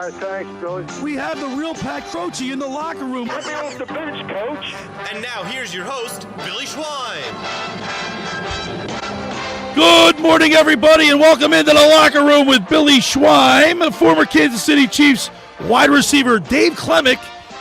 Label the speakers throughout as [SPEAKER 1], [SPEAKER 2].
[SPEAKER 1] All right, thanks, Billy.
[SPEAKER 2] We have the real Pat Croce in the locker room.
[SPEAKER 1] Let me off the bench, Coach.
[SPEAKER 3] And now here's your host, Billy Schwein.
[SPEAKER 2] Good morning, everybody, and welcome into the locker room with Billy Schwein, former Kansas City Chiefs wide receiver Dave Klemic,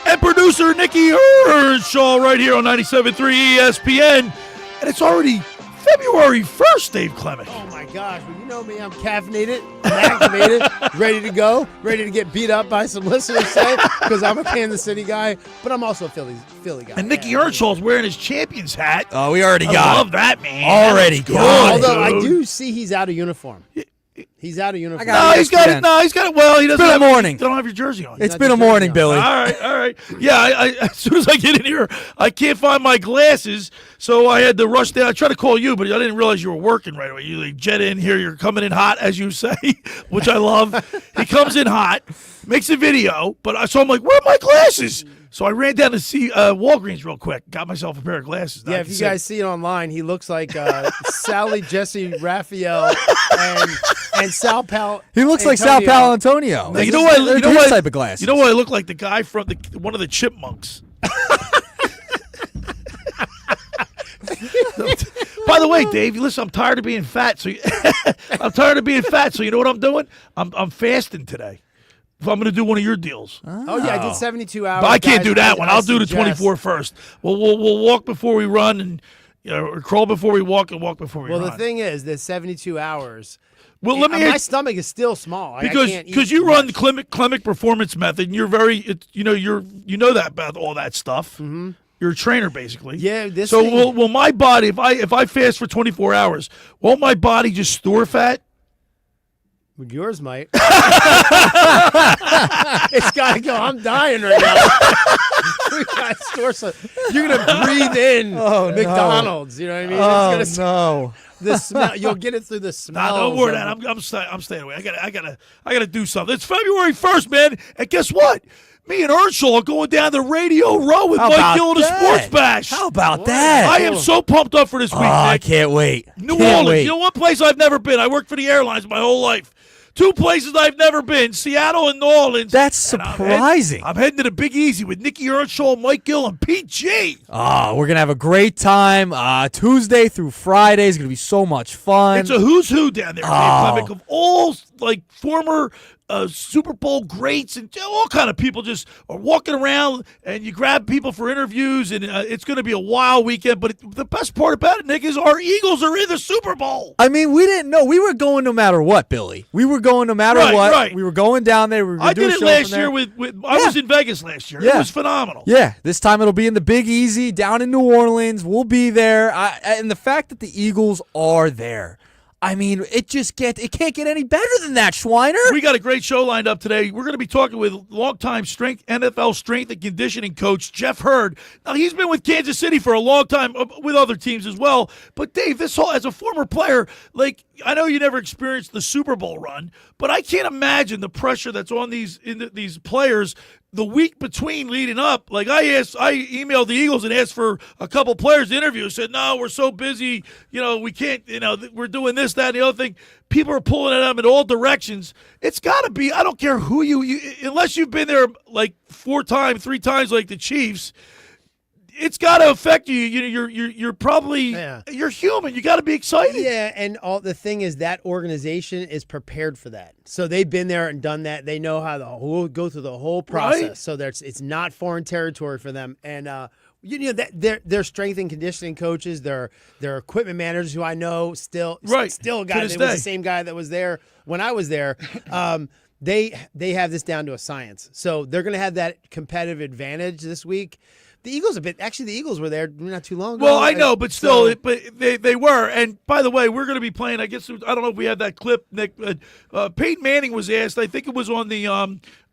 [SPEAKER 2] and producer Nick Earnshaw right here on 97.3 ESPN. And it's already February 1st, Dave Klemic.
[SPEAKER 4] Oh, my gosh. Well, you know me. I'm caffeinated, I'm activated, ready to go, ready to get beat up by some listeners, say, because I'm a Kansas City guy, but I'm also a Philly guy.
[SPEAKER 2] And Nicky Earnshaw's wearing his Champions hat.
[SPEAKER 5] Oh, we already got
[SPEAKER 2] I love
[SPEAKER 5] it.
[SPEAKER 2] that, man.
[SPEAKER 5] Already got it.
[SPEAKER 4] Although I do see he's out of uniform. He's out of uniform.
[SPEAKER 5] got
[SPEAKER 2] No, he's got it. No, he's got it. Well, he doesn't
[SPEAKER 5] been a
[SPEAKER 2] have
[SPEAKER 5] morning.
[SPEAKER 2] You don't have your jersey on.
[SPEAKER 5] It's been a morning, Billy.
[SPEAKER 2] All right. Yeah, I as soon as I get in here, I can't find my glasses, so I had to rush down. I tried to call you, but I didn't realize you were working right away. You like jet in here, you're coming in hot, as you say, which I love. He comes in hot, makes a video, so I'm like, where are my glasses? So I ran down to see Walgreens real quick. Got myself a pair of glasses.
[SPEAKER 4] Yeah, if you guys see it online, he looks like Sally Jesse Raphael and Sal Pal.
[SPEAKER 5] He looks like Sal Paolantonio.
[SPEAKER 2] Now, you know what? You know what?
[SPEAKER 5] Type of glasses.
[SPEAKER 2] You know what? I look like the guy from one of the Chipmunks. By the way, Dave, listen, I'm tired of being fat. So you know what I'm doing? I'm fasting today. If I'm going to do one of your deals.
[SPEAKER 4] Oh, yeah, I did 72 hours.
[SPEAKER 2] But I can't do that one. I'll do the
[SPEAKER 4] suggest-
[SPEAKER 2] 24 first. We'll walk before we run, and or crawl before we walk, and walk before we run.
[SPEAKER 4] Well, the thing is, the 72 hours.
[SPEAKER 2] Well,
[SPEAKER 4] My stomach is still small.
[SPEAKER 2] Because you run the Klemic Performance Method, and you're very, you know that about all that stuff. Mm-hmm. You're a trainer, basically.
[SPEAKER 4] Yeah.
[SPEAKER 2] Will my body, if I fast for 24 hours, won't my body just store fat?
[SPEAKER 4] Yours might. It's got to go. I'm dying right now. We got to store some. You're going to breathe in McDonald's. You know what I mean?
[SPEAKER 5] It's no.
[SPEAKER 4] The smell. You'll get it through the smell.
[SPEAKER 2] Nah, don't worry that. I'm staying away. I gotta do something. It's February 1st, man. And guess what? Me and Earnshaw are going down the Radio Row with Mike Gill and the Sports Bash.
[SPEAKER 5] How about that?
[SPEAKER 2] I am so pumped up for this week, Nick.
[SPEAKER 5] I can't wait.
[SPEAKER 2] New Orleans. You know one place I've never been? I worked for the airlines my whole life. Two places I've never been, Seattle and New Orleans.
[SPEAKER 5] That's surprising.
[SPEAKER 2] I'm heading to the Big Easy with Nick Earnshaw, Mike Gill, and P.J.
[SPEAKER 5] Oh, we're going to have a great time. Tuesday through Friday is going to be so much fun.
[SPEAKER 2] It's a who's who down there, Dave Klemic, of all former Super Bowl greats and all kind of people just are walking around, and you grab people for interviews, and it's going to be a wild weekend. But the best part about it, Nick, is our Eagles are in the Super Bowl.
[SPEAKER 5] I mean, we didn't know. We were going no matter what, Billy. We were going no matter what. Right. We were going down there.
[SPEAKER 2] I did it last year with I was in Vegas last year. Yeah. It was phenomenal.
[SPEAKER 5] Yeah, this time it'll be in the Big Easy down in New Orleans. We'll be there. And the fact that the Eagles are there, I mean, it can't get any better than that, Schweiner.
[SPEAKER 2] We got a great show lined up today. We're going to be talking with longtime NFL strength and conditioning coach Jeff Hurd. Now, he's been with Kansas City for a long time, with other teams as well. But, Dave, as a former player, I know you never experienced the Super Bowl run, but I can't imagine the pressure that's on these players the week between leading up. I emailed the Eagles and asked for a couple players to interview. Said, no, we're so busy. We can't, we're doing this, that, and the other thing. People are pulling at them in all directions. It's got to be, I don't care who you unless you've been there 3 times like the Chiefs, it's got to affect you. You're probably you're human. You got to be excited.
[SPEAKER 4] Yeah, and the thing is that organization is prepared for that. So they've been there and done that. They know how to go through the whole process. Right. So it's not foreign territory for them. And that their strength and conditioning coaches, their equipment managers, who I know still a guy that was the same guy that was there when I was there. They have this down to a science. So they're going to have that competitive advantage this week. The Eagles were there not too long ago.
[SPEAKER 2] Well, I know, but still, but they were. And by the way, we're going to be playing. I guess I don't know if we have that clip, Nick. Peyton Manning was asked. I think it was on the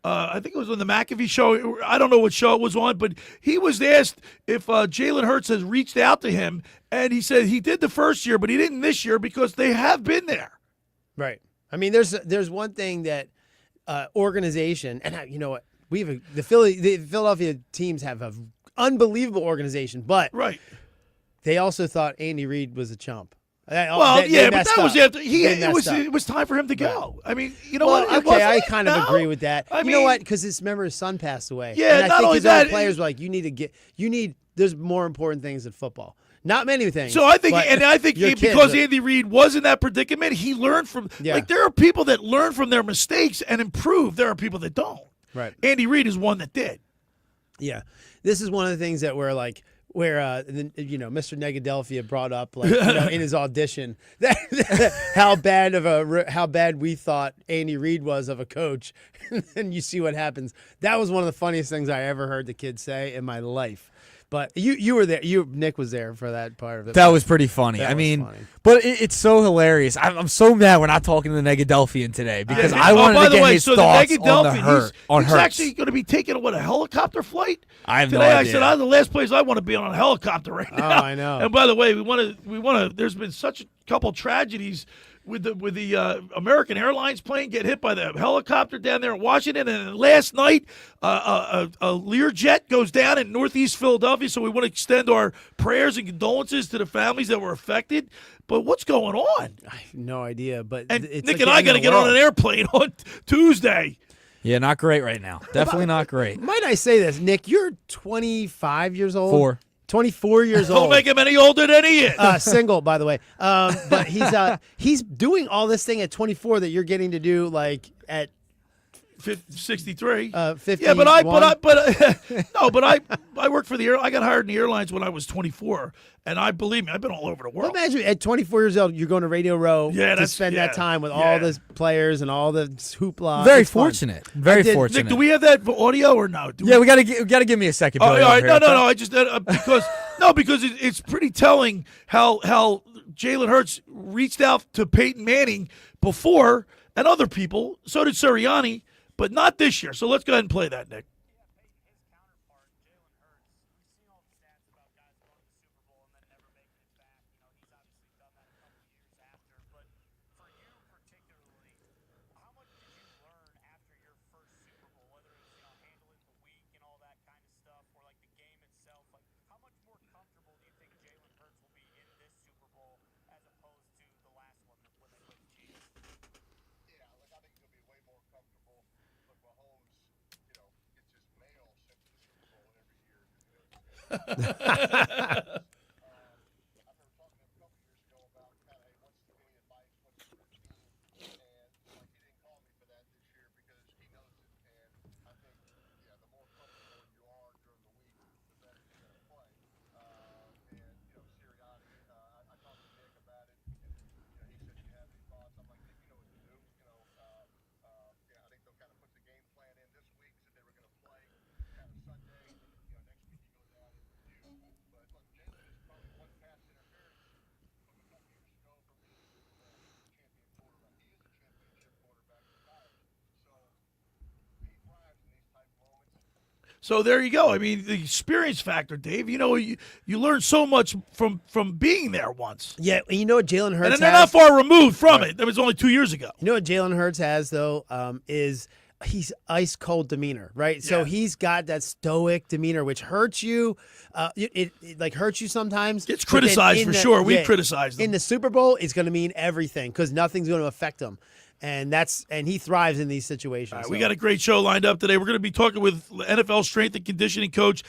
[SPEAKER 2] McAfee show. I don't know what show it was on, but he was asked if Jalen Hurts has reached out to him, and he said he did the first year, but he didn't this year because they have been there.
[SPEAKER 4] Right. I mean, there's one thing that organization, and you know what, the Philadelphia teams have a unbelievable organization, but
[SPEAKER 2] right.
[SPEAKER 4] They also thought Andy Reid was a chump.
[SPEAKER 2] Well,
[SPEAKER 4] they
[SPEAKER 2] but
[SPEAKER 4] messed
[SPEAKER 2] that was
[SPEAKER 4] up.
[SPEAKER 2] after
[SPEAKER 4] They messed up.
[SPEAKER 2] it was time for him to go. I mean, you know
[SPEAKER 4] Well,
[SPEAKER 2] what?
[SPEAKER 4] okay, I kind of agree with that.
[SPEAKER 2] I
[SPEAKER 4] You
[SPEAKER 2] mean,
[SPEAKER 4] know what? Because remember his son passed away.
[SPEAKER 2] Yeah,
[SPEAKER 4] and I
[SPEAKER 2] not
[SPEAKER 4] think
[SPEAKER 2] only
[SPEAKER 4] his other
[SPEAKER 2] that,
[SPEAKER 4] players were like, there's more important things than football. Not many things.
[SPEAKER 2] So I think,
[SPEAKER 4] but your kids
[SPEAKER 2] because
[SPEAKER 4] are-
[SPEAKER 2] Andy Reid was in that predicament, he learned from.
[SPEAKER 4] Yeah.
[SPEAKER 2] Like there are people that learn from their mistakes and improve. There are people that don't.
[SPEAKER 4] Right.
[SPEAKER 2] Andy Reid is one that did.
[SPEAKER 4] Yeah, this is one of the things that we're like. Where Mr. Negadelphia brought up in his audition how bad we thought Andy Reid was of a coach, and you see what happens. That was one of the funniest things I ever heard the kid say in my life. But you were there. Nick was there for that part of it.
[SPEAKER 5] That was pretty funny.
[SPEAKER 4] That
[SPEAKER 5] I
[SPEAKER 4] was
[SPEAKER 5] mean,
[SPEAKER 4] funny.
[SPEAKER 5] but it's so hilarious. I'm so mad we're not talking to the Negadelphian today because I
[SPEAKER 2] Oh,
[SPEAKER 5] wanted
[SPEAKER 2] by
[SPEAKER 5] to
[SPEAKER 2] the
[SPEAKER 5] get
[SPEAKER 2] way,
[SPEAKER 5] his
[SPEAKER 2] so
[SPEAKER 5] thoughts
[SPEAKER 2] the
[SPEAKER 5] on the
[SPEAKER 2] Negadelphian, he's
[SPEAKER 5] Hurts.
[SPEAKER 2] actually going to be taking a helicopter flight.
[SPEAKER 5] I have no
[SPEAKER 2] Today
[SPEAKER 5] idea.
[SPEAKER 2] I said, the last place I want to be on a helicopter right now.
[SPEAKER 4] I know.
[SPEAKER 2] And by the way, we want to. There's been such a couple tragedies with the American Airlines plane get hit by the helicopter down there in Washington, and then last night a Learjet goes down in Northeast Philadelphia. So we want to extend our prayers and condolences to the families that were affected. But what's going on?
[SPEAKER 4] I have no idea. But
[SPEAKER 2] And
[SPEAKER 4] it's
[SPEAKER 2] Nick
[SPEAKER 4] like
[SPEAKER 2] and
[SPEAKER 4] the
[SPEAKER 2] I
[SPEAKER 4] end
[SPEAKER 2] got
[SPEAKER 4] of
[SPEAKER 2] to
[SPEAKER 4] the
[SPEAKER 2] get on
[SPEAKER 4] world.
[SPEAKER 2] an airplane on Tuesday.
[SPEAKER 5] Yeah, not great right now. Definitely not great.
[SPEAKER 4] Might I say this, Nick? You're 25 years old.
[SPEAKER 5] 4.
[SPEAKER 4] 24 years
[SPEAKER 2] Don't
[SPEAKER 4] old.
[SPEAKER 2] make him any older than he is.
[SPEAKER 4] Single, by the way. But he's doing all this thing at 24 that you're getting to do like at
[SPEAKER 2] 63.
[SPEAKER 4] 50.
[SPEAKER 2] Yeah, but I worked for the air. I got hired in the airlines when I was 24, and believe me, I've been all over the world.
[SPEAKER 4] Imagine at 24 years old, you're going to Radio Row to spend that time with all the players and all the hoopla.
[SPEAKER 5] Very
[SPEAKER 4] It's fun.
[SPEAKER 5] fortunate. Very
[SPEAKER 4] did-
[SPEAKER 5] fortunate.
[SPEAKER 2] Nick, do we have that for audio or no?
[SPEAKER 5] Yeah, we gotta give me a second.
[SPEAKER 2] Oh,
[SPEAKER 5] Billy,
[SPEAKER 2] all right.
[SPEAKER 5] over here.
[SPEAKER 2] No. I just because it's pretty telling how Jalen Hurts reached out to Peyton Manning before and other people. So did Sirianni, but not this year. So let's go ahead and play that, Nick. So there you go. I mean, the experience factor, Dave. You know, you learn so much from being there once.
[SPEAKER 4] Yeah, you know what Jalen Hurts
[SPEAKER 2] And they're
[SPEAKER 4] has?
[SPEAKER 2] not far removed from it. That was only 2 years ago.
[SPEAKER 4] You know what Jalen Hurts has though is he's ice cold demeanor, right? So he's got that stoic demeanor, which hurts you. It like hurts you sometimes.
[SPEAKER 2] It's
[SPEAKER 4] but then
[SPEAKER 2] criticized
[SPEAKER 4] in
[SPEAKER 2] for
[SPEAKER 4] the-
[SPEAKER 2] sure. We
[SPEAKER 4] yeah,
[SPEAKER 2] criticized him.
[SPEAKER 4] in the Super Bowl. It's going to mean everything because nothing's going to affect him, and he thrives in these situations.
[SPEAKER 2] All right, we got a great show lined up today. We're going to be talking with NFL strength and conditioning coach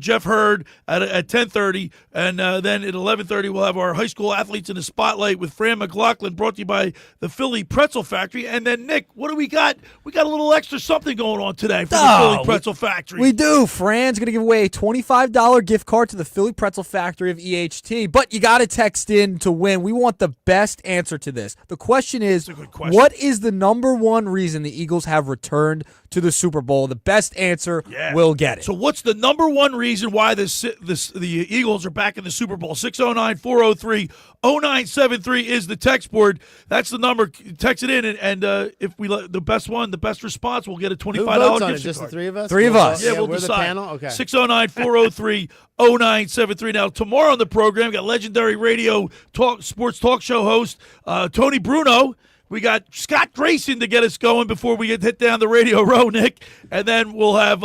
[SPEAKER 2] Jeff Hurd at 10:30, and then at 11:30 we'll have our high school athletes in the spotlight with Fran Mclaughlin, brought to you by the Philly Pretzel Factory. And then Nick, what do we got? We got a little extra something going on today for the Philly Pretzel Factory.
[SPEAKER 5] We do. Fran's going to give away a $25 gift card to the Philly Pretzel Factory of EHT, but you got to text in to win. We want the best answer to this. The question is,
[SPEAKER 2] That's a good question.
[SPEAKER 5] what is the number one reason the Eagles have returned to the Super Bowl? The best answer will get it.
[SPEAKER 2] So what's the number one reason why the Eagles are back in the Super Bowl? 609-403-0973 is the text board. That's the number. Text it in, and if we let the best response, we'll get a $25
[SPEAKER 4] Who votes on it?
[SPEAKER 2] gift
[SPEAKER 4] Just the
[SPEAKER 2] card.
[SPEAKER 4] three of us.
[SPEAKER 5] Three of us.
[SPEAKER 2] Yeah, we'll
[SPEAKER 4] we're
[SPEAKER 2] decide.
[SPEAKER 4] the panel. Okay.
[SPEAKER 2] 609-403-0973. Now, tomorrow on the program, we got legendary radio sports talk show host Tony Bruno. We got Scott Grayson to get us going before we hit down the Radio Row, Nick, and then we'll have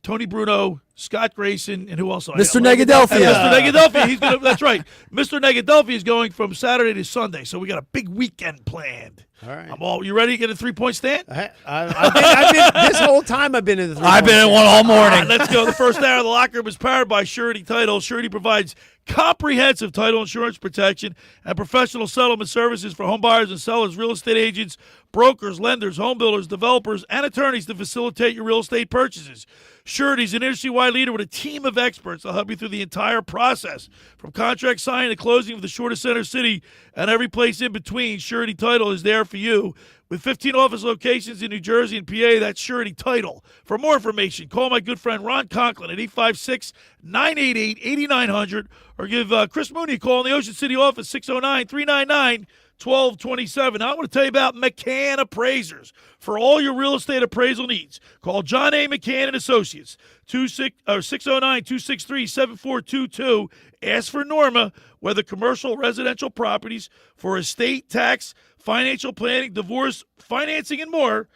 [SPEAKER 2] Tony Bruno, Scott Grayson, and who else?
[SPEAKER 5] Mr. Negadelphia.
[SPEAKER 2] Mr. Negadelphia. That's right. Mr. Negadelphia is going from Saturday to Sunday, so we got a big weekend planned.
[SPEAKER 4] All right.
[SPEAKER 2] You ready to get a 3-point stand?
[SPEAKER 4] I've been this whole time. I've been in the 3-point
[SPEAKER 5] I've been in one all morning.
[SPEAKER 2] All right, let's go. The first hour of the locker room is powered by Surety Title. Surety provides comprehensive title insurance protection and professional settlement services for home buyers and sellers, real estate agents, brokers, lenders, home builders, developers, and attorneys to facilitate your real estate purchases. Surety is an industry-wide leader with a team of experts that'll help you through the entire process. From contract signing to closing of the shortest center city and every place in between, Surety Title is there for you. With 15 office locations in New Jersey and PA, that's Surety Title. For more information, call my good friend Ron Conklin at 856-988-8900 or give Chris Mooney a call in the Ocean City office, 609-399-1227. Now I want to tell you about McCann Appraisers. For all your real estate appraisal needs, call John A. McCann and Associates, 609-263-7422. Ask for Norma, whether commercial, residential properties, for estate, tax, financial planning, divorce, financing, and more.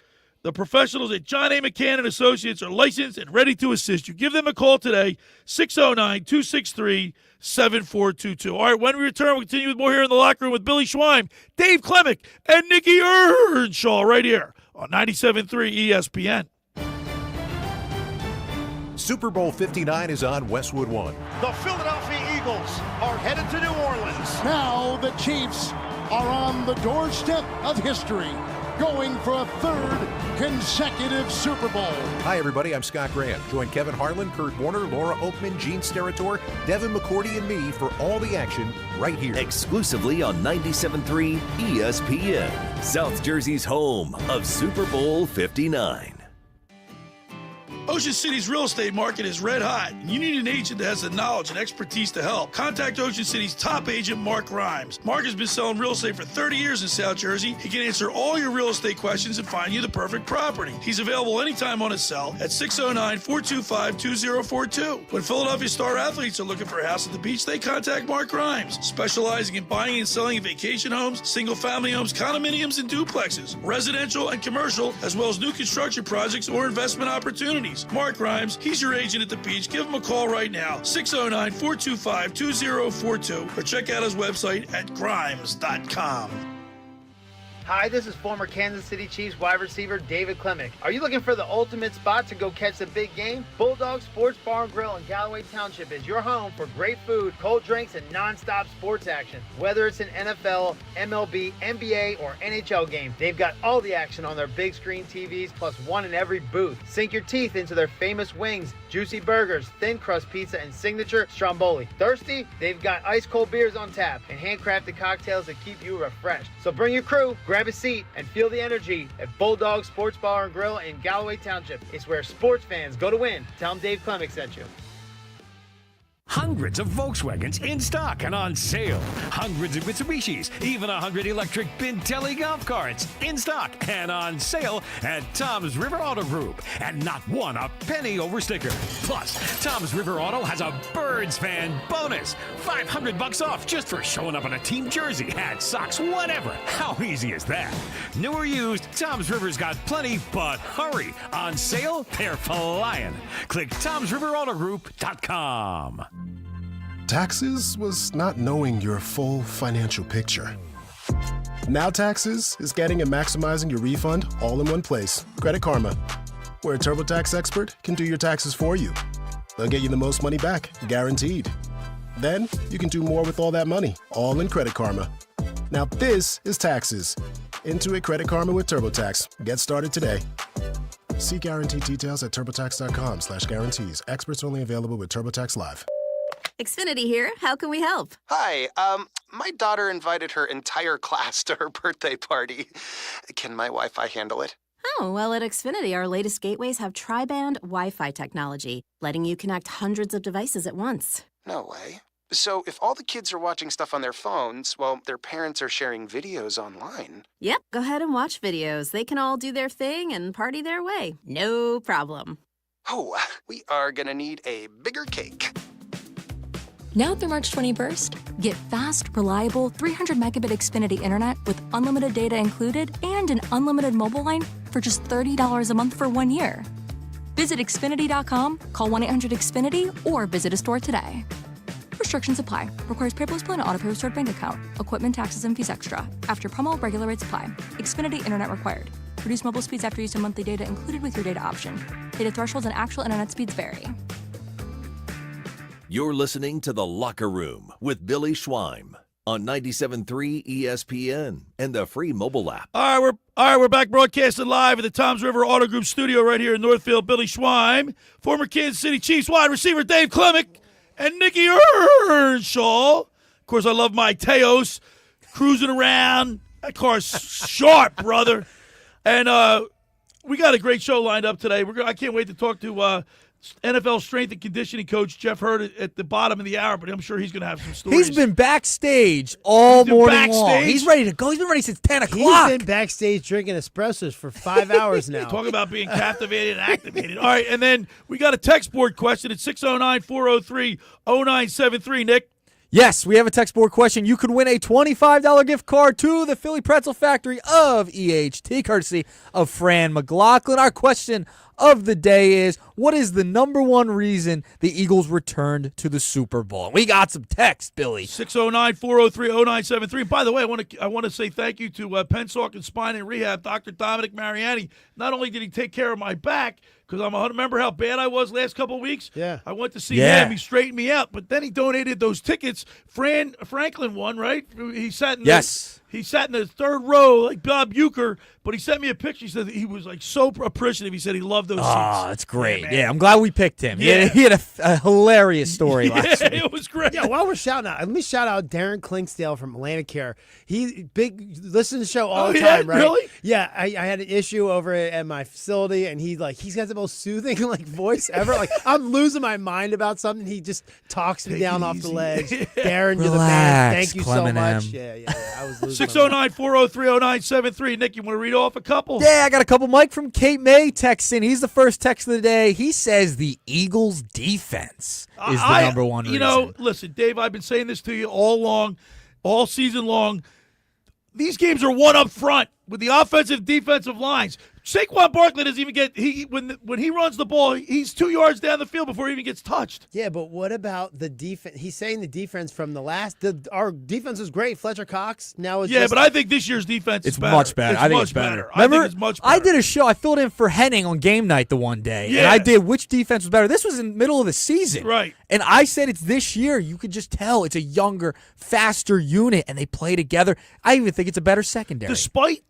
[SPEAKER 2] The professionals at John A. McCann and Associates are licensed and ready to assist you. Give them a call today, 609-263-7422. All right, when we return, we'll continue with more here in the locker room with Billy Schweim, Dave Klemic, and Nick Earnshaw right here on 97.3 ESPN.
[SPEAKER 6] Super Bowl 59 is on Westwood One.
[SPEAKER 1] The Philadelphia Eagles are headed to New Orleans.
[SPEAKER 7] Now the Chiefs are on the doorstep of history, going for a third consecutive Super Bowl.
[SPEAKER 6] Hi, everybody. I'm Scott Graham. Join Kevin Harlan, Kurt Warner, Laura Oakman, Gene Steratore, Devin McCourty, and me for all the action right here.
[SPEAKER 8] Exclusively on 97.3 ESPN, South Jersey's home of Super Bowl 59.
[SPEAKER 2] Ocean City's real estate market is red hot, and you need an agent that has the knowledge and expertise to help. Contact Ocean City's top agent, Mark Grimes. Mark has been selling real estate for 30 years in South Jersey. He can answer all your real estate questions and find you the perfect property. He's available anytime on his cell at 609-425-2042. When Philadelphia star athletes are looking for a house at the beach, they contact Mark Grimes, specializing in buying and selling vacation homes, single-family homes, condominiums, and duplexes, residential and commercial, as well as new construction projects or investment opportunities. Mark Grimes, he's your agent at the beach. Give him a call right now, 609-425-2042, or check out his website at grimes.com.
[SPEAKER 9] Hi, this is former Kansas City Chiefs wide receiver Dave Klemic. Are you looking for the ultimate spot to go catch the big game? Bulldog Sports Bar and Grill in Galloway Township is your home for great food, cold drinks, and non-stop sports action. Whether it's an NFL, MLB, NBA, or NHL game, they've got all the action on their big screen TVs, plus one in every booth. Sink your teeth into their famous wings, juicy burgers, thin crust pizza, and signature stromboli. Thirsty? They've got ice cold beers on tap and handcrafted cocktails that keep you refreshed. So bring your crew, grab a seat, and feel the energy at Bulldog Sports Bar and Grill in Galloway Township. It's where sports fans go to win. Tell them Dave Klemic sent you.
[SPEAKER 10] Hundreds of Volkswagens in stock and on sale. Hundreds of Mitsubishis, even 100 electric Bintelli golf carts in stock and on sale at Tom's River Auto Group. And not one a penny over sticker. Plus, Tom's River Auto has a Birds fan bonus. $500 off just for showing up in a team jersey, hat, socks, whatever. How easy is that? New or used, Tom's River's got plenty, but hurry. On sale, they're flying. Click Tom'sRiverAutoGroup.com.
[SPEAKER 11] Taxes was not knowing your full financial picture. Now Taxes is getting and maximizing your refund all in one place. Credit Karma, where a TurboTax expert can do your taxes for you. They'll get you the most money back, guaranteed. Then you can do more with all that money, all in Credit Karma. Now this is Taxes. Intuit Credit Karma with TurboTax. Get started today. See guarantee details at turbotax.com/guarantees. Experts only available with TurboTax Live.
[SPEAKER 12] Xfinity here. How can we help?
[SPEAKER 13] Hi. My daughter invited her entire class to her birthday party. Can my Wi-Fi handle it?
[SPEAKER 12] Oh, well, at Xfinity, our latest gateways have tri-band Wi-Fi technology, letting you connect hundreds of devices at once.
[SPEAKER 13] No way. So if all the kids are watching stuff on their phones, well, their parents are sharing videos online.
[SPEAKER 12] Yep, go ahead and watch videos. They can all do their thing and party their way. No problem.
[SPEAKER 13] Oh, we are gonna need a bigger cake.
[SPEAKER 14] Now through March 21st, get fast, reliable 300 megabit Xfinity internet with unlimited data included and an unlimited mobile line for just $30 a month for 1 year. Visit Xfinity.com, call 1-800-XFINITY, or visit a store today. Restrictions apply. Requires paperless plan and auto-pay with stored bank account. Equipment, taxes, and fees extra. After promo, regular rates apply. Xfinity Internet required. Reduce mobile speeds after use of monthly data included with your data option. Data thresholds and actual internet speeds vary.
[SPEAKER 8] You're listening to The Locker Room with Billy Schweim on 97.3 ESPN and the free mobile app.
[SPEAKER 2] All right, we're back broadcasting live at the Toms River Auto Group studio right here in Northfield. Billy Schweim, former Kansas City Chiefs wide receiver Dave Klemic, and Nick Earnshaw. Of course, I love my Teos cruising around. That car's sharp, brother. And we got a great show lined up today. I can't wait to talk to NFL strength and conditioning coach Jeff Hurd at the bottom of the hour, but I'm sure he's going to have some stories.
[SPEAKER 5] He's been backstage all morning long. He's ready to go. He's been ready since 10 o'clock.
[SPEAKER 4] He's been backstage drinking espressos for 5 hours now.
[SPEAKER 2] Talk about being captivated and activated. All right, and then we got a text board question at 609-403-0973, Nick.
[SPEAKER 5] Yes, we have a text board question. You could win a $25 gift card to the Philly Pretzel Factory of EHT, courtesy of Fran Mclaughlin. Our question of the day is, what is the number one reason the Eagles returned to the Super Bowl? We got some text, Billy.
[SPEAKER 2] 609-403-0973. By the way, I want to say thank you to Pensauk and Spine and Rehab, Dr. Dominic Mariani. Not only did he take care of my back, because remember how bad I was last couple of weeks?
[SPEAKER 4] Yeah.
[SPEAKER 2] I went to see him. He straightened me out. But then he donated those tickets. Franklin won, right? He sat in He sat in the third row like Bob Uecker, but he sent me a picture. He said that he was like so appreciative. He said he loved those seats.
[SPEAKER 5] Oh, that's great. Yeah, I'm glad we picked him. Yeah. He had a hilarious story last week.
[SPEAKER 2] It was great.
[SPEAKER 4] Yeah, while we're shouting out, let me shout out Darren Klingsdale from Atlantic Care. He listens to the show all the time, right?
[SPEAKER 2] Really?
[SPEAKER 4] Yeah, I had an issue over at my facility, and he's got the most soothing voice ever. Like I'm losing my mind about something. He just talks me down off the ledge. Darren, you're the man. Thank you so much. Yeah. I was losing
[SPEAKER 2] 609-403-0973. Nick, you want to read off a couple?
[SPEAKER 5] Yeah, I got a couple. Mike from Cape May texts in. He's the first text of the day. He says the Eagles' defense is the number one reason.
[SPEAKER 2] Listen, Dave, I've been saying this to you all season long. These games are one up front with the offensive defensive lines. Saquon Barkley doesn't even get when he runs the ball, he's 2 yards down the field before he even gets touched.
[SPEAKER 4] Yeah, but what about the defense? He's saying the defense from our defense was great. Fletcher Cox now is
[SPEAKER 2] but I think this year's defense is better.
[SPEAKER 5] Much better. I think it's better. Remember,
[SPEAKER 2] I think it's much better.
[SPEAKER 5] I did a show. I filled in for Henning on game night the one day, and I did which defense was better. This was in the middle of the season,
[SPEAKER 2] right?
[SPEAKER 5] And I said it's this year. You could just tell it's a younger, faster unit, and they play together. I even think it's a better secondary.
[SPEAKER 2] Despite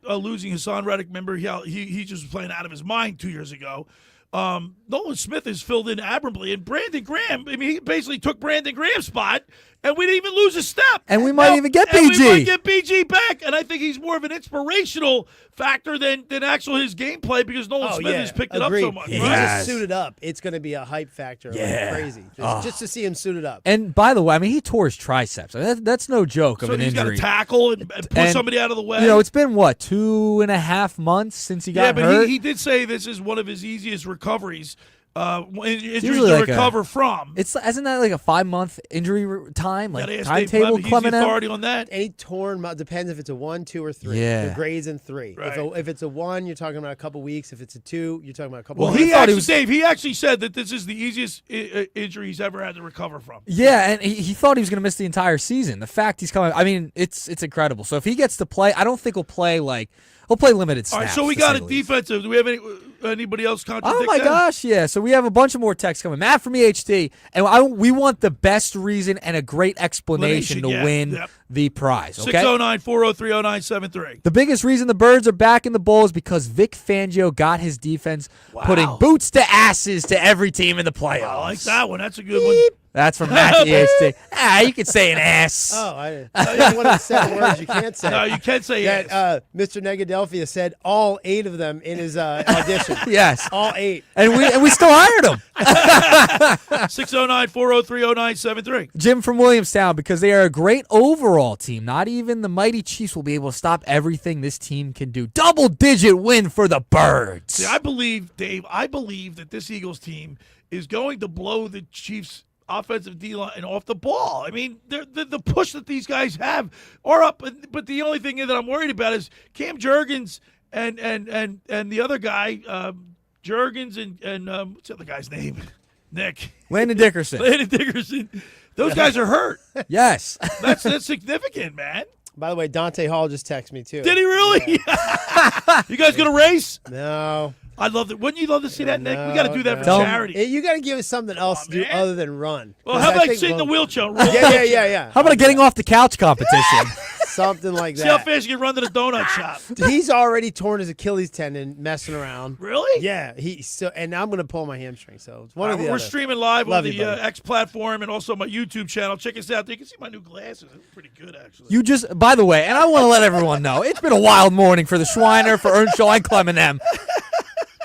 [SPEAKER 2] losing Hassan Reddick, remember he just was playing out of his mind 2 years ago. Nolan Smith has filled in admirably, and Brandon Graham, he basically took Brandon Graham's spot, and we didn't even lose a step.
[SPEAKER 5] And we might even get BG.
[SPEAKER 2] We might get BG back, and I think he's more of an inspirational factor than actual his gameplay because Nolan Smith has picked it up so much.
[SPEAKER 4] If he just suited up, it's going to be a hype factor.
[SPEAKER 5] Yeah.
[SPEAKER 4] Like crazy. Just to see him suited up.
[SPEAKER 5] And by the way, he tore his triceps. That's no joke of an injury.
[SPEAKER 2] So he's got to tackle and push somebody out of the way.
[SPEAKER 5] It's been, 2.5 months since he got hurt?
[SPEAKER 2] But he did say this is one of his easiest recoveries. Injuries to recover from.
[SPEAKER 5] Isn't that like a 5-month injury time? Timetable,
[SPEAKER 2] He's the authority on that.
[SPEAKER 4] Any torn depends if it's a 1, 2, or 3.
[SPEAKER 5] Yeah.
[SPEAKER 4] The grades in 3.
[SPEAKER 2] Right.
[SPEAKER 4] If it's a 1, you're talking about a couple weeks. If it's a 2, you're talking about a couple.
[SPEAKER 2] Well,
[SPEAKER 4] weeks.
[SPEAKER 2] Dave, he actually said that this is the easiest injury he's ever had to recover from.
[SPEAKER 5] Yeah, and he thought he was going to miss the entire season. The fact he's coming, it's incredible. So if he gets to play, I don't think he'll play He'll play limited snaps.
[SPEAKER 2] All right, so we got a defensive. Do we have anybody else contradict
[SPEAKER 5] Oh, my gosh, yeah. So we have a bunch of more texts coming. Matt from EHT, and we want the best reason and a great explanation to win the prize. Okay?
[SPEAKER 2] 609-403-0973.
[SPEAKER 5] The biggest reason the Birds are back in the bowl is because Vic Fangio got his defense putting boots to asses to every team in the playoffs. I
[SPEAKER 2] like that one. That's a good one.
[SPEAKER 5] That's from Matt EHT. You could say an ass.
[SPEAKER 4] Oh, I one of the 7 words you can't say.
[SPEAKER 2] No, you can't say
[SPEAKER 4] ass. Mr. Negadelphia said all 8 of them in his audition.
[SPEAKER 5] Yes.
[SPEAKER 4] All 8.
[SPEAKER 5] And we still hired him.
[SPEAKER 2] 609-403-0973.
[SPEAKER 5] Jim from Williamstown, because they are a great overall team. Not even the mighty Chiefs will be able to stop everything this team can do. Double-digit win for the Birds.
[SPEAKER 2] See, I believe, Dave, that this Eagles team is going to blow the Chiefs' offensive D-line off the ball. The push that these guys have are up, but the only thing that I'm worried about is Cam Jurgens and the other guy, Juergens and what's the other guy's name? Nick.
[SPEAKER 5] Landon Dickerson.
[SPEAKER 2] Landon Dickerson. Those guys are hurt.
[SPEAKER 5] Yes.
[SPEAKER 2] That's significant, man.
[SPEAKER 4] By the way, Dante Hall just texted me too.
[SPEAKER 2] Did he really?
[SPEAKER 4] Yeah.
[SPEAKER 2] You guys gonna race?
[SPEAKER 4] No.
[SPEAKER 2] I'd love to. Wouldn't you love to see that, Nick? We got to do that for
[SPEAKER 4] No.
[SPEAKER 2] charity.
[SPEAKER 4] You got to give us something else to do other than run.
[SPEAKER 2] Well, how about sitting in the wheelchair?
[SPEAKER 4] Yeah.
[SPEAKER 5] How about a getting off the couch competition?
[SPEAKER 4] Something like that.
[SPEAKER 2] See how fast you can run to the donut shop.
[SPEAKER 4] He's already torn his Achilles tendon messing around.
[SPEAKER 2] Really?
[SPEAKER 4] Yeah. And I'm going to pull my hamstring. So it's one of the
[SPEAKER 2] We're
[SPEAKER 4] other.
[SPEAKER 2] streaming live
[SPEAKER 4] Love
[SPEAKER 2] on
[SPEAKER 4] you,
[SPEAKER 2] the
[SPEAKER 4] buddy.
[SPEAKER 2] X platform and also my YouTube channel. Check us out. You can see my new glasses. They're pretty good, actually.
[SPEAKER 5] You just, by the way, and I want to let everyone know, it's been a wild morning for the Schweiner, for Earnshaw, and Clem and them.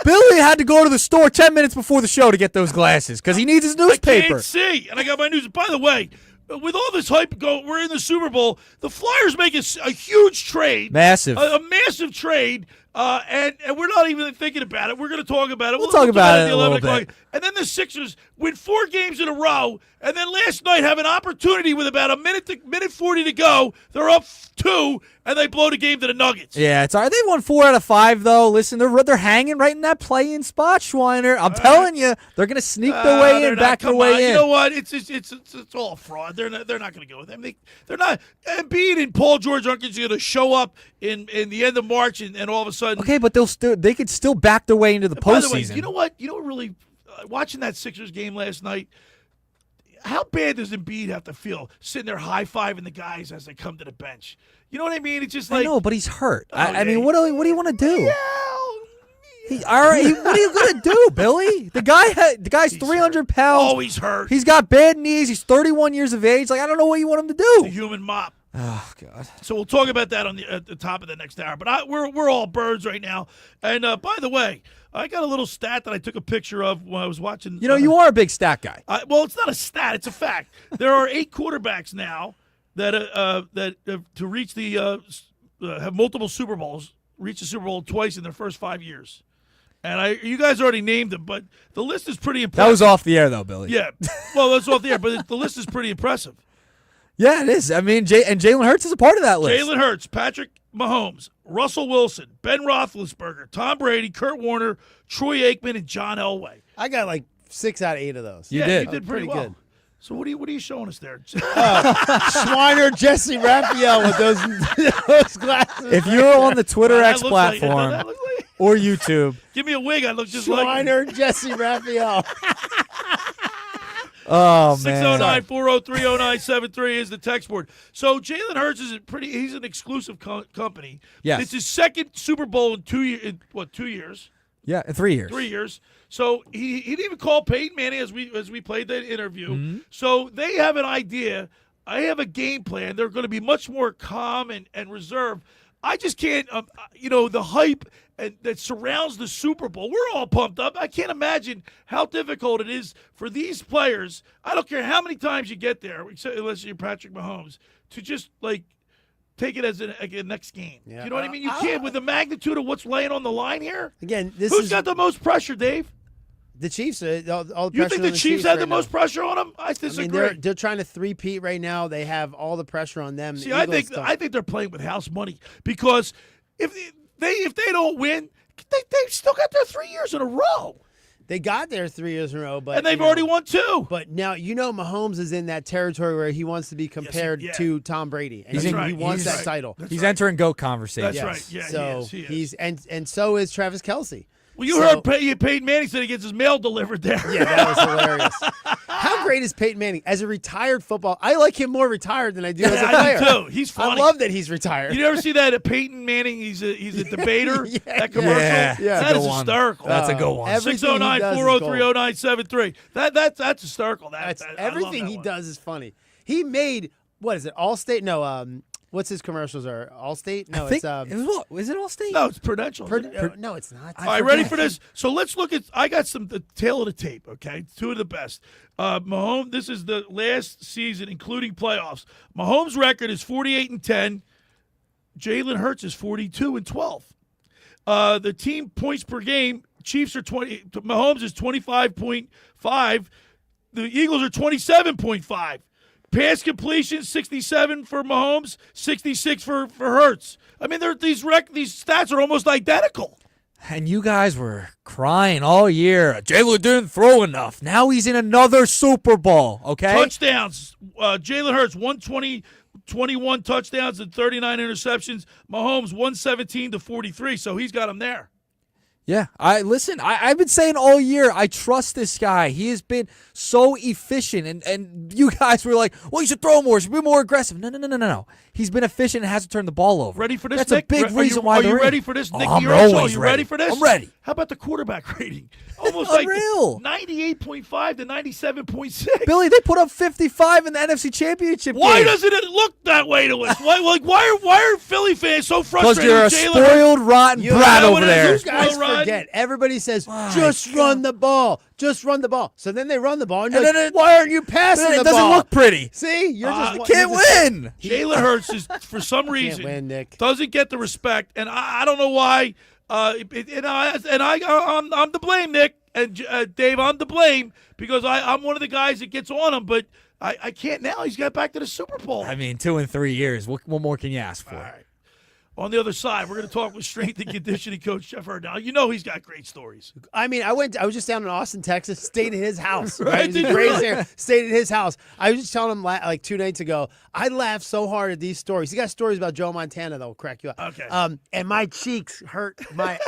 [SPEAKER 5] Billy had to go to the store 10 minutes before the show to get those glasses because he needs his newspaper.
[SPEAKER 2] I can't see, and I got my news. By the way, with all this hype we're in the Super Bowl. The Flyers make a huge trade.
[SPEAKER 5] Massive.
[SPEAKER 2] A massive trade, and we're not even thinking about it. We're going to talk about it.
[SPEAKER 5] We'll talk about it
[SPEAKER 2] at
[SPEAKER 5] a little
[SPEAKER 2] 11 o'clock.
[SPEAKER 5] bit.
[SPEAKER 2] And then the Sixers win 4 games in a row, and then last night have an opportunity with about a minute 40 to go. They're up 2, and they blow the game to the Nuggets.
[SPEAKER 5] Yeah, it's all right. They won 4 out of 5, though. Listen, they're hanging right in that play-in spot, Schweiner. I'm telling you, they're going to sneak their way in, back their way in.
[SPEAKER 2] You know what? It's all fraud. They're not going to go with them. They're not. Embiid and Paul George aren't going to show up in the end of March, and all of a sudden.
[SPEAKER 5] Okay, but they could still back their way into the
[SPEAKER 2] By the
[SPEAKER 5] postseason.
[SPEAKER 2] way, you know what? You know what really watching that Sixers game last night. How bad does Embiid have to feel sitting there high-fiving the guys as they come to the bench? You know what I mean? It's just like
[SPEAKER 5] I know, but he's hurt.
[SPEAKER 2] Oh,
[SPEAKER 5] I mean, what do you want to do?
[SPEAKER 2] Yeah.
[SPEAKER 5] All right, what are you gonna do, Billy? The guy's 300 pounds.
[SPEAKER 2] Oh, he's hurt.
[SPEAKER 5] He's got bad knees. He's 31 years of age. Like I don't know what you want him to do.
[SPEAKER 2] The human mop.
[SPEAKER 5] Oh God.
[SPEAKER 2] So we'll talk about that at the top of the next hour. But we're all birds right now. And by the way, I got a little stat that I took a picture of when I was watching.
[SPEAKER 5] You know, you are a big stat guy.
[SPEAKER 2] Well, it's not a stat; it's a fact. There are 8 quarterbacks now that to reach the have multiple Super Bowls, reach the Super Bowl twice in their first 5 years. And you guys already named them, but the list is pretty impressive.
[SPEAKER 5] That was off the air, though, Billy.
[SPEAKER 2] Yeah, well, that's off the air, but the list is pretty impressive.
[SPEAKER 5] Yeah, it is. I mean, Jalen Hurts is a part of that list.
[SPEAKER 2] Jalen Hurts, Patrick Mahomes, Russell Wilson, Ben Roethlisberger, Tom Brady, Kurt Warner, Troy Aikman, and John Elway.
[SPEAKER 4] I got like 6 out of 8 of those.
[SPEAKER 2] You did pretty well.
[SPEAKER 4] Good.
[SPEAKER 2] So what are you showing us there?
[SPEAKER 4] Schweiner, Jesse Raphael with those glasses.
[SPEAKER 5] If you're on the Twitter
[SPEAKER 2] That
[SPEAKER 5] X
[SPEAKER 2] looks like-
[SPEAKER 5] platform
[SPEAKER 2] that looks like-
[SPEAKER 5] or YouTube,
[SPEAKER 2] Give me a wig. I look just like
[SPEAKER 4] Schweiner, Jesse Raphael.
[SPEAKER 5] oh man,
[SPEAKER 2] 609-403-0973 is the text board. So Jalen Hurts is he's an exclusive company.
[SPEAKER 5] Yes.
[SPEAKER 2] It's his second Super Bowl in 2 years. 2 years?
[SPEAKER 5] yeah, in 3 years.
[SPEAKER 2] 3 years. So he didn't even call Peyton Manning as we played that interview.
[SPEAKER 5] Mm-hmm.
[SPEAKER 2] So they have an idea. I have a game plan. They're going to be much more calm and reserved. I just can't, the hype that surrounds the Super Bowl. We're all pumped up. I can't imagine how difficult it is for these players. I don't care how many times you get there, unless you're Patrick Mahomes, to just take it as a next game.
[SPEAKER 4] Yeah.
[SPEAKER 2] You know what I mean? You can't with the magnitude of what's laying on the line here.
[SPEAKER 4] Again,
[SPEAKER 2] Who's got the most pressure, Dave?
[SPEAKER 4] The Chiefs. All the
[SPEAKER 2] You
[SPEAKER 4] pressure
[SPEAKER 2] think
[SPEAKER 4] on
[SPEAKER 2] the Chiefs had the
[SPEAKER 4] right
[SPEAKER 2] most
[SPEAKER 4] now.
[SPEAKER 2] pressure on them? I disagree.
[SPEAKER 4] I mean, they're trying to three-peat right now. They have all the pressure on them.
[SPEAKER 2] See, I think they're playing with house money because if they don't win, they've still got their 3 years in a row.
[SPEAKER 4] They got there 3 years in a row, but
[SPEAKER 2] And they've already won 2.
[SPEAKER 4] But now Mahomes is in that territory where he wants to be compared to Tom Brady, and he wants that title.
[SPEAKER 5] He's entering GOAT conversation.
[SPEAKER 2] That's right. Yeah,
[SPEAKER 4] so
[SPEAKER 2] he is.
[SPEAKER 4] he's and so is Travis Kelce.
[SPEAKER 2] Well, you heard Peyton Manning said he gets his mail delivered there.
[SPEAKER 4] Yeah, that was hilarious. How great is Peyton Manning as a retired football? I like him more retired than I do as a player.
[SPEAKER 2] I do too. He's funny.
[SPEAKER 4] I love that he's retired.
[SPEAKER 2] You never see that Peyton Manning? He's a debater. That commercial.
[SPEAKER 5] Yeah,
[SPEAKER 2] that is hysterical.
[SPEAKER 5] That's a good one.
[SPEAKER 2] 609-403-0973. That's hysterical.
[SPEAKER 4] Everything he does is funny. He made what is it? Allstate? No. What's his commercials are? Allstate? No,
[SPEAKER 5] is it Allstate?
[SPEAKER 2] No, it's Prudential.
[SPEAKER 4] No, it's not.
[SPEAKER 2] All right, ready for this? So let's look at. I got the tail of the tape. Okay, 2 of the best. Mahomes. This is the last season, including playoffs. Mahomes' record is 48-10. Jalen Hurts is 42-12. The team points per game. Chiefs are 20. Mahomes is 25.5. The Eagles are 27.5. Pass completion, 67 for Mahomes, 66 for Hurts. I mean, these stats are almost identical.
[SPEAKER 5] And you guys were crying all year. Jalen didn't throw enough. Now he's in another Super Bowl, okay?
[SPEAKER 2] Touchdowns. Jalen Hurts, 21 touchdowns and 39 interceptions. Mahomes, 117 to 43, so he's got him there.
[SPEAKER 5] Yeah, I've been saying all year, I trust this guy. He has been so efficient, and you guys were like, well, you should throw more, you should be more aggressive. No. He's been efficient and hasn't turned the ball over.
[SPEAKER 2] Ready for this,
[SPEAKER 5] That's
[SPEAKER 2] Nick?
[SPEAKER 5] a big reason why they're
[SPEAKER 2] Are you
[SPEAKER 5] in.
[SPEAKER 2] ready for this, Nick
[SPEAKER 5] I'm
[SPEAKER 2] Earnshaw?
[SPEAKER 5] always
[SPEAKER 2] You
[SPEAKER 5] ready.
[SPEAKER 2] ready for this?
[SPEAKER 5] I'm ready.
[SPEAKER 2] How about the quarterback rating? Almost
[SPEAKER 5] Unreal.
[SPEAKER 2] like 98.5 to 97.6.
[SPEAKER 5] Billy, they put up 55 in the NFC Championship
[SPEAKER 2] Why
[SPEAKER 5] game.
[SPEAKER 2] doesn't it look that way to us? Why are Philly fans so frustrated?
[SPEAKER 5] Because you're a
[SPEAKER 2] with Jalen
[SPEAKER 5] spoiled, rotten brat over there.
[SPEAKER 4] You guys forget. Everybody says, just run the ball. Just run the ball. So then they run the ball, and you're like, why aren't you passing the ball?
[SPEAKER 5] It doesn't look pretty.
[SPEAKER 4] See? You're just
[SPEAKER 5] can't win.
[SPEAKER 2] Jalen Hurts is, for some reason,
[SPEAKER 4] win, Nick.
[SPEAKER 2] doesn't get the respect, and I don't know why. I'm to blame, Nick and Dave. I'm to blame because I'm one of the guys that gets on him, but I can't now. He's got back to the Super Bowl.
[SPEAKER 5] I mean, 2 in 3 years. What more can you ask for?
[SPEAKER 2] All right. On the other side, we're going to talk with strength and conditioning coach Jeff Hurd. Now, you know he's got great stories.
[SPEAKER 4] I mean, I was just down in Austin, Texas, stayed at his house.
[SPEAKER 2] Right?
[SPEAKER 4] Right? He
[SPEAKER 2] Did
[SPEAKER 4] was
[SPEAKER 2] you
[SPEAKER 4] raised
[SPEAKER 2] really?
[SPEAKER 4] there, stayed at his house. I was just telling him like 2 nights ago, I laughed so hard at these stories. He got stories about Joe Montana that will crack you up.
[SPEAKER 2] Okay.
[SPEAKER 4] And my cheeks hurt. My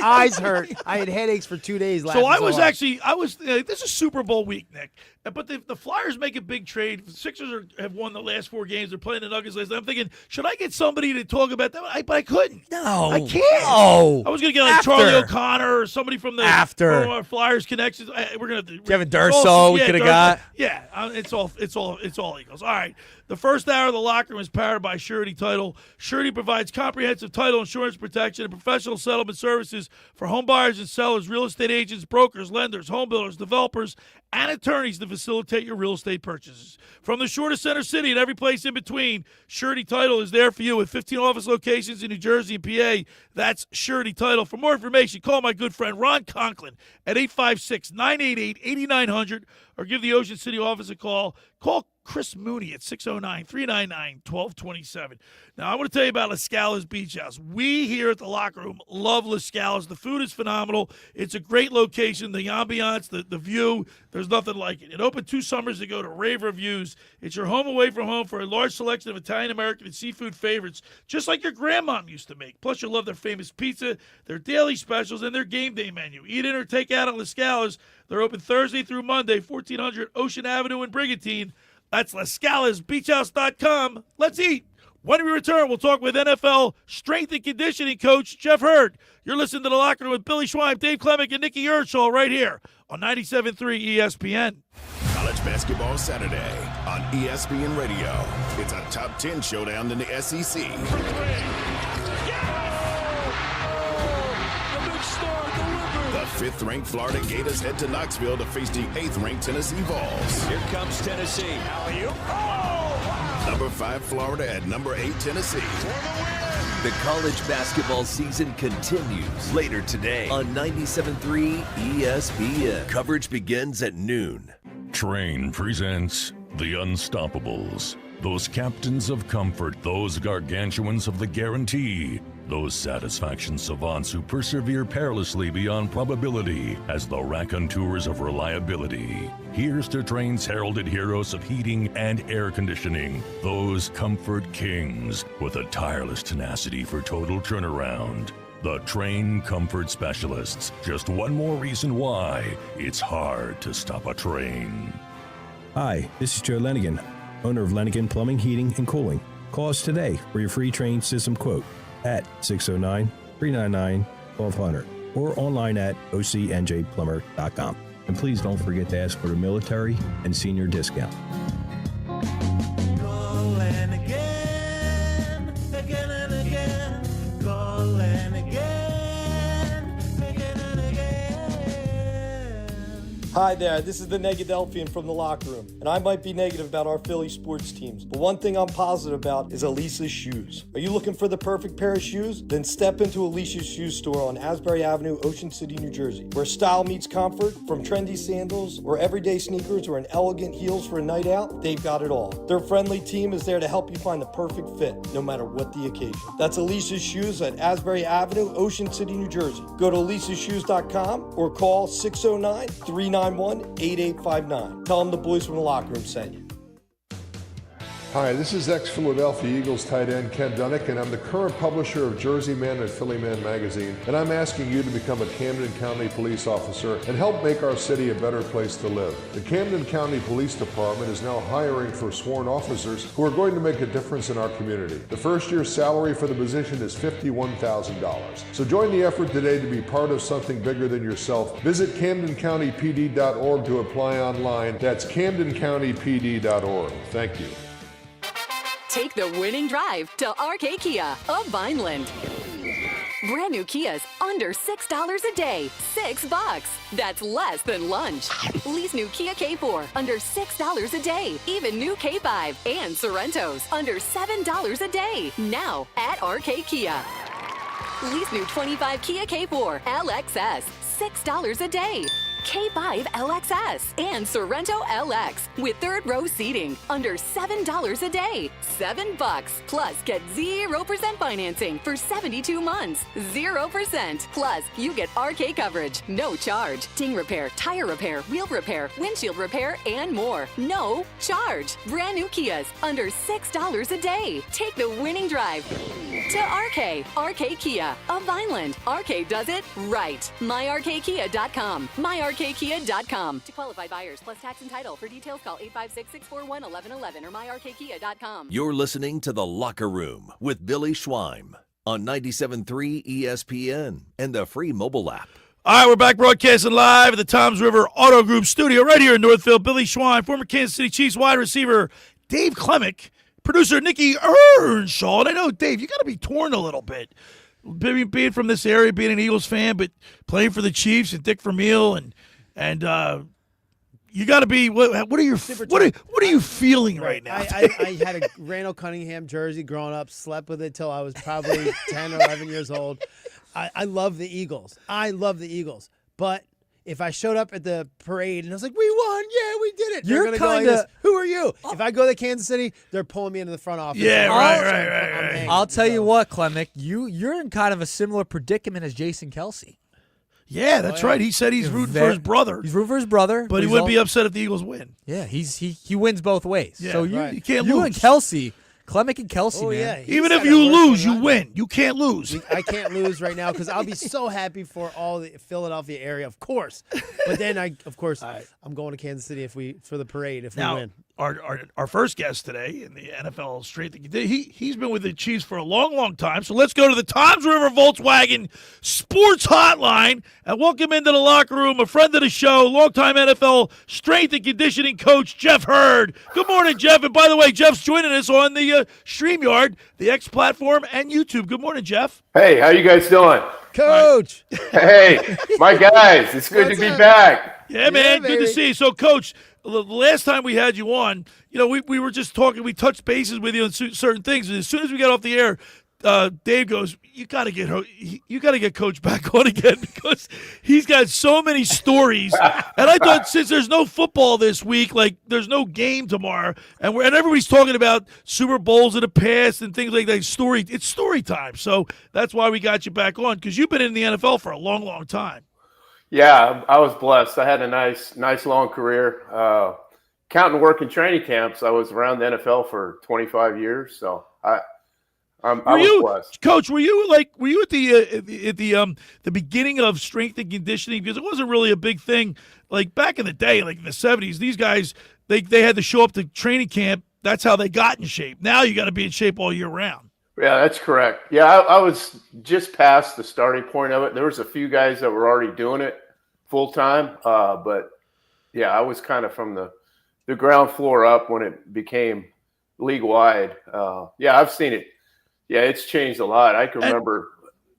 [SPEAKER 4] eyes hurt. I had headaches for 2 days laughing
[SPEAKER 2] So I was
[SPEAKER 4] hard.
[SPEAKER 2] this is Super Bowl week, Nick. But the Flyers make a big trade. The Sixers have won the last 4 games. They're playing the Nuggets last night. I'm thinking, should I get somebody to talk about that? But I couldn't.
[SPEAKER 5] No.
[SPEAKER 2] I can't.
[SPEAKER 5] No.
[SPEAKER 2] I was going to get like Charlie O'Connor or somebody from the
[SPEAKER 5] After.
[SPEAKER 2] from our Flyers connections. We're going to
[SPEAKER 5] Kevin Durso, we could have got.
[SPEAKER 2] Yeah, it's all Eagles. All right. The first hour of the locker room is powered by Surety Title. Surety provides comprehensive title insurance protection and professional settlement services for home buyers and sellers, real estate agents, brokers, lenders, home builders, developers, and attorneys to facilitate your real estate purchases. From the shore to Center City and every place in between, Surety Title is there for you with 15 office locations in New Jersey and PA. That's Surety Title. For more information, call my good friend Ron Conklin at 856-988-8900 or give the Ocean City office a call. Call Chris Mooney at 609-399-1227. Now, I want to tell you about La Scala's Beach House. We here at the Locker Room love La Scala's. The food is phenomenal. It's a great location. The ambiance, the view, there's nothing like it. It opened 2 summers ago to rave reviews. It's your home away from home for a large selection of Italian, American, and seafood favorites, just like your grandmom used to make. Plus, you'll love their famous pizza, their daily specials, and their game day menu. Eat in or take out at La Scala's. They're open Thursday through Monday, 1400 Ocean Avenue in Brigantine. That's LaScalasBeachHouse.com. Let's eat. When we return, we'll talk with NFL strength and conditioning coach Jeff Hurd. You're listening to The Locker Room with Billy Schwein, Dave Klemic, and Nick Earnshaw right here on 97.3 ESPN.
[SPEAKER 15] College Basketball Saturday on ESPN Radio. It's a top 10 showdown in the SEC. The 5th-ranked Florida Gators head to Knoxville to face the 8th-ranked Tennessee Vols.
[SPEAKER 10] Here comes Tennessee. Alley-oop. Oh!
[SPEAKER 15] Number 5 Florida at number 8 Tennessee.
[SPEAKER 8] The college basketball season continues later today on 97.3 ESPN. Coverage begins at noon.
[SPEAKER 16] Train presents The Unstoppables. Those captains of comfort, those gargantuans of the guarantee, those satisfaction savants who persevere perilously beyond probability as the raconteurs of reliability. Here's to Train's heralded heroes of heating and air conditioning, those comfort kings with a tireless tenacity for total turnaround. The Train Comfort Specialists. Just one more reason why it's hard to stop a train.
[SPEAKER 17] Hi, this is Joe Lenigan, owner of Lenigan Plumbing, Heating, and Cooling. Call us today for your free train system quote at 609-399-1200 or online at ocnjplumber.com. And please don't forget to ask for the military and senior discount.
[SPEAKER 18] Hi there, this is the Negadelphian from the locker room, and I might be negative about our Philly sports teams, but one thing I'm positive about is Elisa's shoes. Are you looking for the perfect pair of shoes? Then step into Elisa's shoe store on Asbury Avenue, Ocean City, New Jersey, where style meets comfort. From trendy sandals or everyday sneakers or an elegant heels for a night out, they've got it all. Their friendly team is there to help you find the perfect fit, no matter what the occasion. That's Elisa's Shoes at Asbury Avenue, Ocean City, New Jersey. Go to elisashoes.com or call 609-391-8859. Tell them the boys from the locker room sent you.
[SPEAKER 19] Hi, this is ex-Philadelphia Eagles tight end Ken Dunnick, and I'm the current publisher of Jersey Man and Philly Man magazine, and I'm asking you to become a Camden County police officer and help make our city a better place to live. The Camden County Police Department is now hiring for sworn officers who are going to make a difference in our community. The first year's salary for the position is $51,000. So join the effort today to be part of something bigger than yourself. Visit CamdenCountyPD.org to apply online. That's CamdenCountyPD.org. Thank you.
[SPEAKER 20] Take the winning drive to RK Kia of Vineland. Brand new Kias under $6 a day. $6. That's less than lunch. Lease new Kia K4 under $6 a day. Even new K5 and Sorrentos under $7 a day. Now at RK Kia. Lease new 25 Kia K4 LXS. $6 a day. K5 LXS and Sorrento LX with third row seating under $7 a day. $7 plus get 0% financing for 72 months. 0%. Plus you get RK coverage, no charge. Ding repair, tire repair, wheel repair, windshield repair, and more. No charge. Brand new Kias under $6 a day. Take the winning drive to RK. RK Kia of Vineland. RK does it right. MyRKKia.com. MyRKKia.com. To qualified buyers plus tax and title. For details, call 856-641-1111 or MyRKKia.com.
[SPEAKER 8] You're listening to The Locker Room with Billy Schweim on 97.3 ESPN and the free mobile app.
[SPEAKER 2] All right, we're back broadcasting live at the Toms River Auto Group studio right here in Northfield. Billy Schweim, former Kansas City Chiefs wide receiver Dave Klemic, producer Nick Earnshaw. And I know, Dave, you got to be torn a little bit. Being from this area, being an Eagles fan, but playing for the Chiefs and Dick Vermeil, and you got to be. What are you feeling right now?
[SPEAKER 4] I had a Randall Cunningham jersey growing up. Slept with it till I was probably 10 or 11 years old. I love the Eagles. But if I showed up at the parade and I was like, "We won! Yeah, we did it!" They're gonna go like this, "Who are you?" If I go to Kansas City, they're pulling me into the front office.
[SPEAKER 2] Yeah, right.
[SPEAKER 5] I'll tell you what, Klemic, you're in kind of a similar predicament as Jason Kelsey.
[SPEAKER 2] Yeah, that's right. He said he's rooting for his brother.
[SPEAKER 5] He's rooting for his brother,
[SPEAKER 2] but he wouldn't be upset if the Eagles win.
[SPEAKER 5] Yeah, he wins both ways.
[SPEAKER 2] Yeah,
[SPEAKER 5] so
[SPEAKER 2] you can't lose.
[SPEAKER 5] You and Kelsey. Klemic and Kelsey, man.
[SPEAKER 4] Yeah,
[SPEAKER 2] even if you lose, you win. You can't lose.
[SPEAKER 4] I can't lose right now because I'll be so happy for all the Philadelphia area, of course. But then I'm going to Kansas City for the parade if we win.
[SPEAKER 2] Our first guest today in the NFL Straight, he's been with the Chiefs for a long, long time. So let's go to the Toms River Volkswagen Sports Hotline and welcome into the locker room a friend of the show, longtime NFL strength and conditioning coach Jeff Hurd. Good morning, Jeff. And by the way, Jeff's joining us on the StreamYard, the X platform, and YouTube. Good morning, Jeff.
[SPEAKER 21] Hey, how you guys doing?
[SPEAKER 4] Coach.
[SPEAKER 21] Hey, my guys. It's good to be back.
[SPEAKER 2] Yeah, man. Good to see you. So, Coach, the last time we had you on, we were just talking. We touched bases with you on certain things. And as soon as we got off the air, Dave goes, you got to get Coach back on again because he's got so many stories. And I thought since there's no football this week, like there's no game tomorrow, and everybody's talking about Super Bowls in the past and things like that. It's story time. So that's why we got you back on because you've been in the NFL for a long, long time.
[SPEAKER 21] Yeah, I was blessed. I had a nice long career. Counting working training camps, I was around the NFL for 25 years. So I was blessed.
[SPEAKER 2] Coach, were you at the beginning of strength and conditioning? Because it wasn't really a big thing. Like back in the day, like in the 70s, these guys they had to show up to training camp. That's how they got in shape. Now you got to be in shape all year round.
[SPEAKER 21] Yeah, that's correct. Yeah, I was just past the starting point of it. There was a few guys that were already doing it full time, but yeah, I was kind of from the ground floor up when it became league wide. Yeah, I've seen it. Yeah, it's changed a lot. I can remember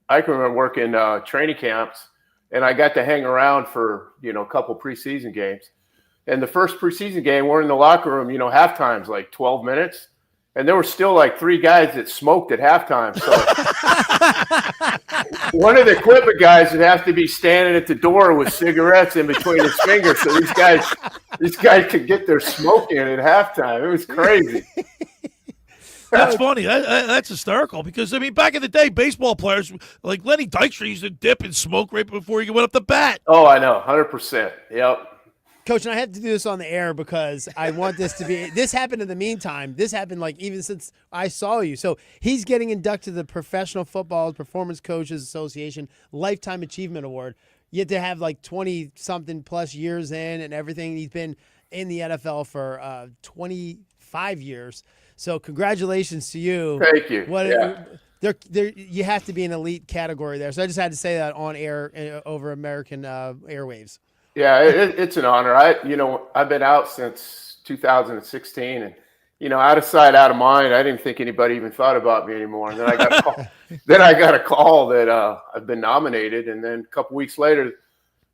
[SPEAKER 21] working training camps, and I got to hang around for, a couple preseason games. And the first preseason game, we're in the locker room, halftime's like 12 minutes. And there were still like 3 guys that smoked at halftime. So one of the equipment guys would have to be standing at the door with cigarettes in between his fingers. So these guys could get their smoke in at halftime. It was crazy.
[SPEAKER 2] That's funny. That's hysterical because, back in the day, baseball players like Lenny Dykstra used to dip and smoke right before he went up the bat.
[SPEAKER 21] Oh, I know. 100%. Yep.
[SPEAKER 4] Coach, and I have to do this on the air because I want this to be – this happened in the meantime. This happened even since I saw you. So he's getting inducted to the Professional Football Performance Coaches Association Lifetime Achievement Award. You have to have 20-something plus years in and everything. He's been in the NFL for 25 years. So congratulations to you.
[SPEAKER 21] Thank you.
[SPEAKER 4] You have to be an elite category there. So I just had to say that on air over American airwaves.
[SPEAKER 21] Yeah, it's an honor. I've been out since 2016, and out of sight, out of mind. I didn't think anybody even thought about me anymore. And then I got a call. Got a call that I've been nominated, and then a couple weeks later,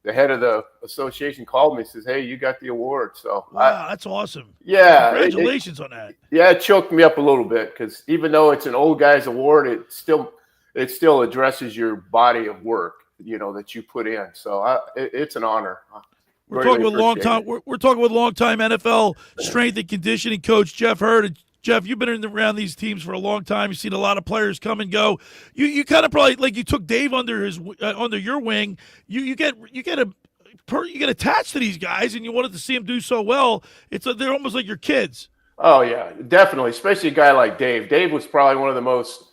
[SPEAKER 21] the head of the association called me and says, "Hey, you got the award." So
[SPEAKER 2] wow, that's awesome.
[SPEAKER 21] Yeah,
[SPEAKER 2] congratulations on that.
[SPEAKER 21] Yeah, it choked me up a little bit because even though it's an old guy's award, it still addresses your body of work. That you put in. So it's an honor.
[SPEAKER 2] We're talking with longtime NFL strength and conditioning coach Jeff Hurd. And Jeff, you've been around these teams for a long time. You've seen a lot of players come and go. You kind of probably you took Dave under your wing. You get attached to these guys, and you wanted to see them do so well. They're almost like your kids.
[SPEAKER 21] Oh yeah, definitely. Especially a guy like Dave. Dave was probably one of the most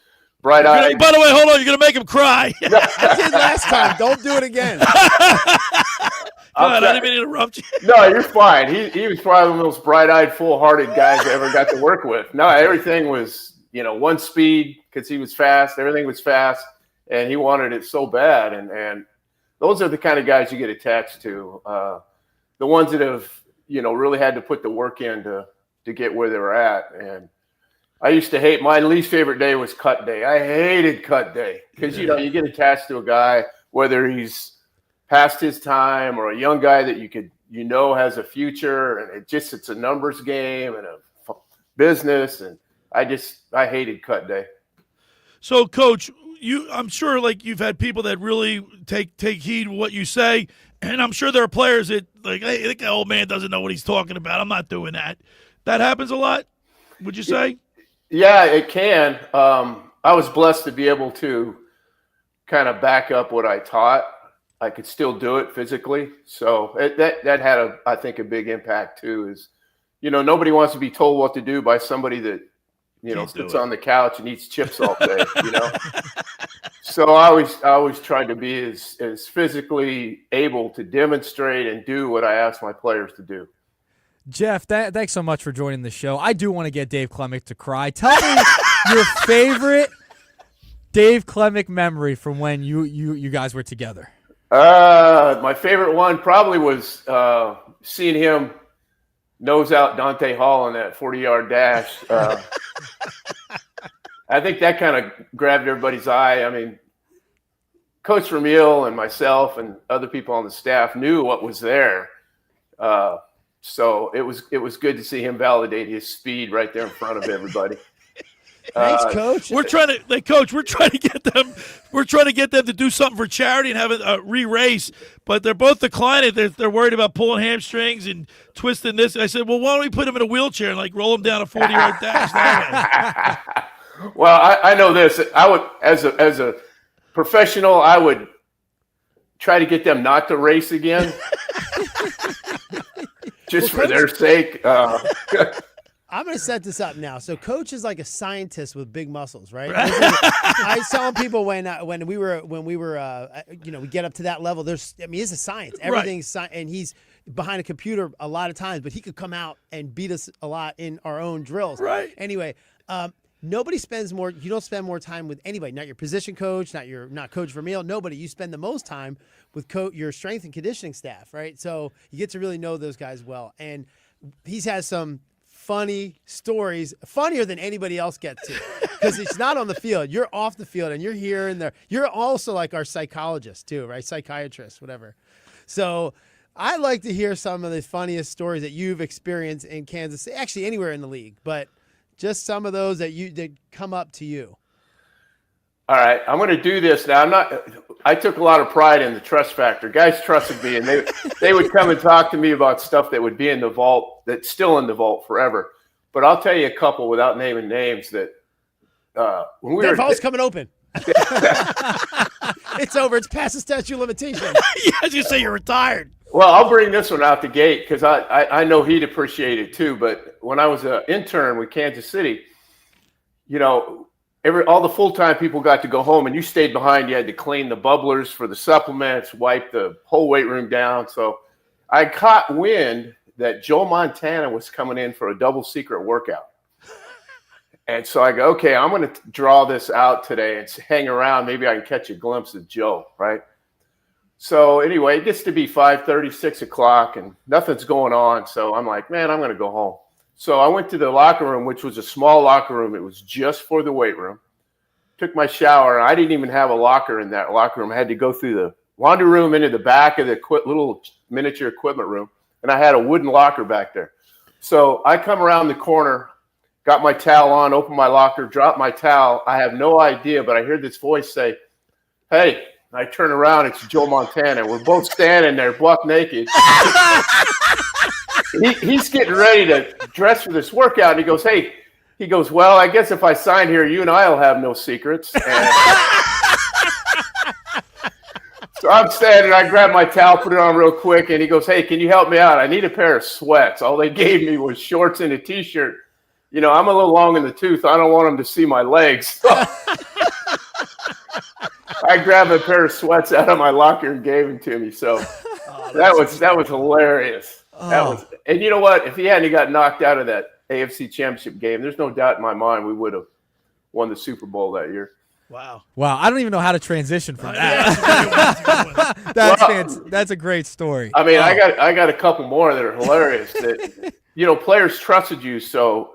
[SPEAKER 21] bright-eyed.
[SPEAKER 2] By the way, hold on. You're going to make him cry.
[SPEAKER 4] I did last time. Don't do it again.
[SPEAKER 21] I
[SPEAKER 2] didn't mean to interrupt you.
[SPEAKER 21] No, you're fine. He was probably one of the most bright-eyed, full-hearted guys I ever got to work with. No, everything was, one speed because he was fast. Everything was fast, and he wanted it so bad. And those are the kind of guys you get attached to. The ones that have, really had to put the work in to get where they were at. And I used to hate – my least favorite day was cut day. I hated cut day because, you get attached to a guy, whether he's past his time or a young guy that you could – has a future, and it's a numbers game and a business, and I hated cut day.
[SPEAKER 2] So, Coach, I'm sure you've had people that really take heed of what you say, and I'm sure there are players that hey, the old man doesn't know what he's talking about. I'm not doing that. That happens a lot, would you say?
[SPEAKER 21] Yeah, it can. I was blessed to be able to kind of back up what I taught. I could still do it physically. So that had, I think, a big impact too is, nobody wants to be told what to do by somebody that, sits on the couch and eats chips all day, So I always tried to be as physically able to demonstrate and do what I asked my players to do.
[SPEAKER 5] Jeff, thanks so much for joining the show. I do want to get Dave Klemic to cry. Tell me your favorite Dave Klemic memory from when you guys were together.
[SPEAKER 21] My favorite one probably was seeing him nose out Dante Hall on that 40-yard dash. I think that kind of grabbed everybody's eye. I mean, Coach Vermeil and myself and other people on the staff knew what was there. So it was good to see him validate his speed right there in front of everybody.
[SPEAKER 4] Thanks, Coach.
[SPEAKER 2] We're trying to get them to do something for charity and have a re-race, but they're both declining. They're worried about pulling hamstrings and twisting this. And I said, well, why don't we put him in a wheelchair and roll him down a 40-yard dash that way?
[SPEAKER 21] Well, I know this. I would, as a professional, I would try to get them not to race again. Just for their sake.
[SPEAKER 4] I'm going to set this up now. So, Coach is like a scientist with big muscles, right? I saw people when we were we get up to that level. It's a science. Everything's science, and he's behind a computer a lot of times, but he could come out and beat us a lot in our own drills.
[SPEAKER 2] Right.
[SPEAKER 4] Anyway, nobody spends more. You don't spend more time with anybody. Not your position coach. Not Coach Vermeil. Nobody. You spend the most time with your strength and conditioning staff, right? So you get to really know those guys well. And he's has some funny stories, funnier than anybody else gets to. because it's not on the field. You're off the field, and you're here and there. You're also like our psychologist too, right? Psychiatrist, whatever. So I'd like to hear some of the funniest stories that you've experienced in Kansas City, actually anywhere in the league, but just some of those that come up to you.
[SPEAKER 21] All right, I'm going to do this now. I took a lot of pride in the trust factor. Guys trusted me, and they would come and talk to me about stuff that would be in the vault, that's still in the vault forever. But I'll tell you a couple without naming names that when we
[SPEAKER 4] were. Vault's coming open. It's over. It's past the statute of limitations.
[SPEAKER 2] Yeah, you say you're retired.
[SPEAKER 21] Well, I'll bring this one out the gate because I know he'd appreciate it too. But when I was an intern with Kansas City, all the full-time people got to go home, and you stayed behind. You had to clean the bubblers for the supplements, wipe the whole weight room down. So I caught wind that Joe Montana was coming in for a double secret workout. And so I go, okay, I'm going to draw this out today and hang around. Maybe I can catch a glimpse of Joe, right? So anyway, it gets to be 5:30, 6 o'clock, and nothing's going on. So I'm like, man, I'm going to go home. So I went to the locker room, which was a small locker room. It was just for the weight room. Took my shower. I didn't even have a locker in that locker room. I had to go through the laundry room into the back of the little miniature equipment room, and I had a wooden locker back there. So I come around the corner, got my towel on, open my locker, drop my towel. I have no idea, but I hear this voice say, hey. I turn around, it's Joe Montana. We're both standing there, buck naked. He's getting ready to dress for this workout, and he goes, hey, well, I guess if I sign here, you and I will have no secrets. And so I'm standing, I grab my towel, put it on real quick, and he goes, hey, can you help me out? I need a pair of sweats. All they gave me was shorts and a T-shirt. I'm a little long in the tooth. I don't want them to see my legs. So I grabbed a pair of sweats out of my locker and gave them to me. So that was hilarious. And you know what? If he hadn't got knocked out of that AFC Championship game, there's no doubt in my mind we would have won the Super Bowl that year.
[SPEAKER 2] Wow.
[SPEAKER 5] I don't even know how to transition from that. That's a great story.
[SPEAKER 21] I mean, I got a couple more that are hilarious. That players trusted you. So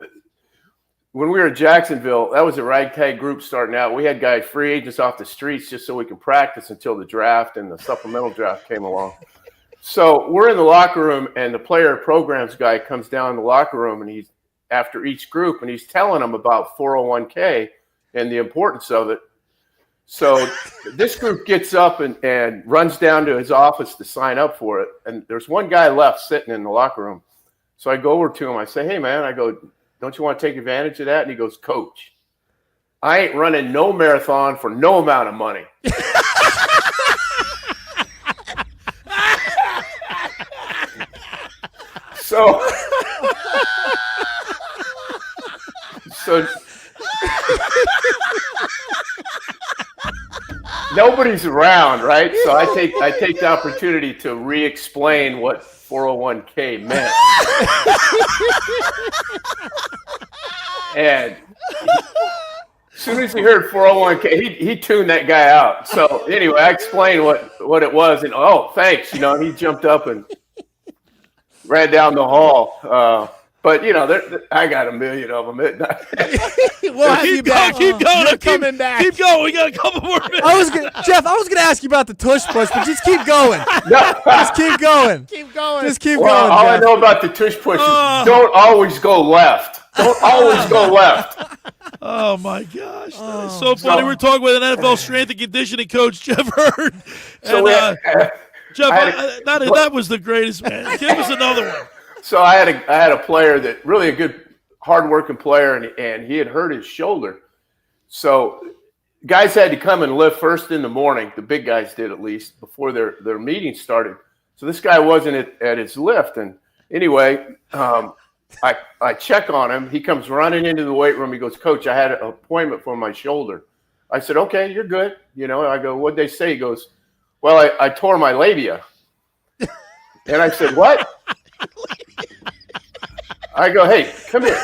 [SPEAKER 21] when we were in Jacksonville, that was a ragtag group starting out. We had guys, free agents off the streets, just so we could practice until the draft and the supplemental draft came along. So we're in the locker room, and the player programs guy comes down in the locker room, and he's after each group, and he's telling them about 401k and the importance of it. So this group gets up and runs down to his office to sign up for it, and there's one guy left sitting in the locker room. So I go over to him. I say, hey, man, don't you want to take advantage of that? And he goes, Coach, I ain't running no marathon for no amount of money. So nobody's around, right? So I take the opportunity to re-explain what 401k meant. And as soon as he heard 401k, he tuned that guy out. So anyway, I explained what it was, and thanks, he jumped up and ran down the hall. But I got a million of them.
[SPEAKER 4] We'll have you back.
[SPEAKER 2] Keep going.
[SPEAKER 4] You're coming back.
[SPEAKER 2] Keep going. We got a couple more minutes.
[SPEAKER 5] Jeff, I was gonna ask you about the tush push, but just keep going. Just keep going.
[SPEAKER 4] Keep going.
[SPEAKER 5] Just keep
[SPEAKER 21] going. All
[SPEAKER 5] Jeff.
[SPEAKER 21] I know about the tush push is don't always go left. Don't always go left.
[SPEAKER 2] Oh my gosh, that is so funny. We're talking with an NFL strength and conditioning coach, Jeff Hurd. And, Jeff, that was the greatest, man. Give us another one.
[SPEAKER 21] So I had a player that really a good, hard-working player, and he had hurt his shoulder. So guys had to come and lift first in the morning. The big guys did, at least, before their meeting started. So this guy wasn't at his lift. And anyway, I check on him. He comes running into the weight room. He goes, Coach, I had an appointment for my shoulder. I said, okay, you're good. I go, what'd they say? He goes, well, I tore my labia. And I said, what? I go, hey, come here.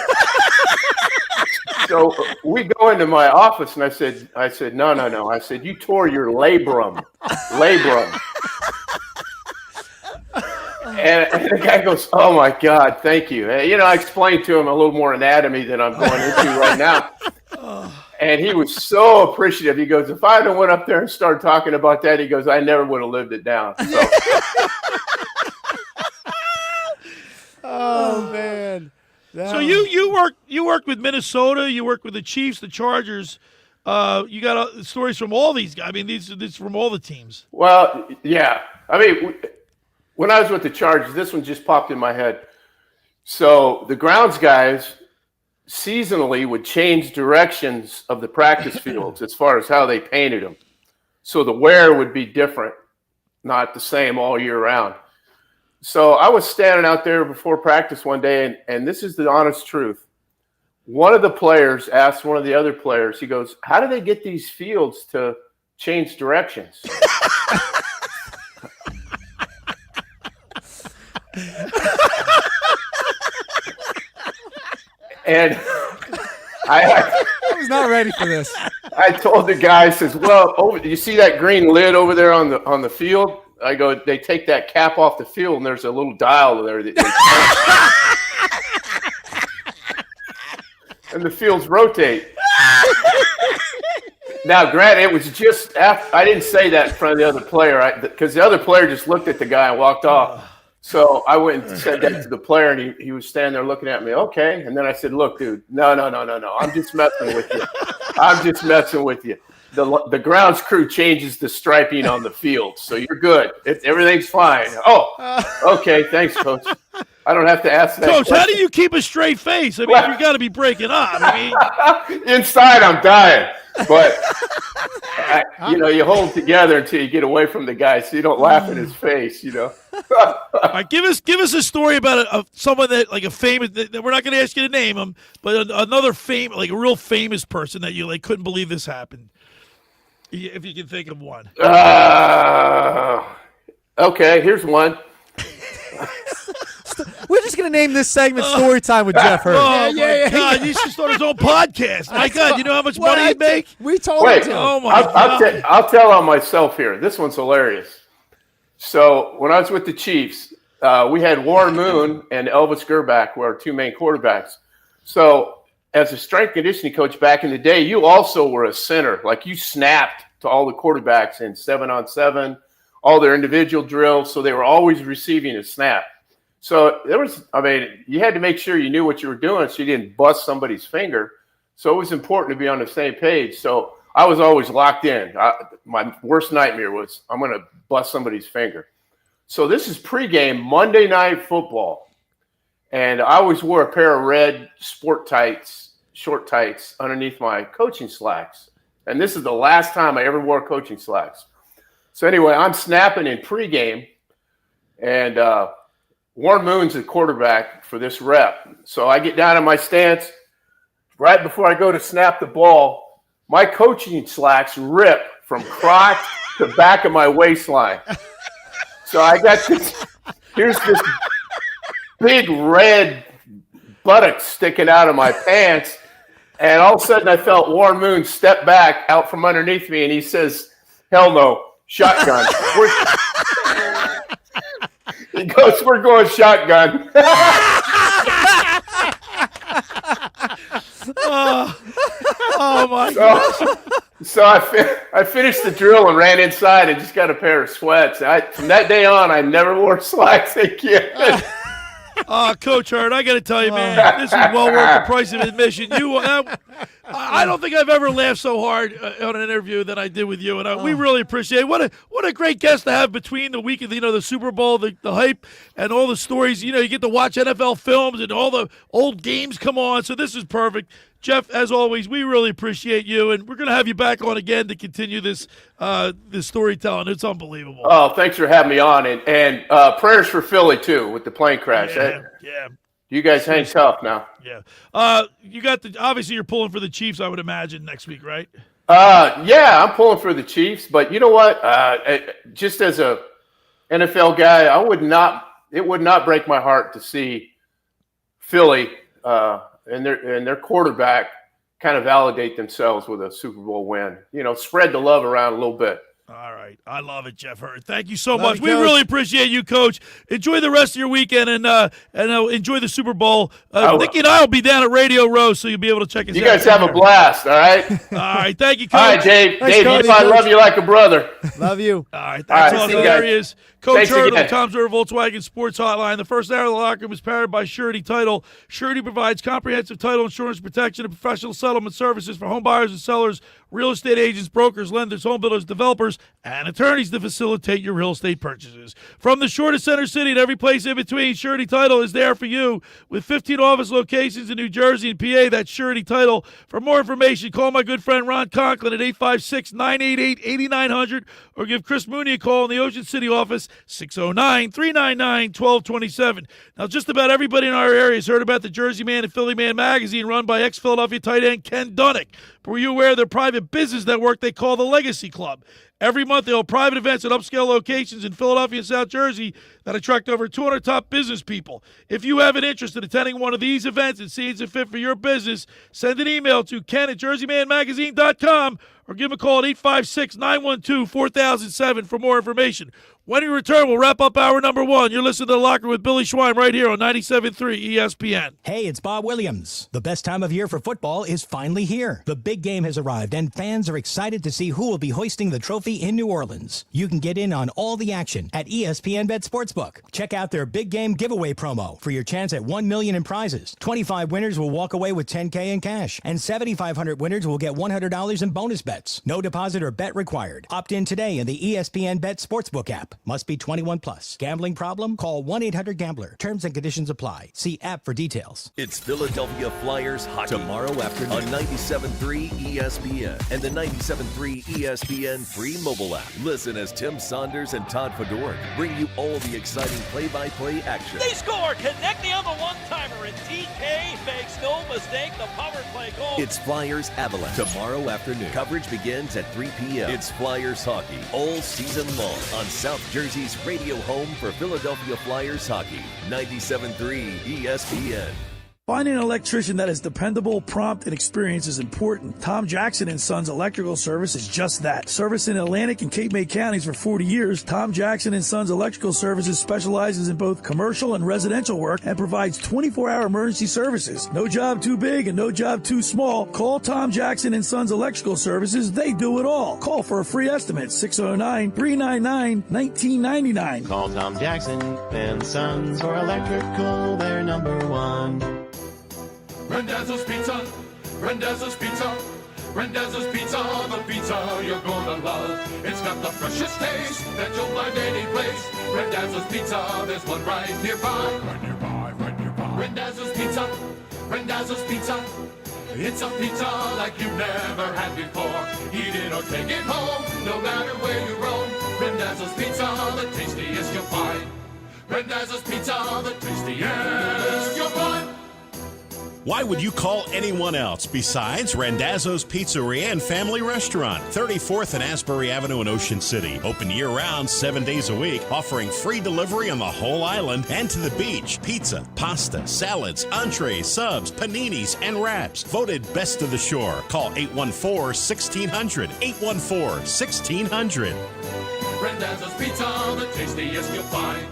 [SPEAKER 21] So we go into my office, and I said, no. I said, you tore your labrum. And the guy goes, oh my God, thank you. I explained to him a little more anatomy than I'm going into right now. And he was so appreciative. He goes, if I had went up there and started talking about that, he goes, I never would have lived it down. So.
[SPEAKER 4] Oh man.
[SPEAKER 2] So you worked with Minnesota, you worked with the Chiefs, the Chargers. You got stories from all these guys. I mean, these from all the teams.
[SPEAKER 21] Well, yeah. I mean, when I was with the Chargers, this one just popped in my head. So the grounds guys seasonally would change directions of the practice fields as far as how they painted them. So the wear would be different, not the same all year round. So I was standing out there before practice one day, and this is the honest truth. One of the players asked one of the other players, he goes, how do they get these fields to change directions? And I
[SPEAKER 5] was not ready for this.
[SPEAKER 21] I told the guy, says, well, you see that green lid over there on the field? I go, they take that cap off the field, and there's a little dial there that and the fields rotate. Now, granted, it was just after, I didn't say that in front of the other player because the other player just looked at the guy and walked off. So I went and said that to the player, and he was standing there looking at me. Okay, and then I said, "Look, dude, no. I'm just messing with you. I'm just messing with you. The grounds crew changes the striping on the field, so you're good. Everything's fine." Oh, okay, thanks, Coach. I don't have to ask that.
[SPEAKER 2] Coach,
[SPEAKER 21] question.
[SPEAKER 2] how do you keep a straight face? I mean, you got to be breaking up. I
[SPEAKER 21] mean, inside, I'm dying, but you hold together until you get away from the guy, so you don't laugh in his face.
[SPEAKER 2] All right, give us a story about someone that like a famous. That we're not going to ask you to name him, but another like a real famous person that you like couldn't believe this happened. If you can think of one.
[SPEAKER 21] Okay, here's one.
[SPEAKER 5] We're just going to name this segment Story Time with Jeff Hurd.
[SPEAKER 2] Oh, my God. He should start his own podcast. My God, you know how much money he'd make?
[SPEAKER 4] We told him to.
[SPEAKER 2] Oh, my God.
[SPEAKER 21] I'll tell on myself here. This one's hilarious. So when I was with the Chiefs, we had Warren Moon and Elvis Gerbach were our two main quarterbacks. So as a strength conditioning coach back in the day, you also were a center. Like you snapped to all the quarterbacks in 7-on-7, all their individual drills. So they were always receiving a snap. So you had to make sure you knew what you were doing so you didn't bust somebody's finger. So it was important to be on the same page. So I was always locked in. My worst nightmare was I'm going to bust somebody's finger. So this is pregame Monday Night Football. And I always wore a pair of red sport tights, short tights underneath my coaching slacks. And this is the last time I ever wore coaching slacks. So anyway, I'm snapping in pregame, and Warren Moon's the quarterback for this rep. So I get down in my stance. Right before I go to snap the ball, my coaching slacks rip from crotch to back of my waistline. So I got here's this big red buttock sticking out of my pants. And all of a sudden I felt Warren Moon step back out from underneath me, and he says, "Hell no, shotgun." He goes, "We're going shotgun."
[SPEAKER 2] Oh my God.
[SPEAKER 21] So I finished the drill and ran inside and just got a pair of sweats. From that day on, I never wore slacks again.
[SPEAKER 2] Coach Hurd, I got to tell you, man, this is well worth the price of admission. I don't think I've ever laughed so hard on an interview than I did with you, and we really appreciate it. What a great guest to have between the week of the Super Bowl, the hype, and all the stories. You get to watch NFL films and all the old games come on. So this is perfect. Jeff, as always, we really appreciate you, and we're going to have you back on again to continue this storytelling. It's unbelievable.
[SPEAKER 21] Oh, thanks for having me on, and prayers for Philly too with the plane crash.
[SPEAKER 2] Yeah.
[SPEAKER 21] You guys hang tough now.
[SPEAKER 2] Yeah. You got obviously you're pulling for the Chiefs, I would imagine, next week, right?
[SPEAKER 21] Yeah, I'm pulling for the Chiefs, but you know what? Just as a NFL guy, it would not break my heart to see Philly and their quarterback kind of validate themselves with a Super Bowl win. Spread the love around a little bit.
[SPEAKER 2] All right. I love it, Jeff Hurd. Thank you so
[SPEAKER 4] Love
[SPEAKER 2] much.
[SPEAKER 4] you,
[SPEAKER 2] We
[SPEAKER 4] Coach.
[SPEAKER 2] really appreciate you, Coach. Enjoy the rest of your weekend and enjoy the Super Bowl. Nicky and I will be down at Radio Row, so you'll be able to check us out.
[SPEAKER 21] You guys have a blast, all right?
[SPEAKER 2] All right. Thank you, Coach.
[SPEAKER 21] All right, Dave.
[SPEAKER 4] Thanks,
[SPEAKER 21] Dave,
[SPEAKER 4] Coach.
[SPEAKER 21] you know I love you like a brother.
[SPEAKER 4] Love you.
[SPEAKER 2] All right. That's all
[SPEAKER 21] see you
[SPEAKER 2] there
[SPEAKER 21] guys.
[SPEAKER 2] he is. Coach
[SPEAKER 21] Thanks
[SPEAKER 2] Hurd of the
[SPEAKER 21] again.
[SPEAKER 2] Tom's River Volkswagen Sports Hotline. The first hour of the locker room is powered by Surety Title. Surety provides comprehensive title insurance protection and professional settlement services for home buyers and sellers, real estate agents, brokers, lenders, home builders, developers, and attorneys to facilitate your real estate purchases. From the shore to center city and every place in between, Surety Title is there for you. With 15 office locations in New Jersey and PA, that's Surety Title. For more information, call my good friend Ron Conklin at 856-988-8900 or give Chris Mooney a call in the Ocean City office, 609-399-1227. Now, just about everybody in our area has heard about the Jersey Man and Philly Man magazine run by ex-Philadelphia tight end Ken Dunnick. But were you aware of their private business network they call the Legacy Club? Every month, they hold private events at upscale locations in Philadelphia and South Jersey that attract over 200 top business people. If you have an interest in attending one of these events and see it's a fit for your business, send an email to ken@jerseymanmagazine.com or give him a call at 856-912-4007 for more information. When we return, we'll wrap up hour number one. You're listening to The Locker with Billy Schwein right here on 97.3 ESPN.
[SPEAKER 3] Hey, it's Bob Williams. The best time of year for football is finally here. The big game has arrived, and fans are excited to see who will be hoisting the trophy in New Orleans. You can get in on all the action at ESPN Bet Sportsbook. Check out their big game giveaway promo for your chance at $1 million in prizes. 25 winners will walk away with $10K in cash, and 7,500 winners will get $100 in bonus bets. No deposit or bet required. Opt in today in the ESPN Bet Sportsbook app. Must be 21 plus. Gambling problem? Call 1-800-GAMBLER. Terms and conditions apply. See app for details.
[SPEAKER 8] It's Philadelphia Flyers hockey tomorrow afternoon on 97.3 ESPN and the 97.3 ESPN free mobile app. Listen as Tim Saunders and Todd Fedork bring you all the exciting play-by-play action.
[SPEAKER 22] They score, connecting on the one-timer, and TK makes no mistake, the power play goal.
[SPEAKER 8] It's Flyers Avalanche tomorrow afternoon. Coverage begins at 3 p.m. It's Flyers hockey all season long on South Jersey's radio home for Philadelphia Flyers hockey, 97.3 ESPN.
[SPEAKER 2] Finding an electrician that is dependable, prompt, and experienced is important. Tom Jackson & Sons Electrical Service is just that. Service in Atlantic and Cape May counties for 40 years, Tom Jackson & Sons Electrical Services specializes in both commercial and residential work and provides 24-hour emergency services. No job too big and no job too small. Call Tom Jackson & Sons Electrical Services. They do it all. Call for a free estimate, 609-399-1999.
[SPEAKER 23] Call Tom Jackson & Sons for electrical, they're number one.
[SPEAKER 24] Randazzo's Pizza, Randazzo's Pizza, Randazzo's Pizza, the pizza you're gonna love. It's got the freshest taste that you'll find any place. Randazzo's Pizza, there's one right nearby. Right nearby, right nearby. Randazzo's Pizza, Randazzo's Pizza. It's a pizza like you've never had before. Eat it or take it home, no matter where you roam. Randazzo's Pizza, the tastiest you'll find. Randazzo's Pizza, the tastiest you'll find.
[SPEAKER 25] Why would you call anyone else besides Randazzo's Pizzeria and Family Restaurant, 34th and Asbury Avenue in Ocean City. Open year-round, 7 days a week, offering free delivery on the whole island and to the beach. Pizza, pasta, salads, entrees, subs, paninis, and wraps. Voted best of the shore. Call 814-1600. 814-1600.
[SPEAKER 24] Randazzo's Pizza, the tastiest you'll find.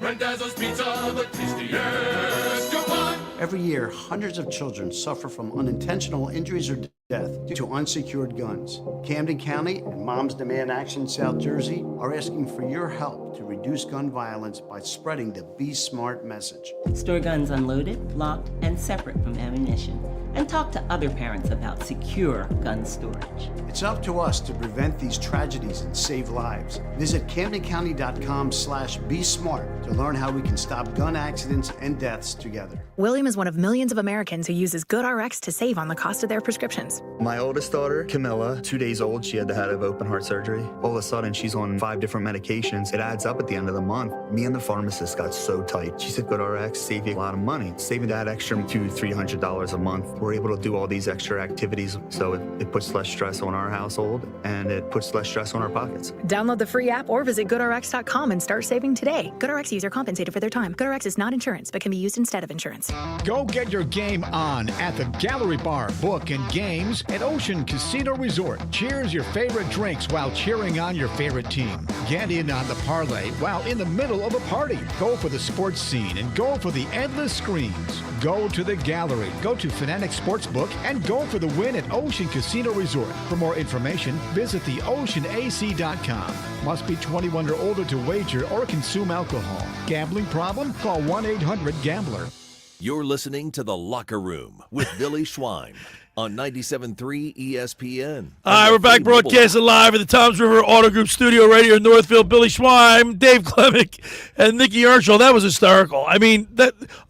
[SPEAKER 24] Randazzo's Pizza, the tastiest you'll find.
[SPEAKER 26] Every year, hundreds of children suffer from unintentional injuries or death due to unsecured guns. Camden County and Moms Demand Action South Jersey are asking for your help to reduce gun violence by spreading the Be Smart message.
[SPEAKER 27] Store guns unloaded, locked, and separate from ammunition. And talk to other parents about secure gun storage.
[SPEAKER 26] It's up to us to prevent these tragedies and save lives. Visit CamdenCounty.com/BeSmart to learn how we can stop gun accidents and deaths together.
[SPEAKER 28] William is one of millions of Americans who uses GoodRx to save on the cost of their prescriptions.
[SPEAKER 29] My oldest daughter, Camilla, 2 days old, she had to have open heart surgery. All of a sudden, she's on 5 different medications. It adds up at the end of the month. Me and the pharmacist got so tight. She said, GoodRx, save you a lot of money. Saving that extra $200-300 a month we're able to do all these extra activities, so it puts less stress on our household and it puts less stress on our pockets.
[SPEAKER 28] Download the free app or visit GoodRx.com and start saving today. GoodRx user compensated for their time. GoodRx is not insurance, but can be used instead of insurance.
[SPEAKER 1] Go get your game on at the Gallery Bar, Book, and Games at Ocean Casino Resort. Cheers your favorite drinks while cheering on your favorite team. Get in on the parlay while in the middle of a party. Go for the sports scene and go for the endless screens. Go to the Gallery, go to Fanatic Sportsbook, and go for the win at Ocean Casino Resort. For more information, visit theoceanac.com. Must be 21 or older to wager or consume alcohol. Gambling problem? Call 1-800-GAMBLER.
[SPEAKER 8] You're listening to The Locker Room with Billy Schwein on 97.3 ESPN.
[SPEAKER 2] All right, we're back broadcasting live at the Toms River Auto Group studio right here in Northfield. Billy Schwein, Dave Klemic, and Nick Earnshaw. That was hysterical. I mean,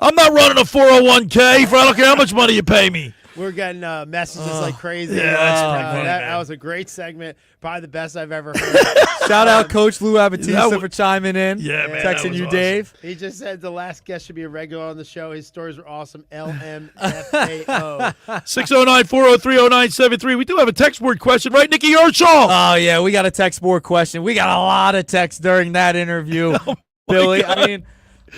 [SPEAKER 2] I'm not running a 401k for I don't care how much money you pay me.
[SPEAKER 4] We're getting messages like crazy.
[SPEAKER 2] Yeah, that's pretty funny,
[SPEAKER 4] that was a great segment. Probably the best I've ever heard.
[SPEAKER 5] Shout out Coach Lou Abatista for chiming in.
[SPEAKER 2] Yeah, man.
[SPEAKER 5] Texting you,
[SPEAKER 2] awesome.
[SPEAKER 5] Dave.
[SPEAKER 4] He just said the last guest should be a regular on the show. His stories were awesome. LMFAO.
[SPEAKER 2] 609-403-0973. We do have a text board question, right, Nicky Earnshaw?
[SPEAKER 5] Oh, yeah, we got a text board question. We got a lot of texts during that interview, Billy.
[SPEAKER 2] God.
[SPEAKER 5] I mean,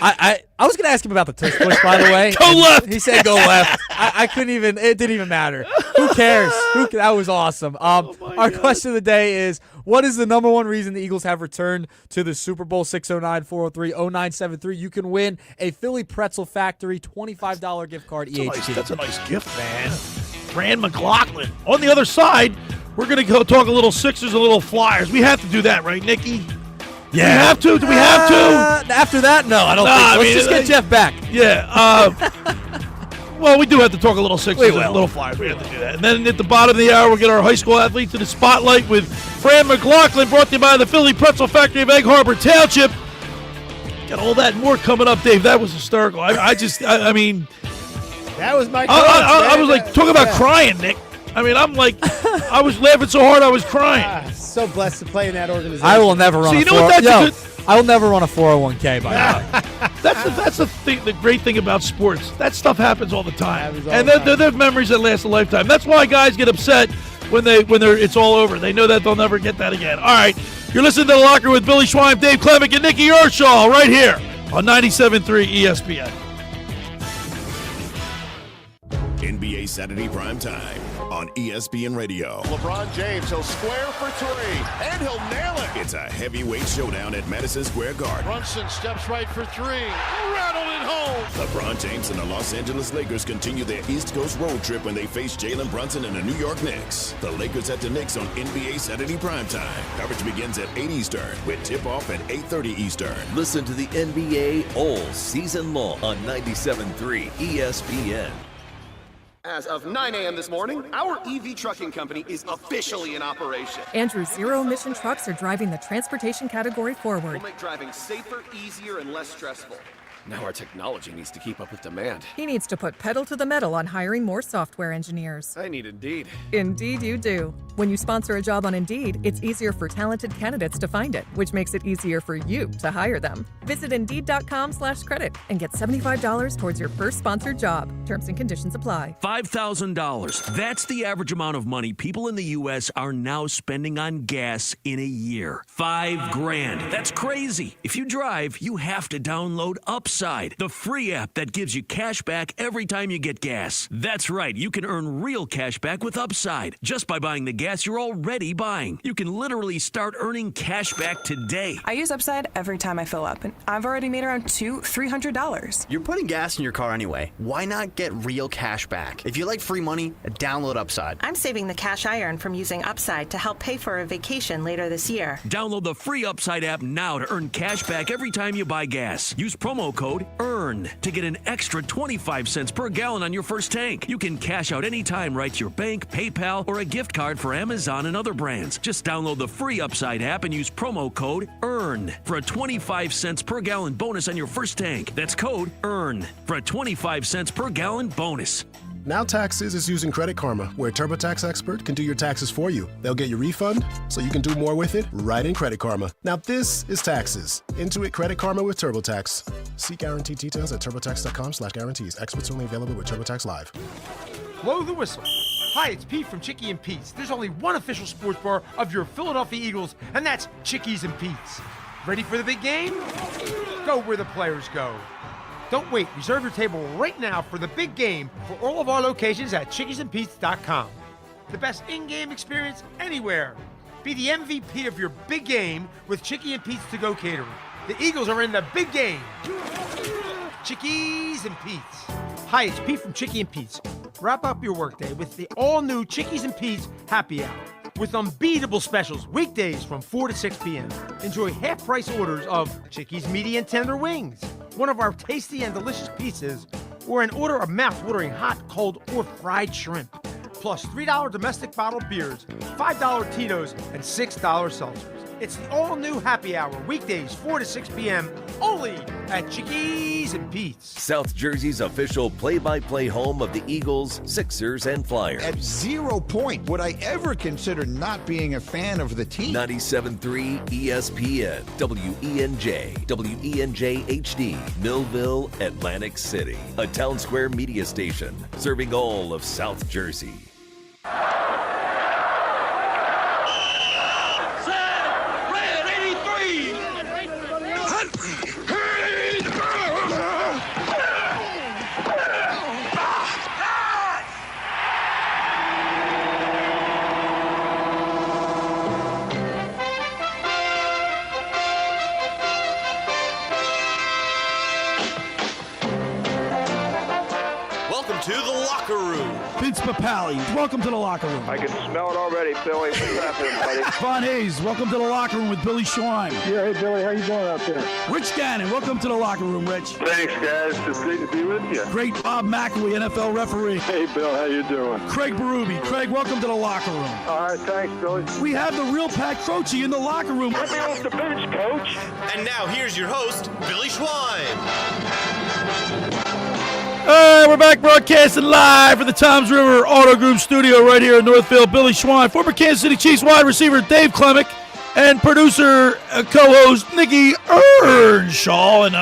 [SPEAKER 5] I was going to ask him about the tush push, by the way.
[SPEAKER 2] Go left.
[SPEAKER 5] He said go left. I couldn't even – it didn't even matter. Who cares? That was awesome. Our question of the day is, what is the number one reason the Eagles have returned to the Super Bowl? 609-403-0973. You can win a Philly Pretzel Factory $25 gift card EHT.
[SPEAKER 2] That's a nice gift, man. Fran Mclaughlin. On the other side, we're going to go talk a little Sixers, a little Flyers. We have to do that, right, Nicky?
[SPEAKER 5] Yeah.
[SPEAKER 2] We have to? Do we have to?
[SPEAKER 5] After that, no, I don't think so. Let's just get Jeff back.
[SPEAKER 2] Yeah. Well, we do have to talk a little Sixers and a little Flyers. We have to do that. And then at the bottom of the hour, we'll get our high school athletes to the spotlight with Fran Mclaughlin, brought to you by the Philly Pretzel Factory of Egg Harbor Township. Got all that and more coming up, Dave. That was hysterical. I mean.
[SPEAKER 4] That was my
[SPEAKER 2] I was like, talking about crying, Nick. I mean, I'm like, I was laughing so hard I was crying.
[SPEAKER 4] So blessed to play in that organization.
[SPEAKER 5] I will never run
[SPEAKER 2] I
[SPEAKER 5] will never run a 401k, by the way.
[SPEAKER 2] That's the great thing about sports. That stuff happens all the time. And they're memories that last a lifetime. That's why guys get upset when it's all over. They know that they'll never get that again. All right, you're listening to The Locker with Billy Schwein, Dave Klemic, and Nicky Earnshaw right here on 97.3 ESPN.
[SPEAKER 15] NBA Saturday Primetime on ESPN Radio.
[SPEAKER 24] LeBron James, he'll square for three, and he'll nail it.
[SPEAKER 15] It's a heavyweight showdown at Madison Square Garden.
[SPEAKER 24] Brunson steps right for three, rattled it home.
[SPEAKER 15] LeBron James and the Los Angeles Lakers continue their East Coast road trip when they face Jalen Brunson and the New York Knicks. The Lakers at the Knicks on NBA Saturday Primetime. Coverage begins at 8 Eastern with tip-off at 8:30 Eastern.
[SPEAKER 8] Listen to the NBA all season long on 97.3 ESPN.
[SPEAKER 6] As of 9 a.m. this morning, our EV trucking company is officially in operation.
[SPEAKER 7] Andrew's zero-emission trucks are driving the transportation category forward.
[SPEAKER 6] We'll make driving safer, easier, and less stressful. Now our technology needs to keep up with demand.
[SPEAKER 7] He needs to put pedal to the metal on hiring more software engineers.
[SPEAKER 6] I need Indeed.
[SPEAKER 7] Indeed you do. When you sponsor a job on Indeed, it's easier for talented candidates to find it, which makes it easier for you to hire them. Visit Indeed.com/credit and get $75 towards your first sponsored job. Terms and conditions apply.
[SPEAKER 9] $5,000. That's the average amount of money people in the U.S. are now spending on gas in a year. $5,000. That's crazy. If you drive, you have to download Upside, the free app that gives you cash back every time you get gas. That's right. You can earn real cash back with Upside just by buying the gas you're already buying. You can literally start earning cash back today.
[SPEAKER 10] I use Upside every time I fill up, and I've already made around $200-$300.
[SPEAKER 11] You're putting gas in your car anyway. Why not get real cash back? If you like free money, download Upside.
[SPEAKER 12] I'm saving the cash I earn from using Upside to help pay for a vacation later this year.
[SPEAKER 9] Download the free Upside app now to earn cash back every time you buy gas. Use promo code EARN to get an extra 25 cents per gallon on your first tank. You can cash out anytime right to your bank, PayPal, or a gift card for Amazon and other brands. Just download the free Upside app and use promo code EARN for a 25 cents per gallon bonus on your first tank. That's code EARN for a 25 cents per gallon bonus.
[SPEAKER 13] Now Taxes is using Credit Karma, where a TurboTax expert can do your taxes for you. They'll get your refund, so you can do more with it right in Credit Karma. Now this is taxes. Intuit Credit Karma with TurboTax. See guaranteed details at turbotax.com/guarantees. Experts only available with TurboTax Live.
[SPEAKER 3] Blow the whistle. Hi, it's Pete from Chickie and Pete's. There's only one official sports bar of your Philadelphia Eagles, and that's Chickies and Pete's. Ready for the big game? Go where the players go. Don't wait. Reserve your table right now for the big game for all of our locations at chickiesandpete's.com. The best in-game experience anywhere. Be the MVP of your big game with Chickie and Pete's to-go catering. The Eagles are in the big game. Chickies and Pete's. Hi, it's Pete from Chickie and Pete's. Wrap up your workday with the all-new Chickies and Pete's Happy Hour with unbeatable specials weekdays from 4 to 6 p.m. Enjoy half-price orders of Chickies Meaty and Tender Wings, one of our tasty and delicious pizzas, or an order of mouth-watering hot, cold, or fried shrimp. Plus $3 domestic bottled beers, $5 Tito's, and $6 seltzers. It's the all-new Happy Hour, weekdays 4 to 6 p.m., only at Chickies and Pete's.
[SPEAKER 8] South Jersey's official play-by-play home of the Eagles, Sixers, and Flyers.
[SPEAKER 1] At 0 point would I ever consider not being a fan of the team.
[SPEAKER 8] 97.3 ESPN, WENJ, WENJ HD, Millville, Atlantic City. A Town Square media station serving all of South Jersey.
[SPEAKER 14] To the locker room.
[SPEAKER 2] Vince Papali, welcome to the locker room.
[SPEAKER 16] I can smell it already, Billy. What's happening, buddy?
[SPEAKER 2] Von Hayes, welcome to the locker room with Billy Schwein.
[SPEAKER 16] Yeah, hey, Billy, how you doing out there?
[SPEAKER 2] Rich Gannon, welcome to the locker room, Rich.
[SPEAKER 16] Thanks, guys. It's great to be with you.
[SPEAKER 2] Great Bob McElwee, NFL referee.
[SPEAKER 16] Hey, Bill, how you doing?
[SPEAKER 2] Craig Berube. Craig, welcome to the locker room.
[SPEAKER 16] All right, thanks, Billy.
[SPEAKER 2] We have the real Pat Croce in the locker room.
[SPEAKER 16] Let me off the bench, Coach.
[SPEAKER 14] And now here's your host, Billy Schwein.
[SPEAKER 2] We're back broadcasting live from the Toms River Auto Group studio right here in Northfield. Billy Schwein, former Kansas City Chiefs wide receiver Dave Klemic, and producer, co-host Nick Earnshaw. And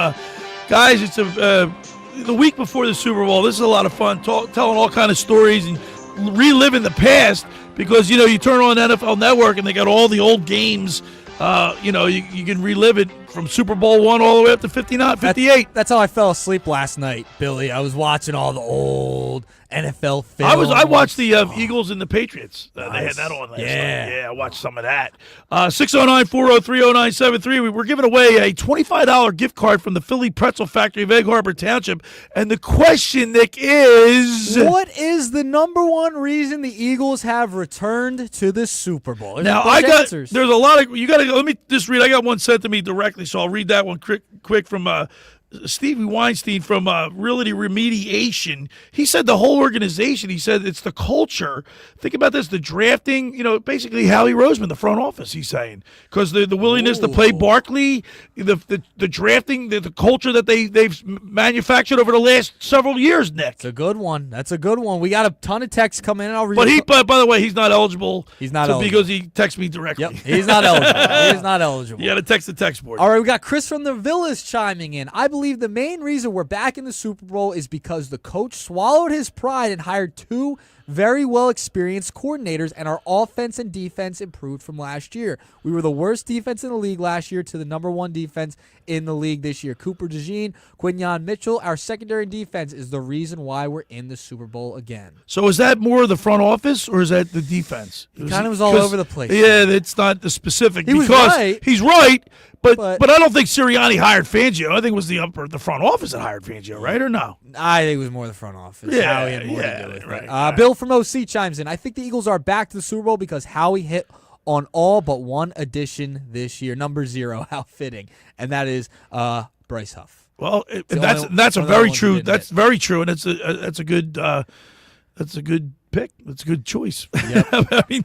[SPEAKER 2] guys, it's the week before the Super Bowl. This is a lot of fun, telling all kind of stories and reliving the past because, you turn on NFL Network and they got all the old games. You can relive it from Super Bowl 1 all the way up to 59, 58.
[SPEAKER 5] That's how I fell asleep last night, Billy. I was watching all the old NFL films.
[SPEAKER 2] I watched the Eagles and the Patriots. They had that on last night. Yeah, I watched some of that. 609-403-0973. We're giving away a $25 gift card from the Philly Pretzel Factory of Egg Harbor Township. And the question, Nick, is...
[SPEAKER 5] what is the number one reason the Eagles have returned to the Super Bowl?
[SPEAKER 2] There's a lot of... let me just read. I got one sent to me directly, so I'll read that one quick from... Stevie Weinstein from Realty Remediation. He said the whole organization, he said it's the culture. Think about this, the drafting, basically Howie Roseman, the front office, he's saying. Because the willingness to play Barkley, the drafting, the culture that they've manufactured over the last several years, Nick.
[SPEAKER 5] That's a good one. We got a ton of texts coming in. I'll read
[SPEAKER 2] But by the way, he's not eligible.
[SPEAKER 5] He's not eligible.
[SPEAKER 2] Because he texted me directly.
[SPEAKER 5] Yep, he's not eligible.
[SPEAKER 2] You got to text the text board.
[SPEAKER 5] All right, we got Chris from the Villas chiming in. I believe the main reason we're back in the Super Bowl is because the coach swallowed his pride and hired two very well-experienced coordinators, and our offense and defense improved from last year. We were the worst defense in the league last year to the number one defense in the league this year. Cooper DeJean, Quinyon Mitchell, our secondary defense is the reason why we're in the Super Bowl again.
[SPEAKER 2] So is that more the front office or is that the defense?
[SPEAKER 5] He kind of was all over the place.
[SPEAKER 2] Yeah, it's not the specific.
[SPEAKER 5] He's
[SPEAKER 2] right, but I don't think Sirianni hired Fangio. I think it was the front office that hired Fangio, right, or no?
[SPEAKER 5] I think it was more the front office.
[SPEAKER 2] Yeah,
[SPEAKER 5] Howie had more to do with
[SPEAKER 2] right,
[SPEAKER 5] it. Bill from OC chimes in. I think the Eagles are back to the Super Bowl because Howie hit on all but one addition this year. Number 0, how fitting. And that is Bryce Huff.
[SPEAKER 2] Well, that's very true, and it's a good pick. That's a good choice.
[SPEAKER 5] Yep.
[SPEAKER 2] I mean,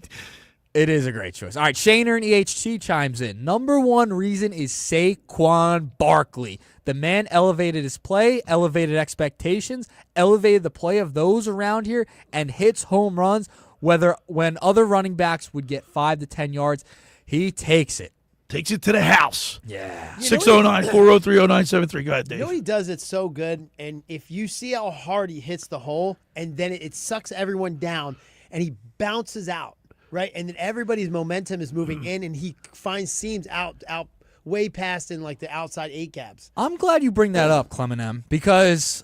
[SPEAKER 5] it is a great choice. All right, Shaner and EHT chimes in. Number one reason is Saquon Barkley. The man elevated his play, elevated expectations, elevated the play of those around here, and hits home runs when other running backs would get 5 to 10 yards. He takes it.
[SPEAKER 2] takes it to the house.
[SPEAKER 5] Yeah.
[SPEAKER 2] 609-403-0973. Go ahead, Dave.
[SPEAKER 4] You know what he does? It's so good. And if you see how hard he hits the hole, and then it sucks everyone down, and he bounces out, right? And then everybody's momentum is moving in, and he finds seams out way past in like the outside 8 gaps.
[SPEAKER 5] I'm glad you bring that up, Clement M, because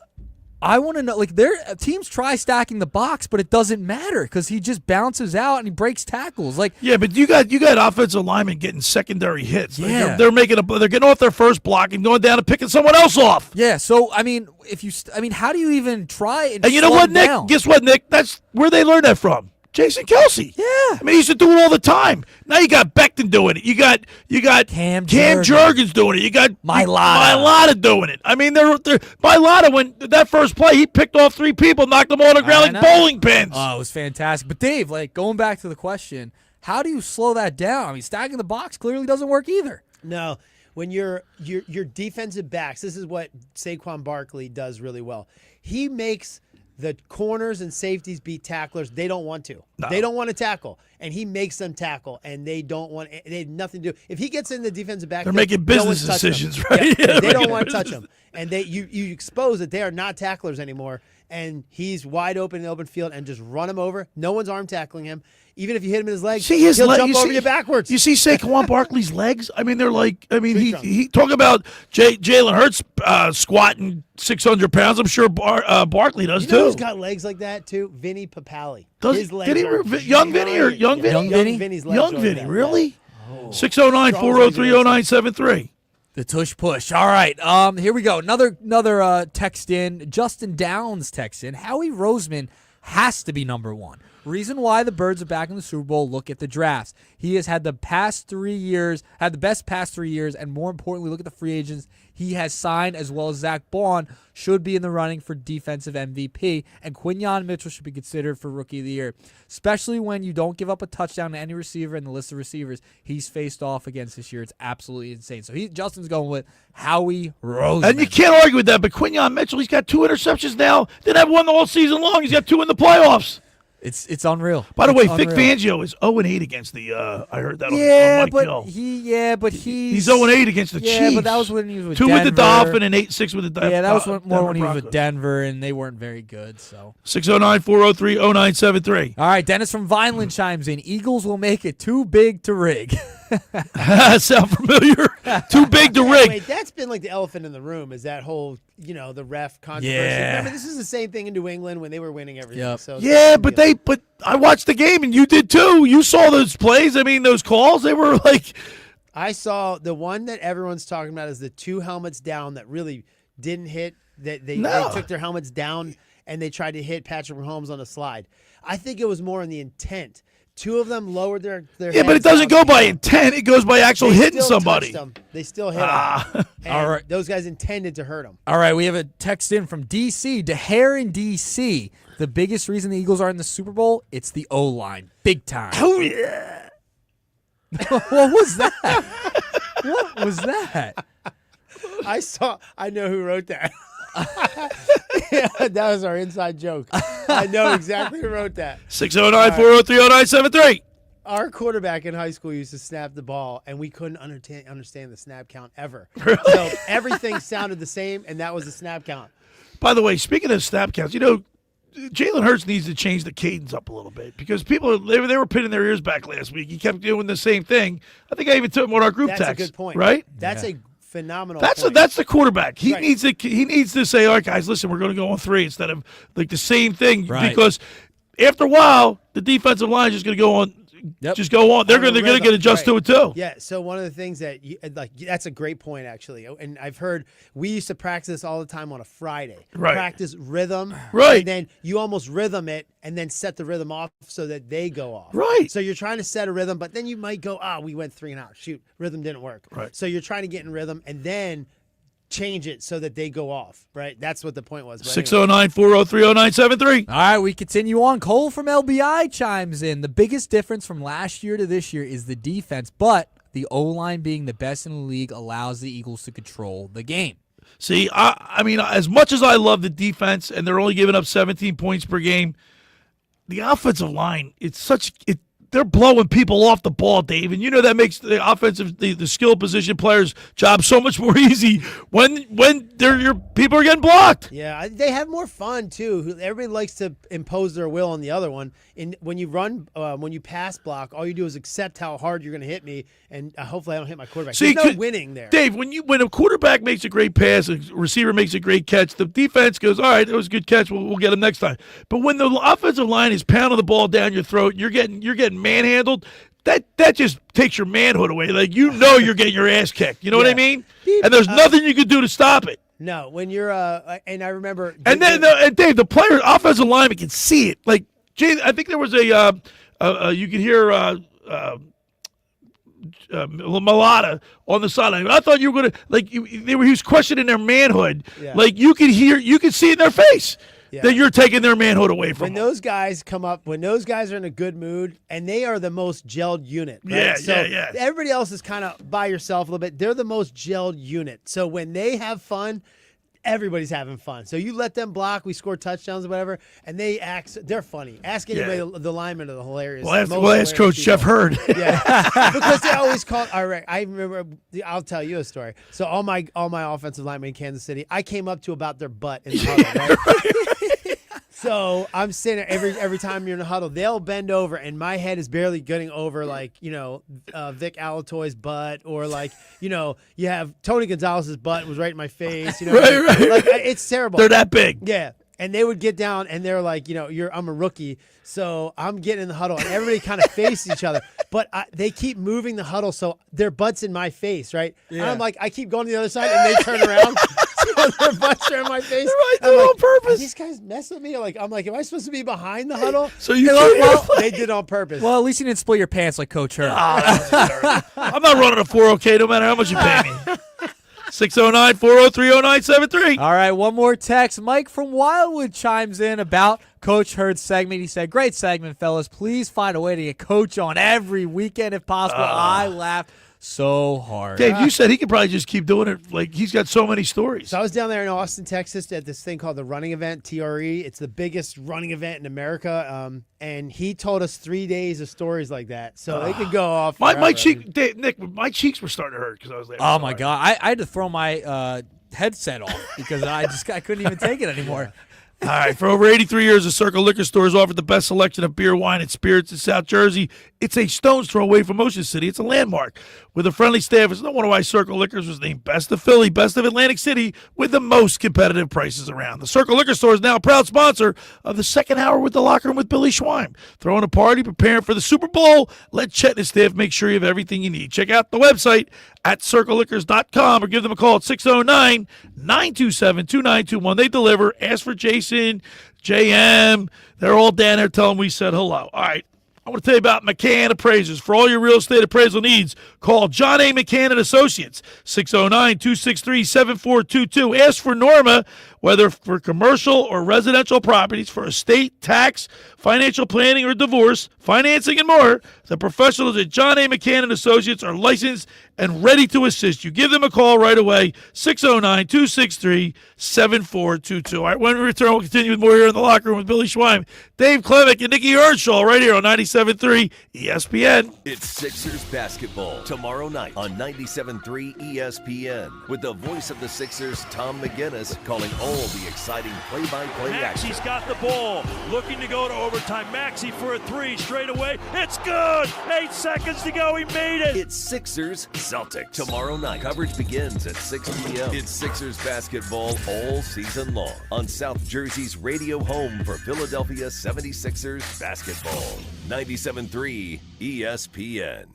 [SPEAKER 5] I want to know, like, their teams try stacking the box, but it doesn't matter because he just bounces out and he breaks tackles. Like,
[SPEAKER 2] yeah, but you got offensive linemen getting secondary hits. Like,
[SPEAKER 5] Yeah.
[SPEAKER 2] they're getting off their first block and going down and picking someone else off.
[SPEAKER 5] yeah. So I mean, how do you even try and
[SPEAKER 2] And you know
[SPEAKER 5] slow
[SPEAKER 2] what,
[SPEAKER 5] him
[SPEAKER 2] Nick?
[SPEAKER 5] down?
[SPEAKER 2] Guess what, Nick? That's where they learned that from. Jason Kelsey.
[SPEAKER 5] Yeah.
[SPEAKER 2] I mean, he used to do it all the time. Now you got Becton doing it. You got Cam Jurgens doing it. You got Mailata doing it. I mean, they're Mailata, when that first play, he picked off 3 people, knocked them all on the ground like bowling pins.
[SPEAKER 5] Oh, it was fantastic. But Dave, like, going back to the question, how do you slow that down? I mean, stacking the box clearly doesn't work either.
[SPEAKER 4] No, when your defensive backs, this is what Saquon Barkley does really well. He makes the corners and safeties beat tacklers. They don't want to.
[SPEAKER 2] No.
[SPEAKER 4] They don't want to tackle, and he makes them tackle, and they don't want. They have nothing to do. If he gets in the defensive back,
[SPEAKER 2] They're making business decisions, right?
[SPEAKER 4] Yeah,
[SPEAKER 2] Yeah,
[SPEAKER 4] they don't
[SPEAKER 2] making
[SPEAKER 4] want to touch
[SPEAKER 2] business-
[SPEAKER 4] him, and you expose that they are not tacklers anymore, and he's wide open in the open field, and just run him over. No one's arm tackling him. Even if you hit him in his legs, he'll jump over you backwards.
[SPEAKER 2] You see Saquon Barkley's legs? I mean, they're like, he talk about Jalen Hurts squatting 600 pounds. I'm sure Barkley does
[SPEAKER 4] You know
[SPEAKER 2] too.
[SPEAKER 4] who's got legs like that too? Vinny Papali.
[SPEAKER 2] Does
[SPEAKER 4] His
[SPEAKER 2] he?
[SPEAKER 4] legs
[SPEAKER 2] Did he?
[SPEAKER 4] are
[SPEAKER 2] Young Vinny or Young Vinny?
[SPEAKER 4] Young Vinny's legs
[SPEAKER 2] Young
[SPEAKER 4] are
[SPEAKER 2] Vinny,
[SPEAKER 4] like that.
[SPEAKER 2] really? 609-403-0973.
[SPEAKER 5] The tush push. All right. Here we go. Another text in. Justin Downs text in. Howie Roseman has to be number 1. Reason why the Birds are back in the Super Bowl, look at the drafts. He has had the best past 3 years, and more importantly, look at the free agents he has signed, as well as Zach Baun should be in the running for defensive MVP, and Quinyon Mitchell should be considered for Rookie of the Year, especially when you don't give up a touchdown to any receiver in the list of receivers he's faced off against this year. It's absolutely insane. So Justin's going with Howie Roseman.
[SPEAKER 2] And you can't argue with that, but Quinyon Mitchell, he's got 2 interceptions now. Didn't have one all season long. He's got 2 in the playoffs.
[SPEAKER 5] It's unreal.
[SPEAKER 2] By the way,
[SPEAKER 5] It's
[SPEAKER 2] Vic
[SPEAKER 5] unreal.
[SPEAKER 2] Fangio is 0-8 against the. I heard that. on Mike Gill.
[SPEAKER 5] He's
[SPEAKER 2] 0-8 against the Chiefs.
[SPEAKER 5] Yeah, but that was when he was with
[SPEAKER 2] 2
[SPEAKER 5] Denver.
[SPEAKER 2] with the Dolphin and 8-6 with the.
[SPEAKER 5] Yeah, that was more
[SPEAKER 2] Denver
[SPEAKER 5] when he was with
[SPEAKER 2] Broncos.
[SPEAKER 5] Denver, and they weren't very good. So
[SPEAKER 2] 609-403-0973.
[SPEAKER 5] all right, Dennis from Vineland chimes in. Eagles will make it too big to rig.
[SPEAKER 2] Sound familiar? Too big to rig.
[SPEAKER 4] Wait, that's been like the elephant in the room. Is that whole the ref controversy?
[SPEAKER 2] Yeah.
[SPEAKER 4] Remember, this is the same thing in New England when they were winning everything.
[SPEAKER 5] Yep.
[SPEAKER 4] So
[SPEAKER 2] Yeah, but I watched the game and you did too. You saw those plays. I mean, those calls. They were like.
[SPEAKER 4] I saw the one that everyone's talking about is the 2 helmets down that really didn't hit. That they took their helmets down and they tried to hit Patrick Mahomes on a slide. I think it was more in the intent. 2 of them lowered their
[SPEAKER 2] Yeah, but it doesn't go by intent. It goes by actual hitting somebody.
[SPEAKER 4] They still hit him.
[SPEAKER 5] All right.
[SPEAKER 4] Those guys intended to hurt him.
[SPEAKER 5] All right, we have a text in from D.C. DeHare in D.C. The biggest reason the Eagles are in the Super Bowl, it's the O-line. Big time.
[SPEAKER 2] Oh, yeah.
[SPEAKER 5] What was that? What was that?
[SPEAKER 4] I know who wrote that. Yeah, that was our inside joke. I know exactly who wrote that.
[SPEAKER 2] 609-403-0973.
[SPEAKER 4] Our quarterback in high school used to snap the ball, and we couldn't understand the snap count ever. So everything sounded the same, and that was the snap count.
[SPEAKER 2] By the way, speaking of snap counts, Jalen Hurts needs to change the cadence up a little bit because people they were pinning their ears back last week. He kept doing the same thing. I think I even took him on our group
[SPEAKER 4] That's
[SPEAKER 2] text.
[SPEAKER 4] a good point.
[SPEAKER 2] Right?
[SPEAKER 4] That's a phenomenal
[SPEAKER 2] That's
[SPEAKER 4] point.
[SPEAKER 2] that's the quarterback. He
[SPEAKER 4] Right.
[SPEAKER 2] needs to say, all right, guys, listen, we're going to go on 3 instead of like the same thing because after a while the defensive line is just going to go on. Just go on. They're going to get adjusted to it too.
[SPEAKER 4] Yeah. So one of the things that that's a great point actually, and I've heard we used to practice this all the time on a Friday.
[SPEAKER 2] Right.
[SPEAKER 4] Practice rhythm.
[SPEAKER 2] Right.
[SPEAKER 4] And then you almost rhythm it, and then set the rhythm off so that they go off.
[SPEAKER 2] Right.
[SPEAKER 4] So you're trying to set a rhythm, but then you might go, we went 3 and out. Shoot, rhythm didn't work.
[SPEAKER 2] Right.
[SPEAKER 4] So you're trying to get in rhythm, and then change it so that they go off. Right. That's what the point was. But anyway.
[SPEAKER 2] 609-403-0973.
[SPEAKER 5] All right, we continue on. Cole from LBI chimes in. The biggest difference from last year to this year is the defense, but the O-line being the best in the league allows the Eagles to control the game.
[SPEAKER 2] See, I mean, as much as I love the defense, and they're only giving up 17 points per game, the offensive line, they're blowing people off the ball, Dave, and that makes the offensive, the skill position players' job so much more easy when your people are getting blocked.
[SPEAKER 4] Yeah, they have more fun too. Everybody likes to impose their will on the other one. And when you when you pass block, all you do is accept how hard you're going to hit me, and hopefully I don't hit my quarterback.
[SPEAKER 2] See,
[SPEAKER 4] there's no winning there,
[SPEAKER 2] Dave. When a quarterback makes a great pass, a receiver makes a great catch, the defense goes, "All right, that was a good catch. We'll get him next time." But when the offensive line is pounding the ball down your throat, you're getting manhandled. That just takes your manhood away. Like you're getting your ass kicked. You know what I mean? And there's nothing you can do to stop it.
[SPEAKER 4] No, when you're and I remember,
[SPEAKER 2] and Dave, the player, offensive lineman can see it. Like Jay, I think there was you could hear Malata on the sideline. I thought you were gonna he was questioning their manhood. Yeah. Like you could see it in their face. Yeah. That you're taking their manhood away from
[SPEAKER 4] them. Those guys come up, when those guys are in a good mood, and they are the most gelled unit. Right?
[SPEAKER 2] Yeah.
[SPEAKER 4] Everybody else is kind of by yourself a little bit. They're the most gelled unit. So when they have fun, everybody's having fun. So you let them block, we score touchdowns or whatever, and they're funny. Ask anybody, the linemen are the hilarious.
[SPEAKER 2] Well, ask Coach Jeff Hurd.
[SPEAKER 4] Yeah, because they always call. All right, I remember. I'll tell you a story. So all my offensive linemen in Kansas City, I came up to about their butt in the huddle, right? So I'm sitting there every time you're in a huddle, they'll bend over, and my head is barely getting over, Vic Alatoy's butt, or you have Tony Gonzalez's butt was right in my face.
[SPEAKER 2] Right.
[SPEAKER 4] Like it's terrible.
[SPEAKER 2] They're that big.
[SPEAKER 4] Yeah. And they would get down, and they're like, I'm a rookie, so I'm getting in the huddle, and everybody kind of faces each other. But they keep moving the huddle, so their butt's in my face, right? Yeah. And I'm like, I keep going to the other side, and they turn around, so their butts are in my face.
[SPEAKER 2] They're right, on purpose.
[SPEAKER 4] Are these guys messing with me? I'm like, am I supposed to be behind the huddle?
[SPEAKER 2] So you
[SPEAKER 4] they did it on purpose.
[SPEAKER 5] Well, at least you didn't split your pants like Coach Hurd.
[SPEAKER 2] I'm not running a 4OK no matter how much you pay me. 609-403-0973.
[SPEAKER 5] All right, one more text. Mike from Wildwood chimes in about Coach Hurd's segment. He said, great segment, fellas. Please find a way to get Coach on every weekend if possible. I laughed so hard.
[SPEAKER 2] Dave, you said he could probably just keep doing it. Like, he's got so many stories.
[SPEAKER 4] So I was down there in Austin, Texas at this thing called the running event, TRE. It's the biggest running event in America. And he told us 3 days of stories like that. So they could go off.
[SPEAKER 2] My cheeks were starting to hurt because I was there.
[SPEAKER 5] Oh, my God. I had to throw my headset off because I couldn't even take it anymore.
[SPEAKER 2] All right, for over 83 years, the Circle Liquor Store has offered the best selection of beer, wine, and spirits in South Jersey. It's a stone's throw away from Ocean City. It's a landmark. With a friendly staff, it's no wonder why Circle Liquors was named Best of Philly, Best of Atlantic City, with the most competitive prices around. The Circle Liquor Store is now a proud sponsor of the second hour with the Locker Room with Billy Schweim. Throwing a party, preparing for the Super Bowl, let Chet and his staff make sure you have everything you need. Check out the website at circleliquors.com or give them a call at 609-927-2921. They deliver. Ask for Jason, JM. They're all down there. Tell them we said hello. All right. I want to tell you about McCann Appraisers. For all your real estate appraisal needs, call John A. McCann & Associates, 609-263-7422. Ask for Norma, whether for commercial or residential properties, for estate, tax, financial planning, or divorce, financing, and more. The professionals at John A. McCann & Associates are licensed and ready to assist you. Give them a call right away, 609-263-7422. All right, when we return, we'll continue with more here in the Locker Room with Billy Schweim, Dave Klemic, and Nick Earnshaw right here on 97.3 ESPN.
[SPEAKER 8] It's Sixers basketball tomorrow night on 97.3 ESPN with the voice of the Sixers, Tom McGinnis, calling all the exciting play-by-play action.
[SPEAKER 17] Maxi's got the ball, looking to go to overtime. Maxi for a three, straight away. It's good! 8 seconds to go, he made it!
[SPEAKER 8] It's Sixers Celtics tomorrow night. Coverage begins at 6 p.m. It's Sixers basketball all season long on South Jersey's radio home for Philadelphia 76ers basketball. 97.3 ESPN.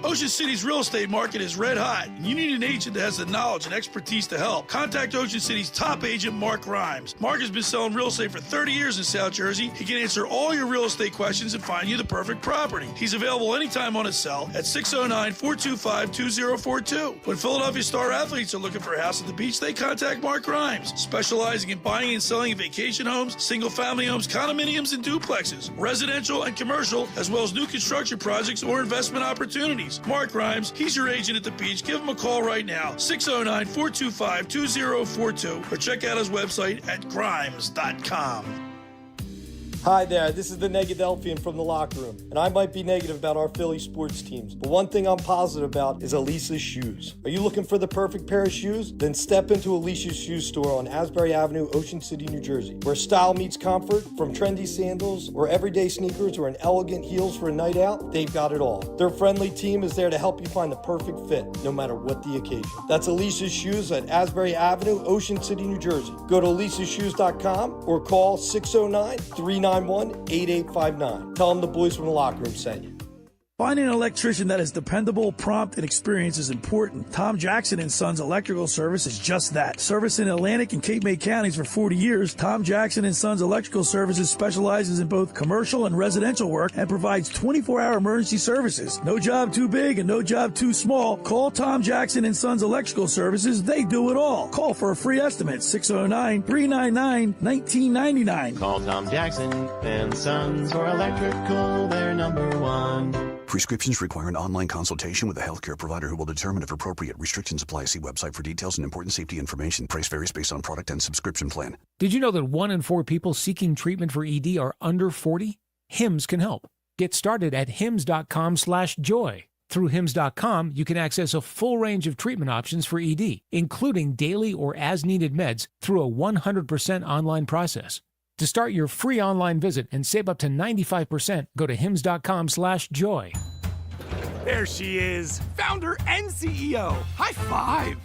[SPEAKER 2] Ocean City's real estate market is red hot, and you need an agent that has the knowledge and expertise to help. Contact Ocean City's top agent, Mark Grimes. Mark has been selling real estate for 30 years in South Jersey. He can answer all your real estate questions and find you the perfect property. He's available anytime on his cell at 609-425-2042. When Philadelphia star athletes are looking for a house at the beach, they contact Mark Grimes, specializing in buying and selling vacation homes, single-family homes, condominiums, and duplexes, residential and commercial, as well as new construction projects or investment opportunities. Mark Grimes, he's your agent at the beach. Give him a call right now, 609-425-2042, or check out his website at grimes.com.
[SPEAKER 18] Hi there, this is the Negadelphian from the locker room, and I might be negative about our Philly sports teams, but one thing I'm positive about is Elisa's shoes. Are you looking for the perfect pair of shoes? Then step into Elisa's shoe store on Asbury Avenue, Ocean City, New Jersey, where style meets comfort. From trendy sandals or everyday sneakers or an elegant heels for a night out, they've got it all. Their friendly team is there to help you find the perfect fit, no matter what the occasion. That's Elisa's Shoes at Asbury Avenue, Ocean City, New Jersey. Go to elisashoes.com or call 609-391-8859. Tell them the boys from the locker room sent you.
[SPEAKER 2] Finding an electrician that is dependable, prompt, and experienced is important. Tom Jackson & Sons Electrical Service is just that. Service in Atlantic and Cape May counties for 40 years, Tom Jackson & Sons Electrical Services specializes in both commercial and residential work and provides 24-hour emergency services. No job too big and no job too small. Call Tom Jackson & Sons Electrical Services. They do it all. Call for a free estimate, 609-399-1999.
[SPEAKER 19] Call Tom Jackson & Sons for electrical, they're number one.
[SPEAKER 20] Prescriptions require an online consultation with a healthcare provider who will determine if appropriate. Restrictions apply. See website for details and important safety information. Price varies based on product and subscription plan.
[SPEAKER 21] Did you know that 1 in 4 people seeking treatment for ED are under 40? HIMS can help. Get started at hims.com/joy. Through hims.com, you can access a full range of treatment options for ED, including daily or as-needed meds through a 100% online process. To start your free online visit and save up to 95%, go to hims.com/joy.
[SPEAKER 22] There she is, founder and CEO. High five.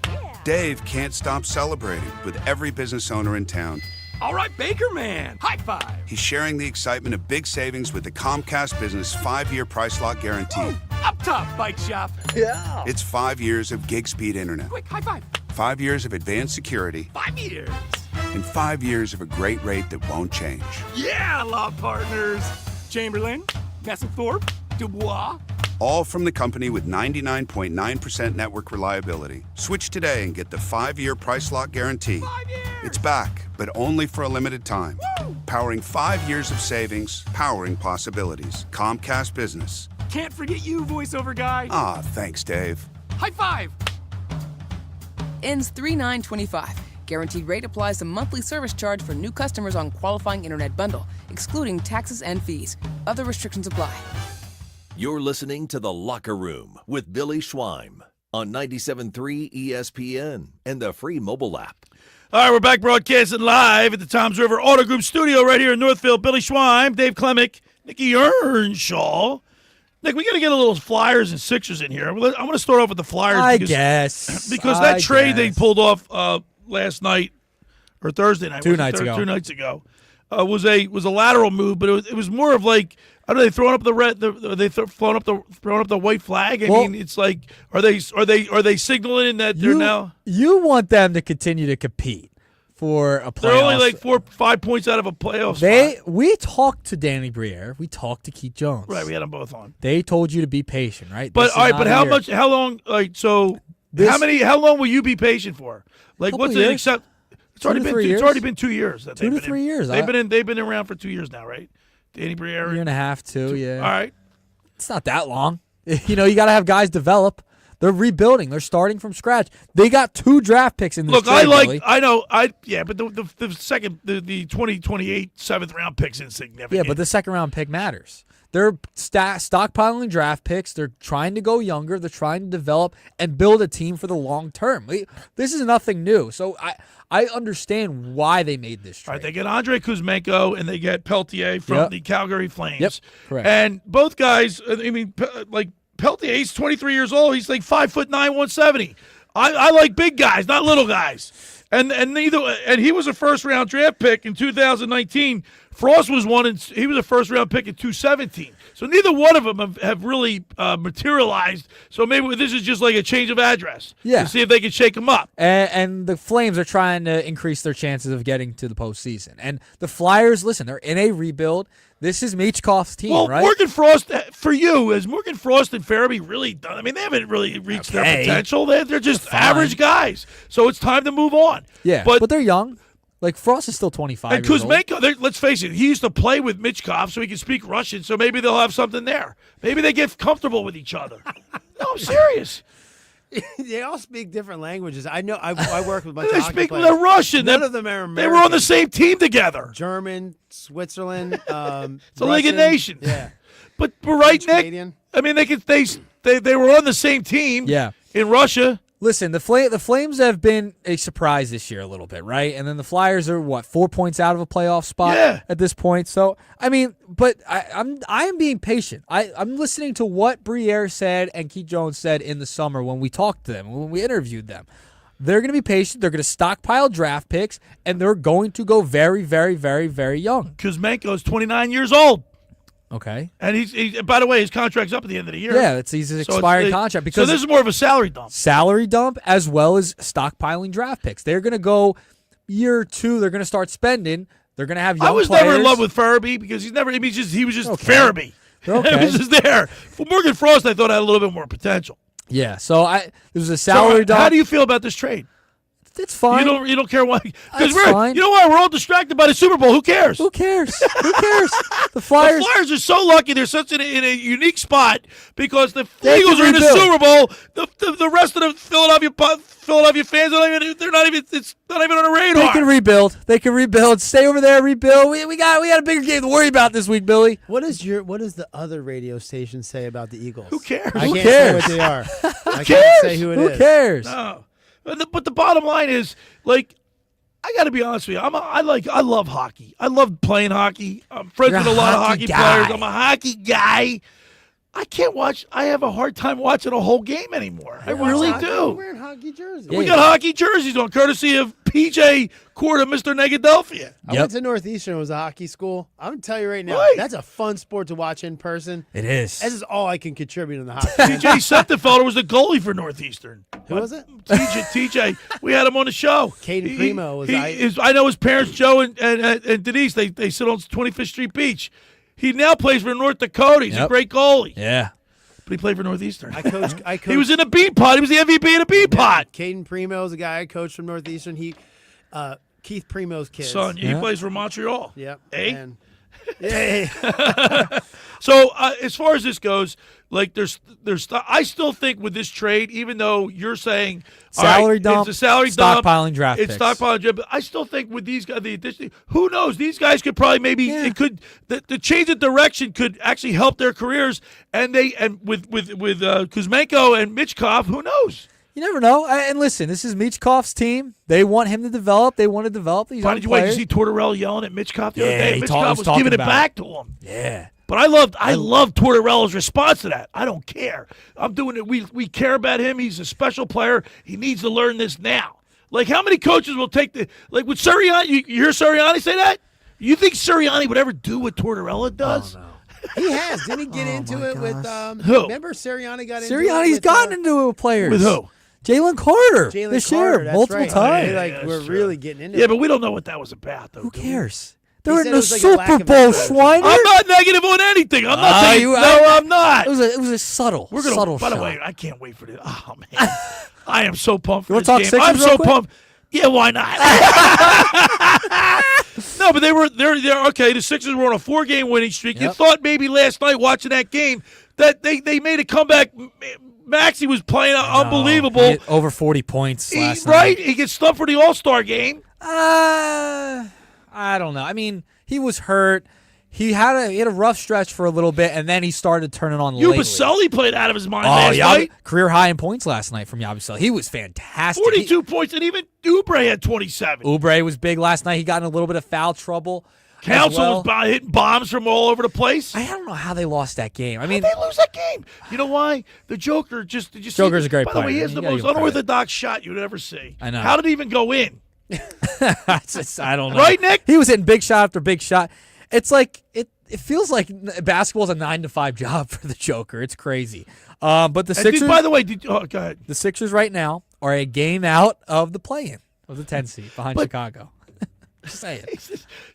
[SPEAKER 23] Dave can't stop celebrating with every business owner in town.
[SPEAKER 22] All right, Baker Man, high five.
[SPEAKER 23] He's sharing the excitement of big savings with the Comcast Business 5-year price lock guarantee.
[SPEAKER 22] Ooh, up top, bike shop.
[SPEAKER 23] Yeah. It's 5 years of gig speed internet.
[SPEAKER 22] Quick, high five.
[SPEAKER 23] 5 years of advanced security.
[SPEAKER 22] 5 years.
[SPEAKER 23] And 5 years of a great rate that won't change.
[SPEAKER 22] Yeah, law partners. Chamberlain, Messelthorpe, Dubois.
[SPEAKER 23] All from the company with 99.9% network reliability. Switch today and get the 5-year price lock guarantee.
[SPEAKER 22] 5 years.
[SPEAKER 23] It's back, but only for a limited time.
[SPEAKER 22] Woo!
[SPEAKER 23] Powering 5 years of savings, powering possibilities. Comcast Business.
[SPEAKER 22] Can't forget you, voiceover guy.
[SPEAKER 23] Ah, thanks, Dave.
[SPEAKER 22] High five.
[SPEAKER 25] Ends 3/9/25. Guaranteed rate applies to monthly service charge for new customers on qualifying internet bundle, excluding taxes and fees. Other restrictions apply.
[SPEAKER 8] You're listening to The Locker Room with Billy Schweim on 97.3 ESPN and the free mobile app.
[SPEAKER 2] All right, we're back broadcasting live at the Toms River Auto Group studio right here in Northfield. Billy Schweim, Dave Klemic, Nick Earnshaw. Nick, we got to get a little Flyers and Sixers in here. I'm going to start off with the Flyers. Because that trade they pulled off last night or Thursday night.
[SPEAKER 5] 2 nights ago.
[SPEAKER 2] 2 nights ago. Was a lateral move, but it was more of like, are they throwing up the red? Are they throwing up the white flag? I mean, it's like, are they signaling that they're now?
[SPEAKER 5] You want them to continue to compete for a playoff.
[SPEAKER 2] They're only like 4-5 points out of a playoff spot.
[SPEAKER 5] We talked to Danny Briere. We talked to Keith Jones.
[SPEAKER 2] Right, we had them both on.
[SPEAKER 5] They told you to be patient, right?
[SPEAKER 2] But all right, but how long? Like, so how long will you be patient for? Like, what's the accept? It's already been 2 years.
[SPEAKER 5] 2 to 3 years.
[SPEAKER 2] They've been around for 2 years now, right? Danny Briere.
[SPEAKER 5] Year and a half, two, yeah.
[SPEAKER 2] All right.
[SPEAKER 5] It's not that long. You know, you got to have guys develop. They're rebuilding. They're starting from scratch. They got 2 draft picks in this
[SPEAKER 2] Look,
[SPEAKER 5] trade,
[SPEAKER 2] but the second, the 2028 7th round pick's insignificant.
[SPEAKER 5] Yeah, but the second round pick matters. They're stockpiling draft picks. They're trying to go younger. They're trying to develop and build a team for the long term. This is nothing new. So I understand why they made this trade.
[SPEAKER 2] All right, they get Andrei Kuzmenko and they get Peltier from the Calgary Flames.
[SPEAKER 5] Yep, correct.
[SPEAKER 2] And both guys, I mean, like Peltier's 23 years old. He's like 5'9", 170. I like big guys, not little guys. And he was a first round draft pick in 2019. Frost was he was a first round pick in 2017. So neither one of them have really materialized. So maybe this is just like a change of address.
[SPEAKER 5] Yeah.
[SPEAKER 2] To see if they can shake them up.
[SPEAKER 5] And the Flames are trying to increase their chances of getting to the postseason. And the Flyers, listen, they're in a rebuild. This is Michkov's team, right?
[SPEAKER 2] Morgan Frost, for you, has Morgan Frost and Farabee really done? I mean, they haven't really reached their potential. They're just average guys. So it's time to move on.
[SPEAKER 5] Yeah, but they're young. Like, Frost is still 25
[SPEAKER 2] and
[SPEAKER 5] years old.
[SPEAKER 2] Kuzmenko, let's face it, he used to play with Michkov so he can speak Russian, so maybe they'll have something there. Maybe they get comfortable with each other. No, I'm serious.
[SPEAKER 4] They all speak different languages. I know. I work with a bunch of
[SPEAKER 2] They
[SPEAKER 4] hockey
[SPEAKER 2] speak
[SPEAKER 4] players.
[SPEAKER 2] they're Russian.
[SPEAKER 4] None of them are American.
[SPEAKER 2] They were on the same team together.
[SPEAKER 4] German, Switzerland.
[SPEAKER 2] It's a
[SPEAKER 4] Russian.
[SPEAKER 2] League of Nations.
[SPEAKER 4] Yeah.
[SPEAKER 2] But we're right, Nick.
[SPEAKER 4] Canadian.
[SPEAKER 2] I mean, they were on the same team.
[SPEAKER 5] Yeah.
[SPEAKER 2] In Russia.
[SPEAKER 5] Listen, the Flames have been a surprise this year a little bit, right? And then the Flyers are, 4 points out of a playoff spot at this point. So, I mean, but I am being patient. I'm listening to what Briere said and Keith Jones said in the summer when we talked to them, when we interviewed them. They're going to be patient. They're going to stockpile draft picks, and they're going to go very, very, very, very young.
[SPEAKER 2] Kuzmenko's 29 years old.
[SPEAKER 5] Okay.
[SPEAKER 2] And he's by the way, his contract's up at the end of the year.
[SPEAKER 5] Yeah, he's an expired contract. Because
[SPEAKER 2] so this is more of a salary dump.
[SPEAKER 5] Salary dump as well as stockpiling draft picks. They're going to go year 2. They're going to start spending. They're going to have young
[SPEAKER 2] I was
[SPEAKER 5] players.
[SPEAKER 2] never in love with Farabee because he was just
[SPEAKER 5] Okay.
[SPEAKER 2] Farabee.
[SPEAKER 5] Okay.
[SPEAKER 2] He was just there. For Morgan Frost, I thought had a little bit more potential.
[SPEAKER 5] Yeah, so there was a salary dump.
[SPEAKER 2] How do you feel about this trade?
[SPEAKER 5] It's fine.
[SPEAKER 2] You don't care why? Because
[SPEAKER 5] It's fine.
[SPEAKER 2] You know what? We're all distracted by the Super Bowl. Who cares?
[SPEAKER 5] Who cares? Who cares? The Flyers.
[SPEAKER 2] The Flyers are so lucky. They're such in a unique spot because the
[SPEAKER 5] They
[SPEAKER 2] Eagles
[SPEAKER 5] can
[SPEAKER 2] are in the
[SPEAKER 5] rebuild.
[SPEAKER 2] Super Bowl. The rest of the Philadelphia fans they're not even. It's not even on the radar.
[SPEAKER 5] They can rebuild. They can rebuild. Stay over there, rebuild. We got a bigger game to worry about this week, Billy.
[SPEAKER 4] What does the other radio station say about the Eagles?
[SPEAKER 2] Who cares?
[SPEAKER 4] I
[SPEAKER 5] Who
[SPEAKER 4] can't
[SPEAKER 5] cares?
[SPEAKER 4] say what they are. I
[SPEAKER 2] cares?
[SPEAKER 4] can't say who it is.
[SPEAKER 5] Who cares?
[SPEAKER 2] No. But the bottom line is, like, I got to be honest with you. I love hockey. I love playing hockey. I'm friends
[SPEAKER 5] You're
[SPEAKER 2] with a
[SPEAKER 5] a
[SPEAKER 2] lot of
[SPEAKER 5] hockey
[SPEAKER 2] hockey
[SPEAKER 5] guy.
[SPEAKER 2] players. I'm a hockey guy. I can't watch. I have a hard time watching a whole game anymore. I really
[SPEAKER 4] I'm
[SPEAKER 2] do.
[SPEAKER 4] wearing hockey jerseys.
[SPEAKER 2] We got hockey jerseys on, courtesy of P.J. Corda, Mr. Negadelphia.
[SPEAKER 4] I went to Northeastern. It was a hockey school. I'm going to tell you right now,
[SPEAKER 2] Right.
[SPEAKER 4] that's a fun sport to watch in person.
[SPEAKER 5] It is.
[SPEAKER 4] This is all I can contribute in the hockey.
[SPEAKER 2] T.J. Septefelder was the goalie for Northeastern.
[SPEAKER 4] Who was it?
[SPEAKER 2] T.J. We had him on the show.
[SPEAKER 4] Caden Primo was
[SPEAKER 2] I know his parents, Joe and Denise. They sit on 25th Street Beach. He now plays for North Dakota. He's a great goalie.
[SPEAKER 5] Yeah.
[SPEAKER 2] But he played for Northeastern.
[SPEAKER 4] I coached.
[SPEAKER 2] He was in the B pot. He was the MVP of the B pot.
[SPEAKER 4] Caden Primo is a guy I coached from Northeastern. Keith Primo's kid.
[SPEAKER 2] Son, he plays for Montreal.
[SPEAKER 4] Yep.
[SPEAKER 2] Eh?
[SPEAKER 4] And, yeah.
[SPEAKER 2] So as far as this goes, like I still think with this trade, even though you're saying
[SPEAKER 5] Salary dump,
[SPEAKER 2] it's a salary dump,
[SPEAKER 5] stockpiling draft
[SPEAKER 2] it's
[SPEAKER 5] picks.
[SPEAKER 2] stockpiling draft. But I still think with these guys, the addition, who knows? These guys could probably it could the change of direction could actually help their careers, and with Kuzmenko and Michkov, who knows?
[SPEAKER 5] You never know. And listen, this is Michkov's team. They want him to develop. They want to develop these
[SPEAKER 2] Why
[SPEAKER 5] young
[SPEAKER 2] did you wait to
[SPEAKER 5] players.
[SPEAKER 2] see Tortorella yelling at Michkov the other day?
[SPEAKER 5] he
[SPEAKER 2] Michkov
[SPEAKER 5] was
[SPEAKER 2] was
[SPEAKER 5] talking
[SPEAKER 2] giving it
[SPEAKER 5] about
[SPEAKER 2] back
[SPEAKER 5] it.
[SPEAKER 2] to him.
[SPEAKER 5] Yeah.
[SPEAKER 2] But I love Tortorella's response to that. I don't care. I'm doing it. We care about him. He's a special player. He needs to learn this now. Like, how many coaches will take would Sirianni, you hear Sirianni say that? You think Sirianni would ever do what Tortorella does?
[SPEAKER 5] Oh, no.
[SPEAKER 4] He has. Didn't he get into it with
[SPEAKER 2] Who?
[SPEAKER 4] Remember Sirianni got into it
[SPEAKER 5] Sirianni's
[SPEAKER 4] with,
[SPEAKER 5] gotten into it with players.
[SPEAKER 2] With who?
[SPEAKER 5] Jalen Carter
[SPEAKER 4] Jalen
[SPEAKER 5] this
[SPEAKER 4] Carter,
[SPEAKER 5] year,
[SPEAKER 4] that's
[SPEAKER 5] multiple
[SPEAKER 4] right.
[SPEAKER 5] times.
[SPEAKER 4] We're really getting into it.
[SPEAKER 2] Yeah, but we don't know what that was about, though.
[SPEAKER 5] Who cares?
[SPEAKER 4] He
[SPEAKER 5] They're
[SPEAKER 4] said
[SPEAKER 5] in
[SPEAKER 4] it
[SPEAKER 5] the
[SPEAKER 4] was like a lack
[SPEAKER 5] Super
[SPEAKER 4] of
[SPEAKER 5] Bowl,
[SPEAKER 4] exposure.
[SPEAKER 5] Schweiner.
[SPEAKER 2] I'm not negative on anything. I'm not saying I'm not.
[SPEAKER 5] It was a subtle
[SPEAKER 2] By
[SPEAKER 5] shot.
[SPEAKER 2] the way, I can't wait for this. Oh, man. I am so pumped for
[SPEAKER 5] You
[SPEAKER 2] this
[SPEAKER 5] wanna
[SPEAKER 2] game.
[SPEAKER 5] talk
[SPEAKER 2] I'm
[SPEAKER 5] Sixers
[SPEAKER 2] so
[SPEAKER 5] real quick?
[SPEAKER 2] pumped. Yeah, why not? No, but they're okay. The Sixers were on a 4-game winning streak. You
[SPEAKER 5] Yep.
[SPEAKER 2] thought maybe last night watching that game that they made a comeback. Maxey was playing unbelievable.
[SPEAKER 5] He hit over 40 points last night.
[SPEAKER 2] Right? He gets stumped for the All-Star game.
[SPEAKER 5] I don't know. I mean, he was hurt. He had a rough stretch for a little bit, and then he started turning on lately.
[SPEAKER 2] Yabusele played out of his mind last
[SPEAKER 5] yeah,
[SPEAKER 2] night.
[SPEAKER 5] career high in points last night from Yabusele. He was fantastic.
[SPEAKER 2] 42 points, and even Oubre had 27.
[SPEAKER 5] Oubre was big last night. He got in a little bit of foul trouble.
[SPEAKER 2] Council was hitting bombs from all over the place.
[SPEAKER 5] I don't know how they lost that game. I mean,
[SPEAKER 2] they lose that game. You know why? The Joker just. Did you see?
[SPEAKER 5] Joker's a great
[SPEAKER 2] By the way,
[SPEAKER 5] player.
[SPEAKER 2] he has
[SPEAKER 5] You
[SPEAKER 2] the
[SPEAKER 5] gotta
[SPEAKER 2] most
[SPEAKER 5] give him credit.
[SPEAKER 2] unorthodox shot you'd ever see.
[SPEAKER 5] I know.
[SPEAKER 2] How did he even go in?
[SPEAKER 5] I don't know.
[SPEAKER 2] Right, Nick?
[SPEAKER 5] He was hitting big shot after big shot. It's like it feels like basketball is a 9-to-5 job for the Joker. It's crazy. But the Sixers.
[SPEAKER 2] By the way, go ahead.
[SPEAKER 5] The Sixers right now are a game out of the play-in of the 10 seed behind Chicago. Just saying.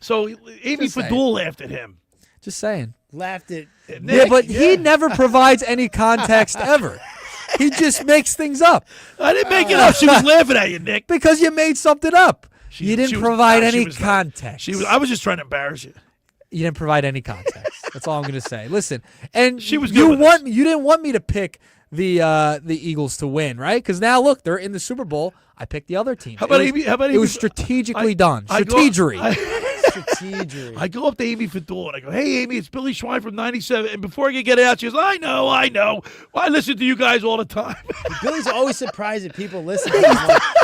[SPEAKER 2] So Amy
[SPEAKER 5] Just saying.
[SPEAKER 2] Fadul laughed at him.
[SPEAKER 5] Just saying.
[SPEAKER 4] Laughed at
[SPEAKER 5] Yeah, but he never provides any context ever. He just makes things up.
[SPEAKER 2] I didn't make it up. She was laughing at you, Nick.
[SPEAKER 5] Because you made something up. You didn't
[SPEAKER 2] she was-
[SPEAKER 5] provide
[SPEAKER 2] no, she
[SPEAKER 5] any
[SPEAKER 2] was not.
[SPEAKER 5] context.
[SPEAKER 2] I was just trying to embarrass you.
[SPEAKER 5] You didn't provide any context. That's all I'm going to say. Listen, and
[SPEAKER 2] She was
[SPEAKER 5] you
[SPEAKER 2] good with
[SPEAKER 5] didn't want me to pick the Eagles to win, right? Because now look, they're in the Super Bowl. I picked the other team.
[SPEAKER 2] How about Amy?
[SPEAKER 5] It was strategically done. Strategery.
[SPEAKER 4] Strategery.
[SPEAKER 2] I go up to Amy Fadul and I go, "Hey, Amy, it's Billy Schwein from 97." And before I can get it out, she goes, "I know. Well, I listen to you guys all the time."
[SPEAKER 4] Billy's always surprised that people listen to him.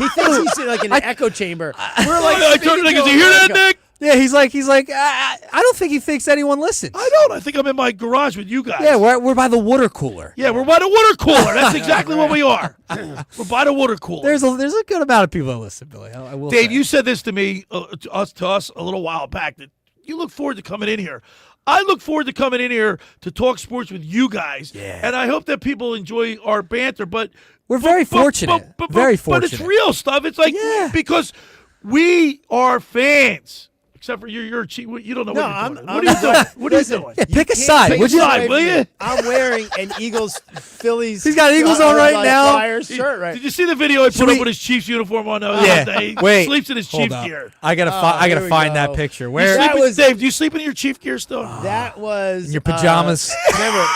[SPEAKER 4] He thinks he's in like an echo chamber. We're like,
[SPEAKER 2] I told you, did you hear that, Nick?
[SPEAKER 5] Yeah, he's like, I don't think he thinks anyone listens.
[SPEAKER 2] I don't. I think I'm in my garage with you guys.
[SPEAKER 5] Yeah, we're by the water cooler.
[SPEAKER 2] Yeah, we're by the water cooler. That's exactly what we are. We're by the water cooler.
[SPEAKER 5] There's a good amount of people that listen, Billy. I will
[SPEAKER 2] Dave,
[SPEAKER 5] say.
[SPEAKER 2] you said this to me, to us a little while back, that you look forward to coming in here. I look forward to coming in here to talk sports with you guys.
[SPEAKER 5] Yeah.
[SPEAKER 2] And I hope that people enjoy our banter. But
[SPEAKER 5] we're very fortunate. Very fortunate.
[SPEAKER 2] But it's real stuff. It's like, because we are fans. Except for you're cheap. You don't know what you're doing. What are you doing? What are you doing?
[SPEAKER 5] Yeah, pick a side. Would you?
[SPEAKER 2] Will you?
[SPEAKER 4] I'm wearing an Phillies.
[SPEAKER 5] He's got Eagles on right now.
[SPEAKER 4] Flyers shirt, right?
[SPEAKER 2] Did you see the video I put up with his Chiefs uniform on? He sleeps in his Chiefs gear.
[SPEAKER 5] I gotta find that picture. Where
[SPEAKER 2] Dave? Do you sleep in your Chief gear still?
[SPEAKER 4] That was
[SPEAKER 5] in your pajamas.
[SPEAKER 4] Remember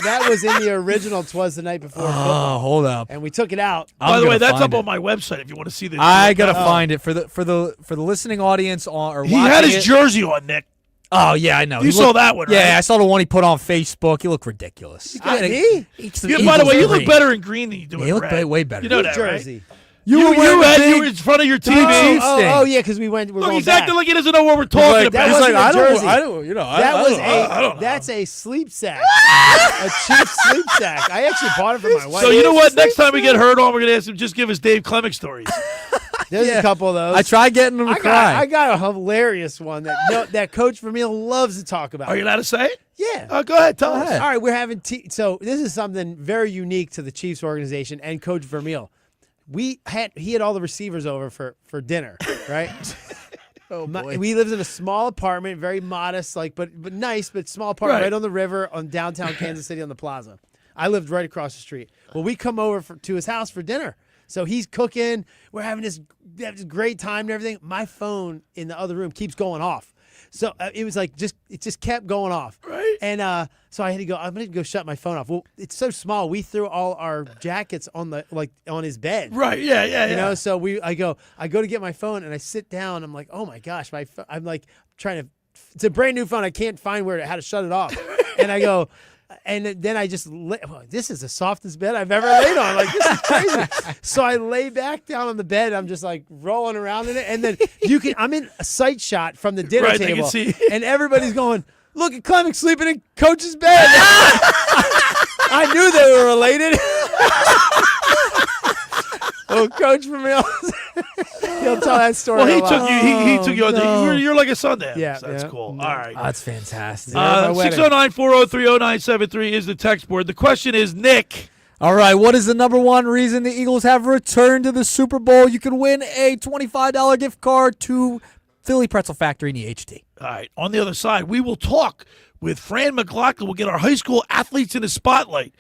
[SPEAKER 4] that was in the original. 'Twas the Night Before football.
[SPEAKER 5] Hold up.
[SPEAKER 4] And we took it out.
[SPEAKER 2] By the way, that's up on my website if you want to see this.
[SPEAKER 5] I gotta find it for the listening audience
[SPEAKER 2] He had his jersey on, Nick.
[SPEAKER 5] Oh yeah, I know.
[SPEAKER 2] You saw that one, right?
[SPEAKER 5] Yeah, I saw the one he put on Facebook. He looked ridiculous.
[SPEAKER 2] By the way, you look better in green than you do in
[SPEAKER 5] red.
[SPEAKER 2] He looked
[SPEAKER 5] way better.
[SPEAKER 2] You know that,
[SPEAKER 4] jersey.
[SPEAKER 2] Right? You were in front of your TV.
[SPEAKER 4] Oh yeah, because we went.
[SPEAKER 2] Look, he's acting like he doesn't know what we're talking about.
[SPEAKER 4] He's like,
[SPEAKER 5] I don't.
[SPEAKER 4] I don't know. That's a sleep sack, a cheap sleep sack. I actually bought it for my wife.
[SPEAKER 2] So you know what? Next time we get Hurd on, we're gonna ask him just give us Dave Klemic stories.
[SPEAKER 4] There's a couple of those.
[SPEAKER 5] I tried getting them to cry.
[SPEAKER 4] I got a hilarious one that Coach Vermeil loves to talk about.
[SPEAKER 2] Are you allowed to say it?
[SPEAKER 4] Yeah.
[SPEAKER 2] Go ahead. Tell us.
[SPEAKER 4] All right, we're having so this is something very unique to the Chiefs organization and Coach Vermeil. He had all the receivers over for dinner, right?
[SPEAKER 5] Oh boy.
[SPEAKER 4] We lived in a small apartment, very modest, but nice, but small apartment right on the river on downtown Kansas City on the plaza. I lived right across the street. Well, we come over to his house for dinner. So he's cooking. We're having this great time and everything. My phone in the other room keeps going off. So it was like it just kept going off.
[SPEAKER 2] Right.
[SPEAKER 4] And so I had to go. I'm going to go shut my phone off. Well, it's so small. We threw all our jackets on his bed.
[SPEAKER 2] Right. Yeah.
[SPEAKER 4] You know. So I go to get my phone and I sit down. I'm like, oh my gosh, I'm like trying to. It's a brand new phone. I can't find how to shut it off. And I go. And then I just this is the softest bed I've ever laid on. Like, this is crazy. So I lay back down on the bed. I'm just like rolling around in it. And then I'm in a sight shot from the dinner table.
[SPEAKER 2] They can see.
[SPEAKER 4] And everybody's going, look at Klemic sleeping in Coach's bed. I knew they were related. Oh, Coach Vermeil. He'll tell that story.
[SPEAKER 2] Well, he took you on.
[SPEAKER 4] No.
[SPEAKER 2] You're like a son to him.
[SPEAKER 4] Yeah,
[SPEAKER 2] so that's cool. All right.
[SPEAKER 5] That's fantastic.
[SPEAKER 2] 609-403-0973 is the text board. The question is, Nick.
[SPEAKER 5] All right, what is the number one reason the Eagles have returned to the Super Bowl? You can win a $25 gift card to Philly Pretzel Factory in EHT.
[SPEAKER 2] All right. On the other side, we will talk with Fran Mclaughlin. We'll get our high school athletes in the spotlight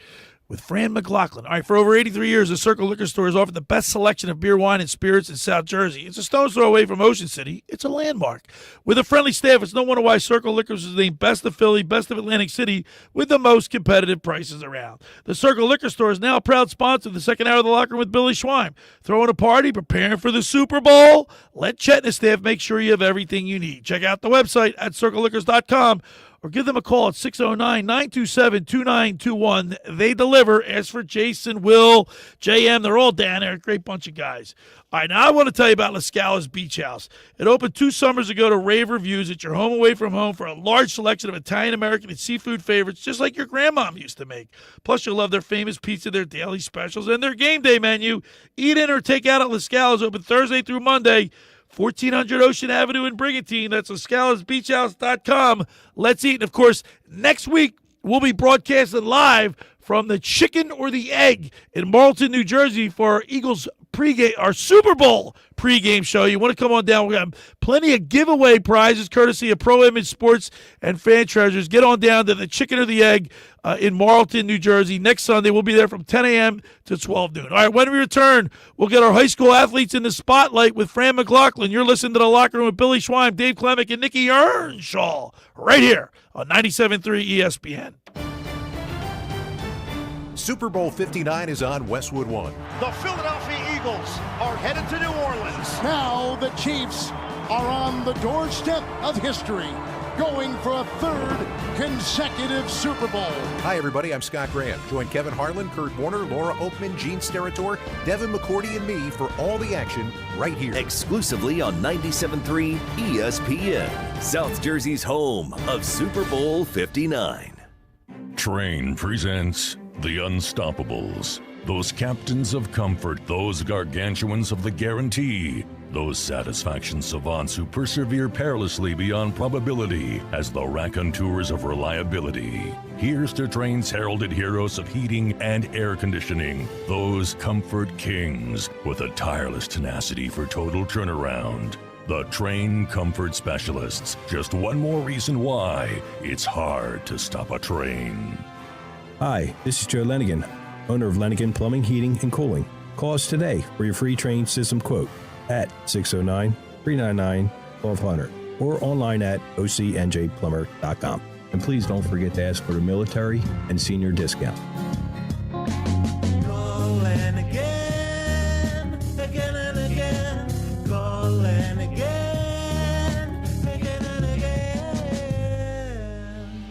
[SPEAKER 2] with Fran Mclaughlin. All right, for over 83 years, the Circle Liquor Store has offered the best selection of beer, wine, and spirits in South Jersey. It's a stone's throw away from Ocean City. It's a landmark. With a friendly staff, it's no wonder why Circle Liquors is named Best of Philly, Best of Atlantic City, with the most competitive prices around. The Circle Liquor Store is now a proud sponsor of the second hour of the Locker Room with Billy Schwein. Throwing a party, preparing for the Super Bowl? Let Chet and his staff make sure you have everything you need. Check out the website at circleliquors.com. Or give them a call at 609-927-2921. They deliver. As for Jason, Will, JM, they're all down there. Great bunch of guys. All right, now I want to tell you about La Scala's Beach House. It opened 2 summers ago to rave reviews. It's your home away from home for a large selection of Italian, American, and seafood favorites, just like your grandmom used to make. Plus, you'll love their famous pizza, their daily specials, and their game day menu. Eat in or take out at La Scala's, open Thursday through Monday. 1400 Ocean Avenue in Brigantine. That's LaScalasBeachHouse.com. Let's eat. And, of course, next week we'll be broadcasting live from the Chicken or the Egg in Marlton, New Jersey for our Eagles pregame, our Super Bowl pregame show. You want to come on down. We have plenty of giveaway prizes courtesy of Pro Image Sports and Fan Treasures. Get on down to the Chicken or the Egg in Marlton, New Jersey. Next Sunday, we'll be there from 10 a.m. to 12 noon. All right, when we return, we'll get our high school athletes in the spotlight with Fran Mclaughlin. You're listening to The Locker Room with Billy Schwein, Dave Klemic, and Nick Earnshaw right here on 97.3 ESPN.
[SPEAKER 6] Super Bowl 59 is on Westwood One.
[SPEAKER 22] The Philadelphia Eagles are headed to New Orleans.
[SPEAKER 7] Now the Chiefs are on the doorstep of history, going for a third consecutive Super Bowl.
[SPEAKER 6] Hi, everybody. I'm Scott Grant. Join Kevin Harlan, Kurt Warner, Laura Oakman, Gene Steratore, Devin McCourty, and me for all the action right here.
[SPEAKER 8] Exclusively on 97.3 ESPN, South Jersey's home of Super Bowl 59.
[SPEAKER 10] Train presents The Unstoppables. Those captains of comfort, those gargantuans of the guarantee, those satisfaction savants who persevere perilously beyond probability as the raconteurs of reliability. Here's to Train's heralded heroes of heating and air conditioning, those comfort kings with a tireless tenacity for total turnaround. The Train Comfort Specialists. Just one more reason why it's hard to stop a train.
[SPEAKER 15] Hi, this is Joe Lenigan, owner of Lenigan Plumbing, Heating, and Cooling. Call us today for your free train system quote at 609-399-1200 or online at ocnjplumber.com. And please don't forget to ask for the military and senior discount.
[SPEAKER 24] Calling again, again and again. Calling again, again and again.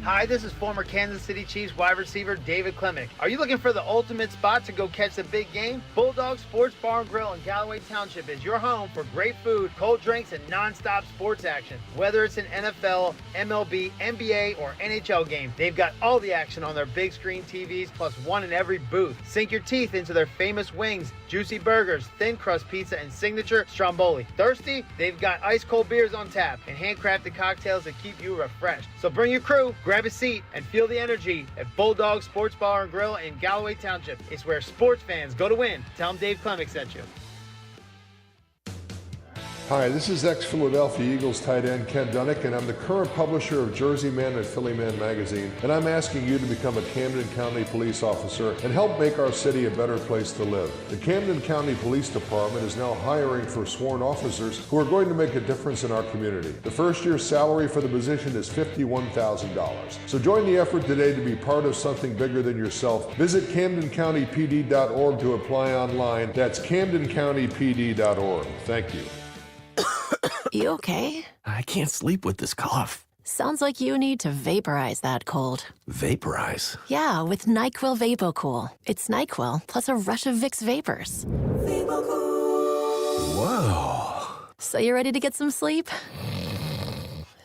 [SPEAKER 26] Hi, this is former Kansas City Chiefs wide receiver Dave Klemic. Are you looking for the ultimate spot to go catch the big game? Bulldog Sports Bar and Grill in Galloway Township is your home for great food, cold drinks, and non-stop sports action. Whether it's an NFL, MLB, NBA, or NHL game, they've got all the action on their big screen TVs, plus one in every booth. Sink your teeth into their famous wings, juicy burgers, thin crust pizza, and signature stromboli. Thirsty? They've got ice cold beers on tap and handcrafted cocktails that keep you refreshed. So bring your crew, grab a seat, and feel the energy at Bulldog Sports Bar and Grill in Galloway Township. It's where sports fans go to win. Tell them Dave Klemic sent you.
[SPEAKER 27] Hi, this is ex-Philadelphia Eagles tight end Ken Dunnick, and I'm the current publisher of Jersey Man and Philly Man magazine, and I'm asking you to become a Camden County police officer and help make our city a better place to live. The Camden County Police Department is now hiring for sworn officers who are going to make a difference in our community. The first year's salary for the position is $51,000. So join the effort today to be part of something bigger than yourself. Visit CamdenCountyPD.org to apply online. That's CamdenCountyPD.org. Thank you.
[SPEAKER 28] You okay?
[SPEAKER 9] I can't sleep with this cough.
[SPEAKER 28] Sounds like you need to vaporize that cold.
[SPEAKER 9] Vaporize?
[SPEAKER 28] Yeah, with NyQuil VapoCool. It's NyQuil plus a rush of Vicks vapors.
[SPEAKER 9] Whoa.
[SPEAKER 28] So you ready to get some sleep?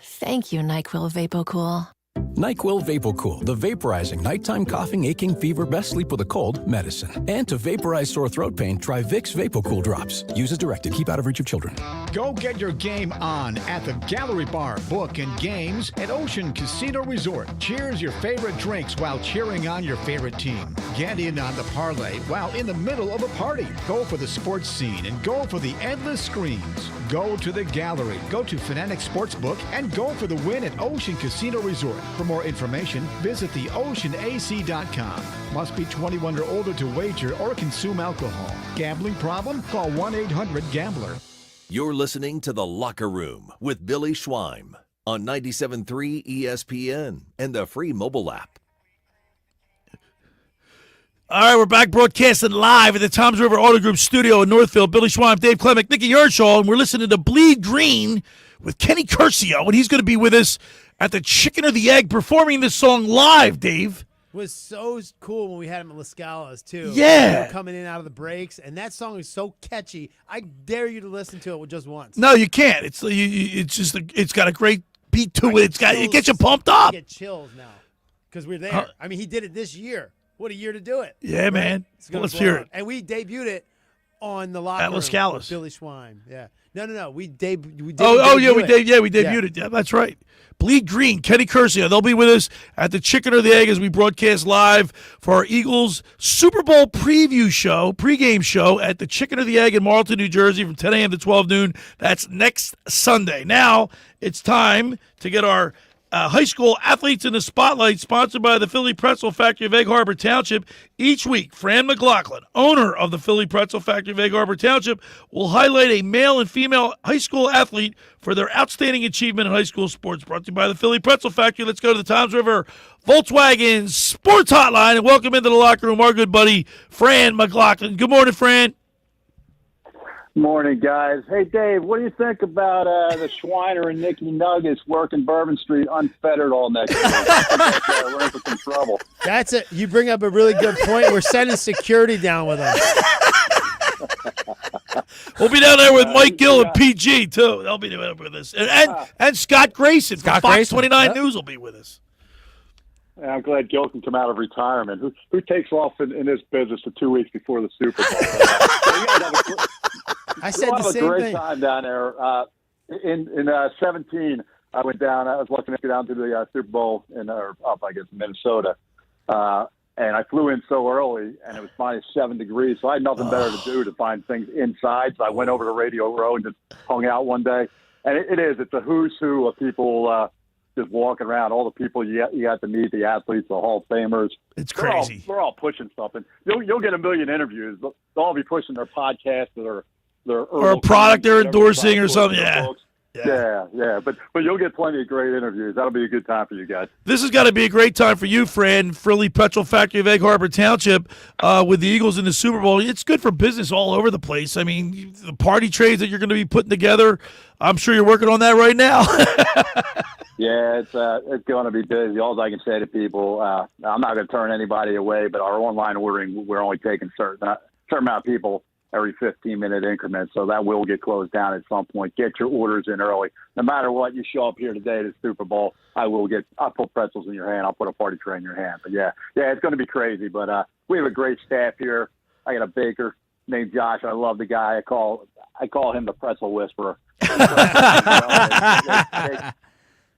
[SPEAKER 28] Thank you, NyQuil VapoCool.
[SPEAKER 29] NyQuil VapoCool, the vaporizing nighttime coughing, aching, fever, best sleep with a cold medicine. And to vaporize sore throat pain, try Vicks VapoCool drops. Use as directed. Keep out of reach of children.
[SPEAKER 1] Go get your game on at the Gallery Bar, Book, and Games at Ocean Casino Resort. Cheers your favorite drinks while cheering on your favorite team. Get in on the parlay while in the middle of a party. Go for the sports scene and go for the endless screens. Go to the gallery, go to Fanatic Sportsbook, and go for the win at Ocean Casino Resort. For more information, visit theoceanac.com. Must be 21 or older to wager or consume alcohol. Gambling problem? Call 1-800-GAMBLER.
[SPEAKER 8] You're listening to The Locker Room with Billy Schweim on 97.3 ESPN and the free mobile app.
[SPEAKER 2] All right, we're back broadcasting live at the Toms River Auto Group studio in Northfield. Billy Schweim, Dave Klemic, Nick Earnshaw, and we're listening to Bleed Green with Kenny Curcio, and he's going to be with us at the Chicken or the Egg performing this song live, Dave.
[SPEAKER 4] Was so cool when we had him at La Scala's, too.
[SPEAKER 2] Yeah.
[SPEAKER 4] They were coming in out of the breaks, and that song is so catchy. I dare you to listen to it with just once.
[SPEAKER 2] No, you can't. It's just it's got a great beat to it. It gets you pumped up.
[SPEAKER 4] I get chills now because we're there. I mean, he did it this year. What a year to do it.
[SPEAKER 2] Yeah, right? Man. Well, let's hear it.
[SPEAKER 4] And we debuted it on the Locker
[SPEAKER 2] Room. At La Scala's.
[SPEAKER 4] Billy Schweim. Yeah. No. We debuted
[SPEAKER 2] it. Yeah, that's right. Bleed Green, Kenny Curcio. They'll be with us at the Chicken or the Egg as we broadcast live for our Eagles Super Bowl pregame show at the Chicken or the Egg in Marlton, New Jersey from 10 a.m. to 12 noon. That's next Sunday. Now it's time to get our high school athletes in the spotlight, sponsored by the Philly Pretzel Factory of Egg Harbor Township. Each week, Fran Mclaughlin, owner of the Philly Pretzel Factory of Egg Harbor Township, will highlight a male and female high school athlete for their outstanding achievement in high school sports. Brought to you by the Philly Pretzel Factory. Let's go to the Toms River Volkswagen Sports Hotline and welcome into the locker room our good buddy, Fran Mclaughlin. Good morning, Fran.
[SPEAKER 3] Morning, guys. Hey, Dave, what do you think about the Schweiner and Nicky Nuggets working Bourbon Street unfettered all next week? We're in for some trouble.
[SPEAKER 4] That's it. You bring up a really good point. We're sending security down with them.
[SPEAKER 2] We'll be down there with Mike Gill and P.J. too. They'll be doing with us. And Scott Grayson from Fox 29 News will be with us.
[SPEAKER 3] I'm glad Gil can come out of retirement. Who takes off in this business for 2 weeks before the Super Bowl?
[SPEAKER 4] I said the same
[SPEAKER 3] thing. Great
[SPEAKER 4] thing.
[SPEAKER 3] Time down there. In 17, I went down. I was lucky enough to go down to the Super Bowl in Minnesota. And I flew in so early, and it was -7 degrees, so I had nothing better to do to find things inside. So I went over to Radio Row and just hung out one day. And it's a who's who of people just walking around. All the people you got to meet, the athletes, the Hall of Famers.
[SPEAKER 2] It's crazy.
[SPEAKER 3] They're all pushing something. You'll get a million interviews. They'll all be pushing their podcast or their
[SPEAKER 2] or a product they're endorsing or something. Yeah.
[SPEAKER 3] But you'll get plenty of great interviews. That'll be a good time for you guys.
[SPEAKER 2] This has got to be a great time for you, Fran. Philly Pretzel Factory of Egg Harbor Township with the Eagles in the Super Bowl. It's good for business all over the place. I mean, the party trades that you're going to be putting together, I'm sure you're working on that right now.
[SPEAKER 3] Yeah, it's going to be busy. All I can say to people, I'm not going to turn anybody away, but our online ordering, we're only taking certain amount of people every 15-minute increments, so that will get closed down at some point. Get your orders in early. No matter what, you show up here today at the Super Bowl, I'll put pretzels in your hand. I'll put a party tray in your hand. But yeah, it's going to be crazy. But we have a great staff here. I got a baker named Josh. I love the guy. I call him the pretzel whisperer.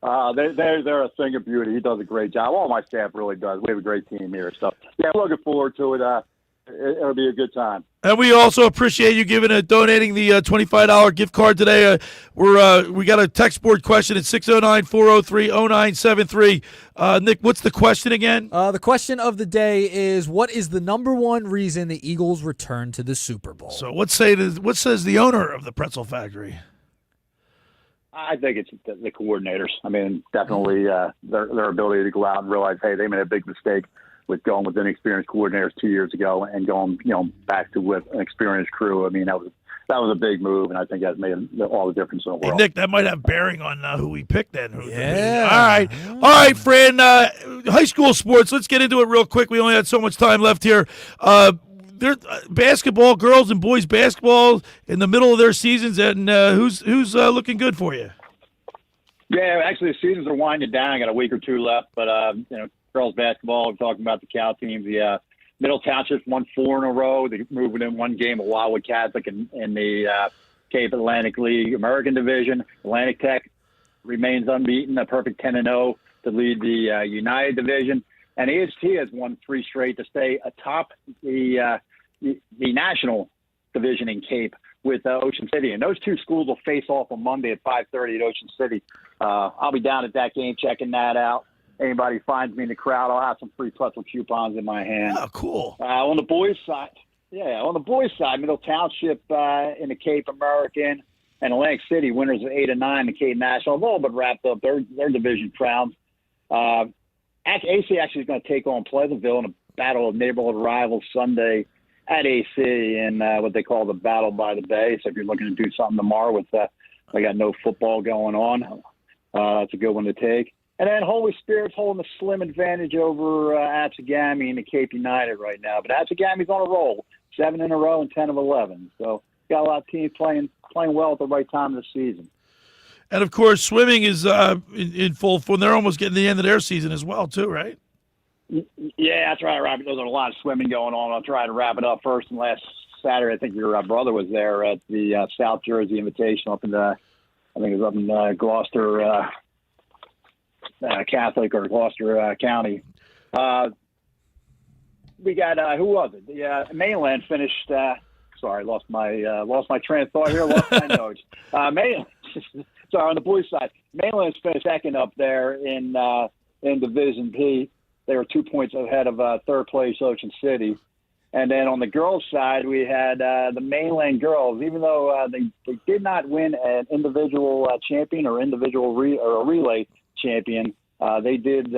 [SPEAKER 3] They're a thing of beauty. He does a great job. All my staff really does. We have a great team here. So yeah, I'm looking forward to it. It'll be a good time.
[SPEAKER 2] And we also appreciate you donating the $25 gift card today. We got a text board question at 609-403-0973. Nick, what's the question again?
[SPEAKER 5] The question of the day is, what is the number one reason the Eagles return to the Super Bowl?
[SPEAKER 2] So what says the owner of the Pretzel Factory?
[SPEAKER 3] I think it's the coordinators. I mean, definitely their ability to go out and realize, hey, they made a big mistake with going with inexperienced coordinators 2 years ago and going, back to with an experienced crew. I mean, that was a big move, and I think that's made all the difference in the world.
[SPEAKER 2] Hey, Nick, that might have bearing on who we picked then. Yeah. All right, Fran. High school sports. Let's get into it real quick. We only had so much time left here. Basketball, girls and boys basketball in the middle of their seasons, and who's looking good for you?
[SPEAKER 3] Yeah, actually, the seasons are winding down. I got a week or two left, but girls basketball. We're talking about the Cal teams. The Middle Township won 4 in a row. They moved within one game of Wildwood Catholic in the Cape Atlantic League American Division. Atlantic Tech remains unbeaten, a perfect 10-0 to lead the United Division. And AHT has won 3 straight to stay atop the national division in Cape with Ocean City. And those two schools will face off on Monday at 5:30 at Ocean City. I'll be down at that game checking that out. Anybody finds me in the crowd, I'll have some free pretzel coupons in my hand.
[SPEAKER 2] Oh, cool.
[SPEAKER 3] On the boys' side, Middle Township in the Cape American and Atlantic City, winners of 8 and 9, the Cape National, have all but wrapped up their division crowns. AC actually is going to take on Pleasantville in a battle of neighborhood rivals Sunday at AC in what they call the Battle by the Bay. So if you're looking to do something tomorrow with they got no football going on, that's a good one to take. And then Holy Spirit's holding a slim advantage over Absegami and the Cape United right now. But Absegami's on a roll, 7 in a row and 10 of 11. So got a lot of teams playing well at the right time of the season.
[SPEAKER 2] And, of course, swimming is in full form. They're almost getting the end of their season as well, too, right?
[SPEAKER 3] Yeah, that's right, Robert. There's a lot of swimming going on. I'll try to wrap it up first. And last Saturday, I think your brother was there at the South Jersey Invitational up in Gloucester Catholic or Gloucester County. We got who was it? The Mainland finished. Sorry, lost my train of thought here. Lost my notes. Mainland sorry, on the boys' side, Mainland's finished second up there in Division B. They were 2 points ahead of third place Ocean City. And then on the girls' side, we had the Mainland girls. Even though they did not win an individual champion or individual or a relay champion, they did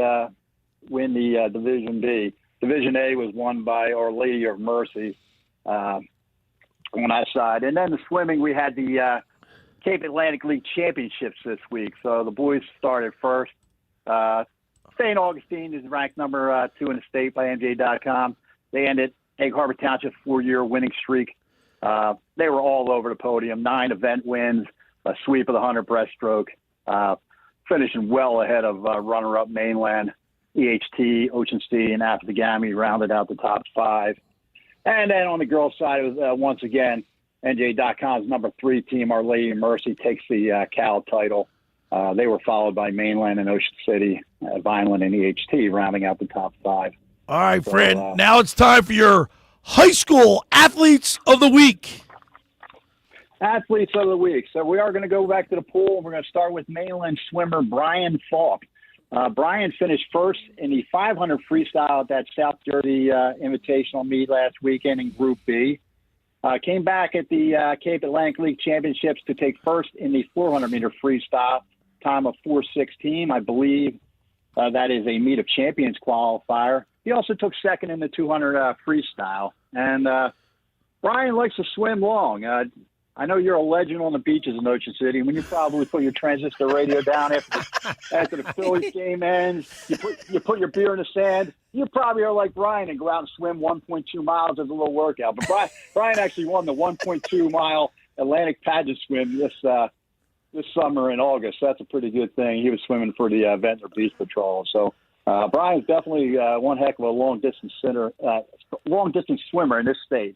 [SPEAKER 3] win the Division B. Division A was won by Our Lady of Mercy on that side. And then the swimming, we had the Cape Atlantic League Championships this week. So the boys started first. St. Augustine is ranked number 2 in the state by NJ.com. They ended Egg Harbor Township's 4-year winning streak. They were all over the podium, 9 event wins, a sweep of the 100 breaststroke, finishing well ahead of runner-up Mainland. EHT, Ocean City, and Apatagami rounded out the top 5. And then on the girls' side, it was once again NJ.com's number 3 team, Our Lady of Mercy, takes the Cal title. They were followed by Mainland and Ocean City, Vineland, and EHT, rounding out the top 5.
[SPEAKER 2] All right, Fran, now it's time for your high school athletes of the week.
[SPEAKER 3] Athletes of the week. So we are going to go back to the pool. We're going to start with Mainland swimmer Brian Falk. Brian finished first in the 500 freestyle at that South Jersey Invitational meet last weekend in Group B. Came back at the Cape Atlantic League Championships to take first in the 400-meter freestyle, time of 4:16. I believe that is a Meet of Champions qualifier. He also took second in the 200 freestyle. And Brian likes to swim long. I know you're a legend on the beaches in Ocean City. When you probably put your transistor radio down after the Phillies game ends, you put your beer in the sand. You probably are like Brian and go out and swim 1.2 miles as a little workout. But Brian actually won the 1.2-mile Atlantic pageant swim this summer in August. That's a pretty good thing. He was swimming for the Ventnor Beach Patrol. So Brian's definitely one heck of a long-distance swimmer in this state.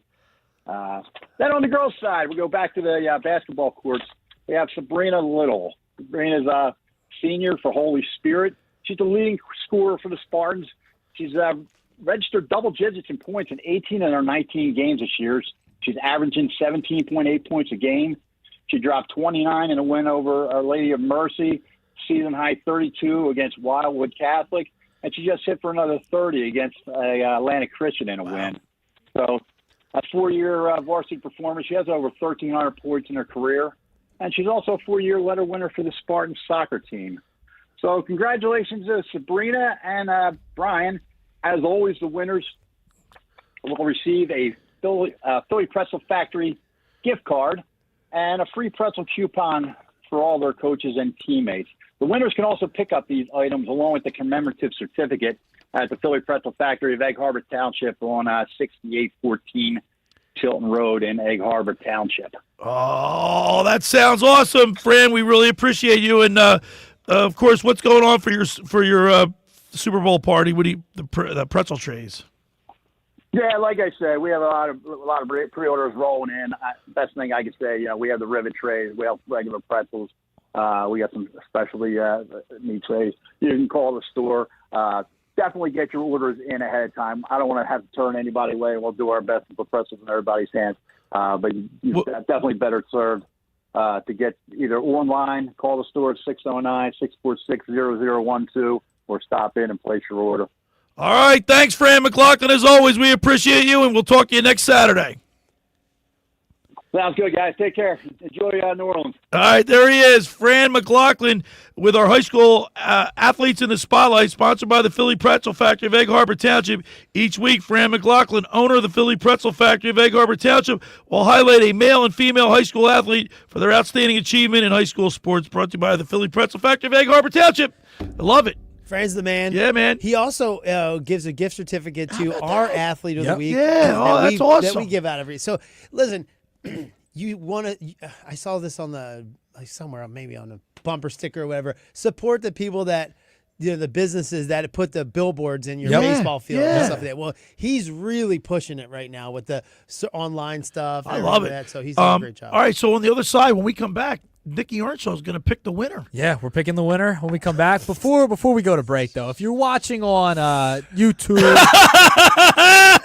[SPEAKER 3] Then on the girls' side, we go back to the basketball courts. We have Sabrina Little. Sabrina's a senior for Holy Spirit. She's the leading scorer for the Spartans. She's registered double digits in points in 18 of her 19 games this year. She's averaging 17.8 points a game. She dropped 29 in a win over Our Lady of Mercy, season high 32 against Wildwood Catholic, and she just hit for another 30 against Atlantic Christian in a win. So a 4-year varsity performer. She has over 1,300 points in her career, and she's also a 4-year letter winner for the Spartans soccer team. So congratulations to Sabrina and Brian. As always, the winners will receive a Philly Pretzel Factory gift card and a free pretzel coupon for all their coaches and teammates. The winners can also pick up these items along with the commemorative certificate at the Philly Pretzel Factory of Egg Harbor Township on 6814 Tilton Road in Egg Harbor Township.
[SPEAKER 2] Oh, that sounds awesome, Fran. We really appreciate you. And, of course, what's going on for your Super Bowl party? What do you, the pretzel trays?
[SPEAKER 3] Yeah, like I said, we have a lot of pre-orders rolling in. Best thing I can say, we have the rivet trays, we have regular pretzels, we got some specialty meat trays. You can call the store. Definitely get your orders in ahead of time. I don't want to have to turn anybody away. We'll do our best to put pretzels in everybody's hands. But you're definitely better served to get either online, call the store at 609-646-0012, or stop in and place your order.
[SPEAKER 2] All right, thanks, Fran Mclaughlin. As always, we appreciate you, and we'll talk to you next Saturday.
[SPEAKER 3] Sounds good, guys. Take care. Enjoy New Orleans.
[SPEAKER 2] All right, there he is, Fran Mclaughlin, with our high school athletes in the spotlight, sponsored by the Philly Pretzel Factory of Egg Harbor Township. Each week, Fran Mclaughlin, owner of the Philly Pretzel Factory of Egg Harbor Township, will highlight a male and female high school athlete for their outstanding achievement in high school sports, brought to you by the Philly Pretzel Factory of Egg Harbor Township. I love it.
[SPEAKER 4] Fran's the man.
[SPEAKER 2] Yeah, man.
[SPEAKER 4] He also gives a gift certificate to our athlete of the week.
[SPEAKER 2] Yeah, that's awesome.
[SPEAKER 4] That we give out every. So, listen, you want to? I saw this on somewhere, maybe on a bumper sticker or whatever. Support the people that, the businesses that put the billboards in your baseball field and stuff like that. Well, he's really pushing it right now with the online stuff.
[SPEAKER 2] I love it.
[SPEAKER 4] So he's doing a great job.
[SPEAKER 2] All right, so on the other side, when we come back, Nick Earnshaw is going to pick the winner.
[SPEAKER 5] Yeah, we're picking the winner when we come back. Before we go to break, though, if you're watching on YouTube,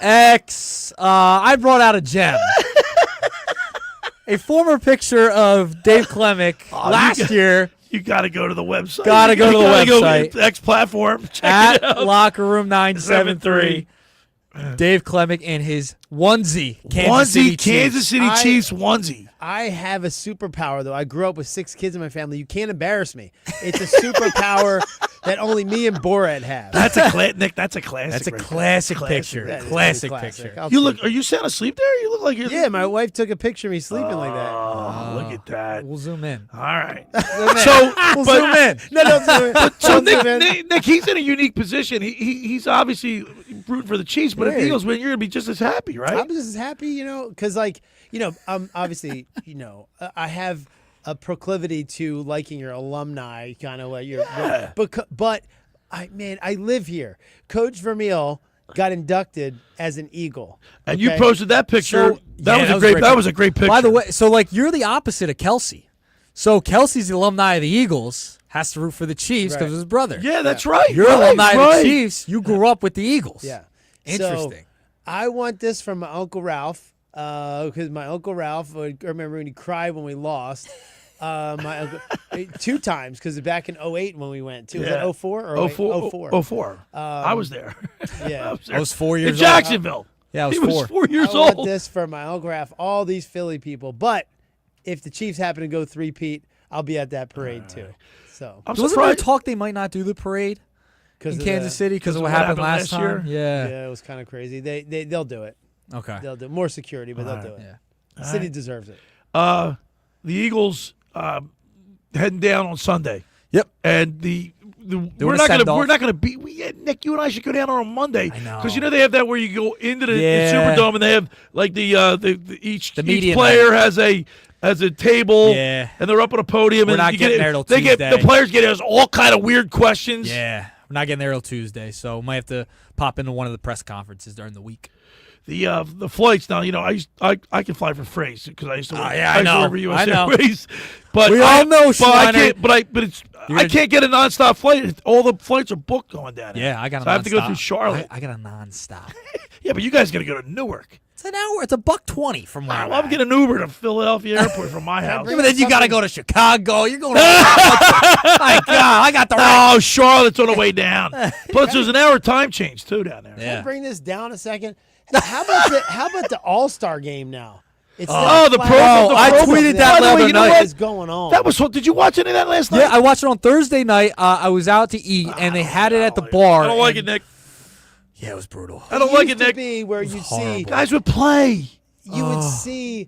[SPEAKER 5] X, I brought out a gem. A former picture of Dave Klemic last year.
[SPEAKER 2] You got to go to the website.
[SPEAKER 5] Got to go to the website.
[SPEAKER 2] Go X platform. Check
[SPEAKER 5] At
[SPEAKER 2] it out.
[SPEAKER 5] Locker Room 973. Dave Klemic in his onesie. Kansas City
[SPEAKER 2] Chiefs onesie.
[SPEAKER 4] I have a superpower, though. I grew up with 6 kids in my family. You can't embarrass me. It's a superpower that only me and Borat have.
[SPEAKER 2] That's a Nick. That's a classic.
[SPEAKER 5] That's a
[SPEAKER 2] right
[SPEAKER 5] classic
[SPEAKER 2] there.
[SPEAKER 5] picture. Classic picture.
[SPEAKER 2] You look. Are you sound asleep there? You look like you're.
[SPEAKER 4] Yeah, my wife took a picture of me sleeping like that.
[SPEAKER 2] Oh, look at that.
[SPEAKER 5] We'll zoom in.
[SPEAKER 2] All right.
[SPEAKER 5] So we'll zoom in.
[SPEAKER 4] No, don't zoom in.
[SPEAKER 2] So
[SPEAKER 4] Don't zoom in.
[SPEAKER 2] Nick, he's in a unique position. He's obviously rooting for the Chiefs, but if the Eagles win, you're gonna be just as happy, right?
[SPEAKER 4] I'm just as happy, because obviously, I have a proclivity to liking your alumni, kind of like but I live here. Coach Vermeil got inducted as an Eagle,
[SPEAKER 2] and you posted that picture.
[SPEAKER 5] So,
[SPEAKER 2] that was a great picture.
[SPEAKER 5] By the way, so you're the opposite of Kelsey. So Kelsey's the alumni of the Eagles, has to root for the Chiefs because of his brother.
[SPEAKER 2] Yeah, that's right.
[SPEAKER 5] You're alumni of the Chiefs. You grew up with the Eagles.
[SPEAKER 4] Yeah.
[SPEAKER 5] Interesting.
[SPEAKER 4] So, I want this from my Uncle Ralph, because my Uncle Ralph, I remember when he cried when we lost. My uncle, 2 times, because back in 2008 when we went, too. Was that 2004 or
[SPEAKER 2] 04? 04. I was there.
[SPEAKER 4] Yeah.
[SPEAKER 5] I was 4 years
[SPEAKER 2] old. In Jacksonville.
[SPEAKER 5] Yeah, I was
[SPEAKER 2] he
[SPEAKER 5] 4.
[SPEAKER 2] was 4 years
[SPEAKER 4] I
[SPEAKER 2] old.
[SPEAKER 4] want this from my Uncle Ralph, all these Philly people. But if the Chiefs happen to go 3-peat, I'll be at that parade, too. So
[SPEAKER 5] wasn't there talk they might not do the parade in Kansas City because of what happened last
[SPEAKER 2] year?
[SPEAKER 5] time? Yeah.
[SPEAKER 4] Yeah, it was kind of crazy. They'll do it.
[SPEAKER 5] Okay.
[SPEAKER 4] They'll do more security, but they'll do it.
[SPEAKER 5] Yeah.
[SPEAKER 4] The city deserves it.
[SPEAKER 2] The Eagles heading down on Sunday.
[SPEAKER 5] Yep.
[SPEAKER 2] And we're not gonna be Nick. You and I should go down on Monday because they have that where you go into the Superdome and they have like each player has a table and they're up on a podium.
[SPEAKER 5] We're
[SPEAKER 2] and
[SPEAKER 5] not
[SPEAKER 2] you
[SPEAKER 5] getting there till Tuesday.
[SPEAKER 2] the players get us all kind of weird questions.
[SPEAKER 5] Yeah, we're not getting there till Tuesday, so might have to pop into one of the press conferences during the week.
[SPEAKER 2] The flights now, I can fly for free because I used to work.
[SPEAKER 5] I know.
[SPEAKER 2] Work for US
[SPEAKER 5] I know.
[SPEAKER 2] Airways, but
[SPEAKER 5] we all know.
[SPEAKER 2] I can't get a nonstop flight. All the flights are booked going down there.
[SPEAKER 5] Yeah, I got.
[SPEAKER 2] So I have to go through Charlotte.
[SPEAKER 5] I got a nonstop.
[SPEAKER 2] Yeah, but you guys got to go to Newark.
[SPEAKER 5] It's an hour. It's $1.20 from where
[SPEAKER 2] I'm getting an Uber to Philadelphia Airport from my house.
[SPEAKER 5] Yeah, but then you got to go to Chicago. You're going. My God, I got the.
[SPEAKER 2] Oh, Charlotte's on the way down. Plus, there's an hour time change too down there.
[SPEAKER 4] Can I bring this down a second? How about the All-Star game now? It's
[SPEAKER 2] I
[SPEAKER 5] tweeted that the other night.
[SPEAKER 4] What is going on?
[SPEAKER 2] That was. Did you watch any of that last night?
[SPEAKER 5] Yeah, I watched it on Thursday night. I was out to eat, and they had it at the bar.
[SPEAKER 2] I don't like it, Nick.
[SPEAKER 5] Yeah, it was brutal.
[SPEAKER 2] I don't like it, Nick.
[SPEAKER 4] Be where you'd see
[SPEAKER 2] guys would play.
[SPEAKER 4] You would see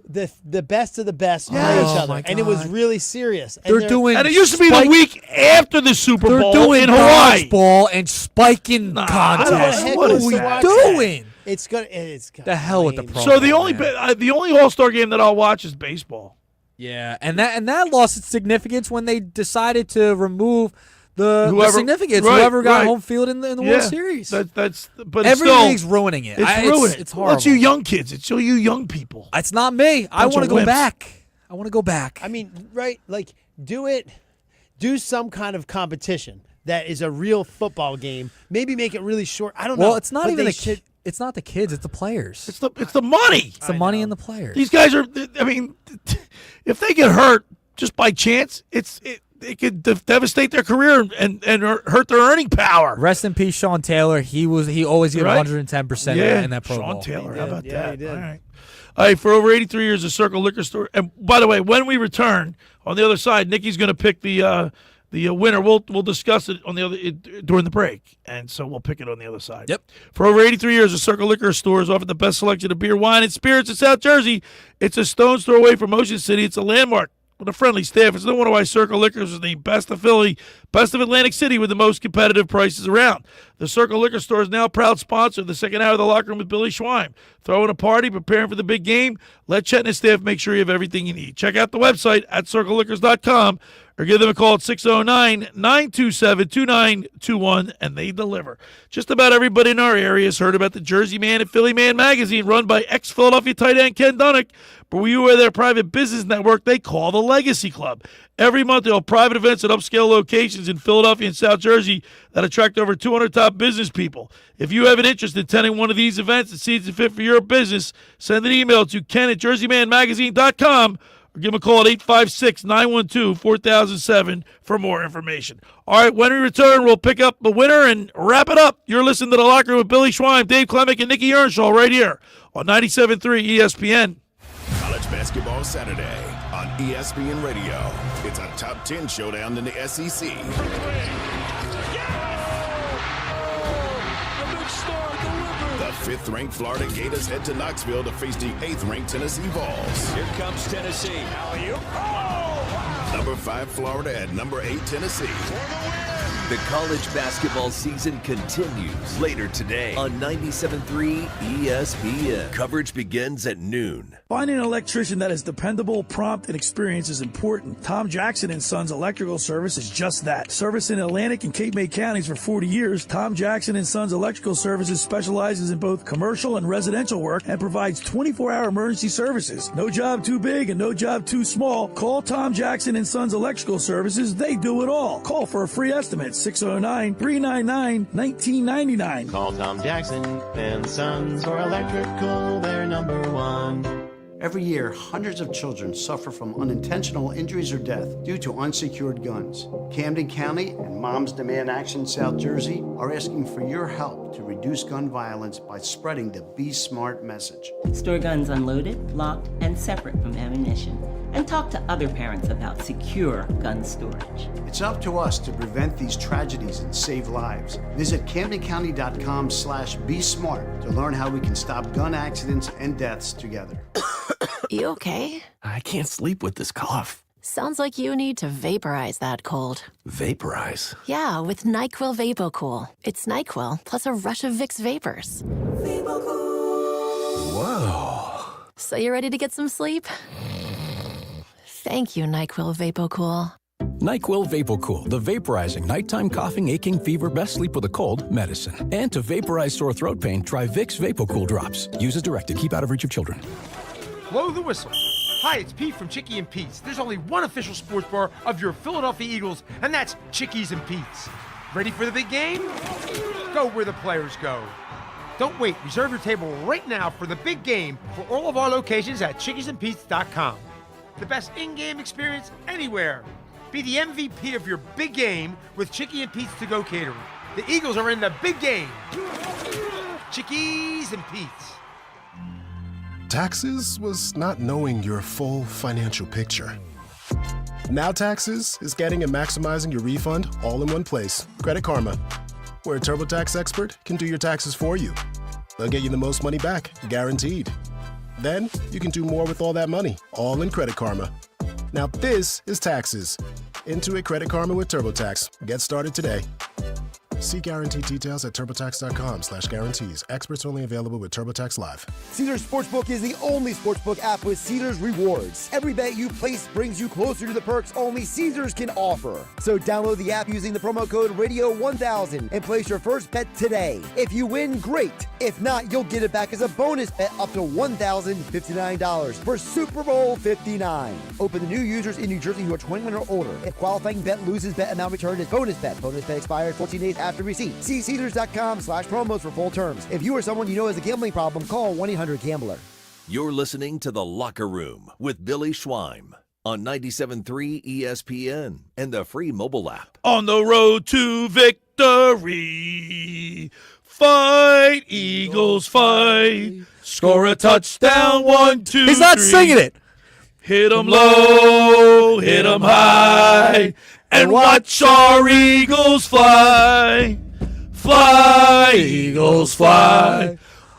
[SPEAKER 4] the best of the best play each other, and it was really serious. And
[SPEAKER 5] They're doing,
[SPEAKER 2] and it used to be the week after the Super Bowl
[SPEAKER 5] doing
[SPEAKER 2] in Hawaii.
[SPEAKER 5] Ball and spiking contests. What are we doing?
[SPEAKER 4] It's
[SPEAKER 5] the hell with the program.
[SPEAKER 2] So the only All-Star game that I'll watch is baseball.
[SPEAKER 5] Yeah, and that lost its significance when they decided to remove the significance. Whoever got home field in the World Series.
[SPEAKER 2] But
[SPEAKER 5] every league's ruining it.
[SPEAKER 2] It's ruining it.
[SPEAKER 5] It's horrible.
[SPEAKER 2] Well, it's you young kids. It's you young people.
[SPEAKER 5] It's not me. I want to go back. I want to go back.
[SPEAKER 4] I mean, right? Like, do some kind of competition that is a real football game. Maybe make it really short. I don't know.
[SPEAKER 5] Well, it's not even it's not the kids. It's the players.
[SPEAKER 2] It's the money.
[SPEAKER 5] It's the money and the players.
[SPEAKER 2] These guys are. I mean, if they get hurt just by chance, it could devastate their career and hurt their earning power.
[SPEAKER 5] Rest in peace, Sean Taylor. He always gave 110% in that Pro Bowl.
[SPEAKER 2] Sean Taylor, how about that?
[SPEAKER 4] He did.
[SPEAKER 2] All right, for over 83 years, the Circle Liquor Store. And by the way, when we return on the other side, Nikki's going to pick the winner. We'll discuss it on the other during the break, and so we'll pick it on the other side.
[SPEAKER 5] Yep.
[SPEAKER 2] For over 83 years, the Circle Liquor Store has offered the best selection of beer, wine, and spirits in South Jersey. It's a stone's throw away from Ocean City. It's a landmark with a friendly staff. It's no wonder why Circle Liquors is the best of Philly, best of Atlantic City with the most competitive prices around. The Circle Liquor Store is now a proud sponsor of the second hour of the Locker Room with Billy Schwein. Throwing a party, preparing for the big game. Let Chet and his staff make sure you have everything you need. Check out the website at circleliquors.com or give them a call at 609-927-2921, and they deliver. Just about everybody in our area has heard about the Jersey Man and Philly Man magazine run by ex-Philadelphia tight end Ken Dunnick, but we were their private business network they call the Legacy Club. Every month, they'll have private events at upscale locations in Philadelphia and South Jersey that attract over 200 top business people. If you have an interest in attending one of these events that seems to fit for your business, send an email to ken@jerseymanmagazine.com or give them a call at 856-912-4007 for more information. All right, when we return, we'll pick up the winner and wrap it up. You're listening to The Locker Room with Billy Schwein, Dave Klemic, and Nick Earnshaw right here on 97.3 ESPN.
[SPEAKER 11] College Basketball Saturday on ESPN Radio. It's a top 10 showdown in the SEC. The 5th-ranked Florida Gators head to Knoxville to face the 8th-ranked Tennessee Vols.
[SPEAKER 24] Here comes Tennessee. How are you?
[SPEAKER 11] Number 5 Florida at number 8 Tennessee.
[SPEAKER 8] The college basketball season continues later today on 97.3 ESPN. Coverage begins at noon.
[SPEAKER 2] Finding an electrician that is dependable, prompt, and experienced is important. Tom Jackson & Sons Electrical Service is just that. Servicing Atlantic and Cape May counties for 40 years, Tom Jackson & Sons Electrical Services specializes in both commercial and residential work and provides 24-hour emergency services. No job too big and no job too small. Call Tom Jackson & Sons Electrical Services. They do it all. Call for a free estimate. 609-399-1999.
[SPEAKER 24] Call Tom Jackson and Sons for electrical, they're number 1.
[SPEAKER 12] Every year, hundreds of children suffer from unintentional injuries or death due to unsecured guns. Camden County and Moms Demand Action South Jersey are asking for your help to reduce gun violence by spreading the Be Smart message.
[SPEAKER 13] Store guns unloaded, locked, and separate from ammunition. And talk to other parents about secure gun storage.
[SPEAKER 12] It's up to us to prevent these tragedies and save lives. Visit CamdenCounty.com/BeSmart to learn how we can stop gun accidents and deaths together.
[SPEAKER 28] You okay?
[SPEAKER 9] I can't sleep with this cough.
[SPEAKER 28] Sounds like you need to vaporize that cold.
[SPEAKER 9] Vaporize?
[SPEAKER 28] Yeah, with NyQuil VapoCool. It's NyQuil plus a rush of Vicks vapors.
[SPEAKER 9] Whoa.
[SPEAKER 28] So you ready to get some sleep? Thank you, NyQuil VapoCool.
[SPEAKER 29] NyQuil VapoCool, the vaporizing nighttime coughing, aching, fever, best sleep with a cold medicine. And to vaporize sore throat pain, try Vicks VapoCool drops. Use as directed. Keep out of reach of children.
[SPEAKER 14] Blow the whistle. Hi, it's Pete from Chickie and Pete's. There's only one official sports bar of your Philadelphia Eagles, and that's Chickies and Pete's. Ready for the big game? Go where the players go. Don't wait. Reserve your table right now for the big game for all of our locations at chickiesandpete's.com. The best in-game experience anywhere. Be the MVP of your big game with Chickie and Pete's to-go catering. The Eagles are in the big game. Chickies and Pete's.
[SPEAKER 16] Taxes was not knowing your full financial picture. Now Taxes is getting and maximizing your refund all in one place. Credit Karma, where a TurboTax expert can do your taxes for you. They'll get you the most money back, guaranteed. Then you can do more with all that money, all in Credit Karma. Now this is Taxes. Intuit Credit Karma with TurboTax. Get started today. See guaranteed details at TurboTax.com/guarantees. Experts only available with TurboTax Live.
[SPEAKER 17] Caesars Sportsbook is the only sportsbook app with Caesars rewards. Every bet you place brings you closer to the perks only Caesars can offer. So download the app using the promo code Radio1000 and place your first bet today. If you win, great. If not, you'll get it back as a bonus bet up to $1,059 for Super Bowl 59. Open to new users in New Jersey who are 21 or older. If qualifying bet loses, bet amount returned is bonus bet. Bonus bet expired 14 days after receipt. See Caesars.com/promos for full terms. If you or someone you know has a gambling problem, call 1-800-GAMBLER.
[SPEAKER 8] You're listening to The Locker Room with Billy Schwein on 97.3 ESPN and the free mobile app.
[SPEAKER 2] On the road to victory, fight, Eagles, fight. Score a touchdown, 1, 2,
[SPEAKER 5] He's not
[SPEAKER 2] 3.
[SPEAKER 5] singing it.
[SPEAKER 2] Hit 'em low, hit 'em high, and watch our Eagles fly. Fly, Eagles, fly.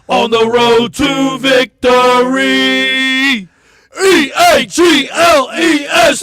[SPEAKER 2] On the road to victory. E-A-G-L-E-S,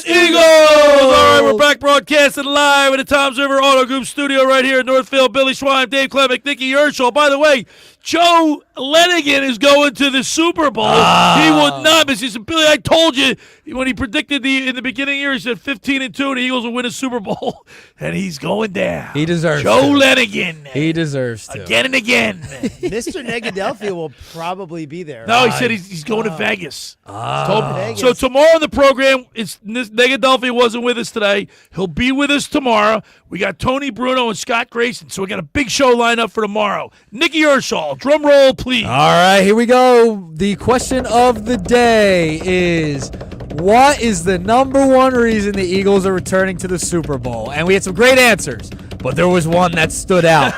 [SPEAKER 2] Eagles! All right, we're back broadcasting live at the Toms River Auto Group studio right here in Northfield. Billy Schwein, Dave Klemic, Nick Earnshaw. By the way, Joe Lenigan is going to the Super Bowl. He would not miss. He said, Billy, I told you when he predicted in the beginning of the year, he said 15-2, and the Eagles will win a Super Bowl. And he's going down.
[SPEAKER 5] He deserves
[SPEAKER 2] Joe
[SPEAKER 5] to.
[SPEAKER 2] Lenigan.
[SPEAKER 5] He deserves to.
[SPEAKER 2] Again and again.
[SPEAKER 4] Mr. Negadelphia will probably be there.
[SPEAKER 2] No, he said he's going to Vegas.
[SPEAKER 4] Vegas.
[SPEAKER 2] So tomorrow on the program, Negadelphia wasn't with us today. He'll be with us tomorrow. We got Tony Bruno and Scott Grayson, so we got a big show lined up for tomorrow. Nick Earnshaw, drum roll, please.
[SPEAKER 5] All right, here we go. The question of the day is, what is the number one reason the Eagles are returning to the Super Bowl? And we had some great answers, but there was one that stood out.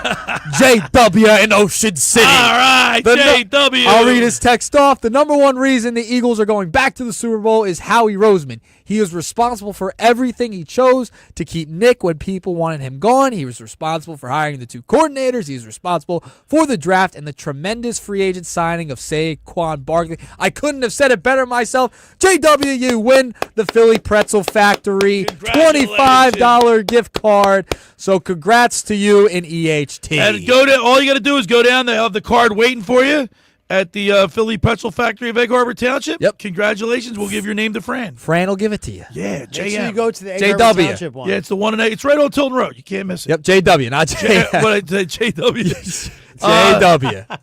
[SPEAKER 5] JW in Ocean City.
[SPEAKER 2] All right, JW.
[SPEAKER 5] I'll read his text off. The number one reason the Eagles are going back to the Super Bowl is Howie Roseman. He was responsible for everything. He chose to keep Nick when people wanted him gone. He was responsible for hiring the two coordinators. He was responsible for the draft and the tremendous free agent signing of Saquon Barkley. I couldn't have said it better myself. JW, you win the Philly Pretzel Factory $25 gift card. So congrats to you in EHT.
[SPEAKER 2] And all you got to do is go down. They have the card waiting for you at the Philly Pretzel Factory of Egg Harbor Township.
[SPEAKER 5] Yep.
[SPEAKER 2] Congratulations. We'll give your name to Fran.
[SPEAKER 5] Fran will give it to you.
[SPEAKER 2] Yeah,
[SPEAKER 4] Make sure
[SPEAKER 2] JM.
[SPEAKER 4] you go to the Egg Harbor Township one.
[SPEAKER 2] Yeah, it's the one in A. It's right on Tilton Road. You can't miss it.
[SPEAKER 5] Yep, JW, not JM.
[SPEAKER 2] What I said, JW.
[SPEAKER 5] JW.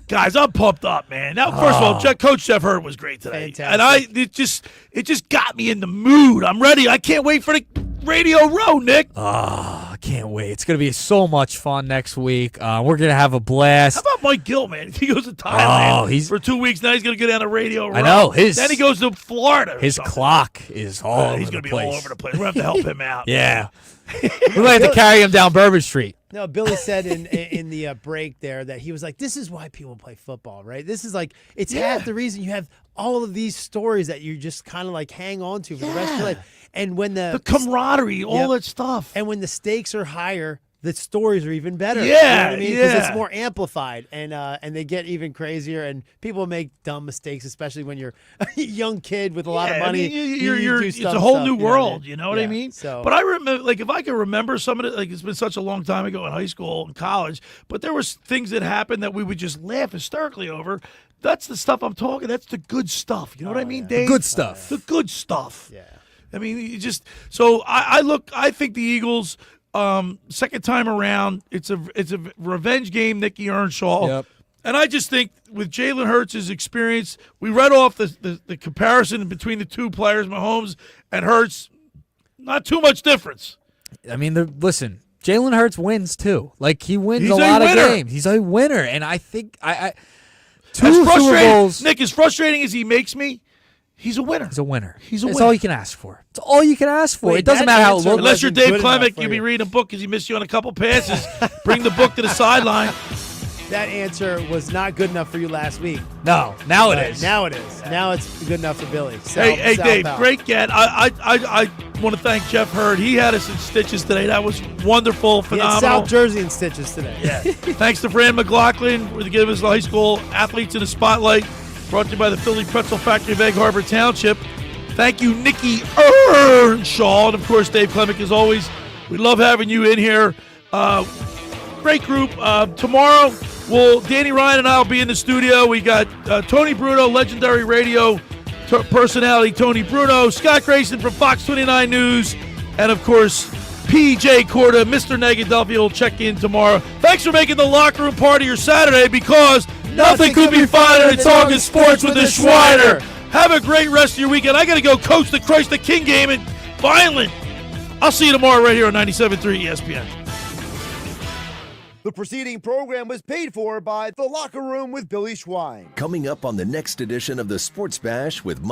[SPEAKER 2] Guys, I'm pumped up, man. Now, first of all, Coach Jeff Hurd was great today.
[SPEAKER 4] Fantastic.
[SPEAKER 2] And it just got me in the mood. I'm ready. I can't wait for the Radio Row, Nick.
[SPEAKER 5] I can't wait. It's going to be so much fun next week. We're going to have a blast.
[SPEAKER 2] How about Mike Gill, man? He goes to Thailand for 2 weeks. Now he's going to go down to Radio Row.
[SPEAKER 5] I know.
[SPEAKER 2] Then he goes to Florida.
[SPEAKER 5] His clock is all over
[SPEAKER 2] He's
[SPEAKER 5] the
[SPEAKER 2] going to be
[SPEAKER 5] place.
[SPEAKER 2] all over the place. We're going to have to help him out.
[SPEAKER 5] Yeah. We might have to carry him down Bourbon Street.
[SPEAKER 4] No, Billy said in the break there that he was like, this is why people play football, right? This is like, it's half the reason you have all of these stories that you just kind of like hang on to for the rest of your life. And when the
[SPEAKER 2] camaraderie, all that stuff.
[SPEAKER 4] And when the stakes are higher, the stories are even better.
[SPEAKER 2] Yeah,
[SPEAKER 4] you know what I mean? Because
[SPEAKER 2] yeah.
[SPEAKER 4] it's more amplified, and they get even crazier, and people make dumb mistakes, especially when you're a young kid with a lot of money.
[SPEAKER 2] It's a whole new world, you know what I mean?
[SPEAKER 4] So,
[SPEAKER 2] but I remember, like, if I could remember some of it, like, it's been such a long time ago in high school and college, but there was things that happened that we would just laugh hysterically over. That's the stuff I'm talking. That's the good stuff. You know what I mean, Dave?
[SPEAKER 5] The good stuff.
[SPEAKER 2] The good stuff.
[SPEAKER 4] Yeah.
[SPEAKER 2] I mean, you just so I think the Eagles, second time around, it's a revenge game, Nick Earnshaw.
[SPEAKER 5] Yep.
[SPEAKER 2] And I just think with Jalen Hurts' experience, we read off the comparison between the two players, Mahomes and Hurts, not too much difference.
[SPEAKER 5] I mean, listen, Jalen Hurts wins too. Like, he wins
[SPEAKER 2] He's
[SPEAKER 5] a
[SPEAKER 2] a
[SPEAKER 5] lot
[SPEAKER 2] winner.
[SPEAKER 5] of games. He's a winner, and I think two
[SPEAKER 2] As
[SPEAKER 5] Super
[SPEAKER 2] frustrating,
[SPEAKER 5] Bowls.
[SPEAKER 2] Nick, as frustrating as he makes me, he's a winner.
[SPEAKER 5] He's a winner.
[SPEAKER 2] He's a
[SPEAKER 5] It's
[SPEAKER 2] winner.
[SPEAKER 5] all you can ask for. It's all you can ask for.
[SPEAKER 4] Wait,
[SPEAKER 5] it doesn't
[SPEAKER 4] that
[SPEAKER 5] matter how it
[SPEAKER 4] answer
[SPEAKER 5] looks.
[SPEAKER 2] Unless you're
[SPEAKER 4] wasn't
[SPEAKER 2] Dave
[SPEAKER 4] good enough
[SPEAKER 2] Klemic,
[SPEAKER 4] for
[SPEAKER 2] you'll be
[SPEAKER 4] you.
[SPEAKER 2] reading a book because he missed you on a couple passes. Bring the book to the sideline.
[SPEAKER 4] that answer was not good enough for you last week.
[SPEAKER 5] No, now it is.
[SPEAKER 4] Now it is. Now it's good enough for Billy.
[SPEAKER 2] Hey, Dave, great get. I want to thank Jeff Hurd. He had us in stitches today. That was wonderful,
[SPEAKER 4] He had
[SPEAKER 2] phenomenal.
[SPEAKER 4] South Jersey in stitches today.
[SPEAKER 2] Yeah. Thanks to Fran Mclaughlin for giving us the high school athletes in the spotlight. Brought to you by the Philly Pretzel Factory of Egg Harbor Township. Thank you, Nicky Earnshaw. And, of course, Dave Klemic, as always. We love having you in here. Great group. Tomorrow, Danny Ryan and I will be in the studio. We got Tony Bruno, legendary radio personality Tony Bruno, Scott Grayson from Fox 29 News, and, of course, P.J. Corda, Mr. Negadelphia will check in tomorrow. Thanks for making the locker room part of your Saturday, because nothing could be finer than talking sports with the Schweiner. Have a great rest of your weekend. I got to go coach the Christ the King game in Vineland. I'll see you tomorrow right here on 97.3 ESPN.
[SPEAKER 17] The preceding program was paid for by The Locker Room with Billy Schwein.
[SPEAKER 8] Coming up on the next edition of the Sports Bash with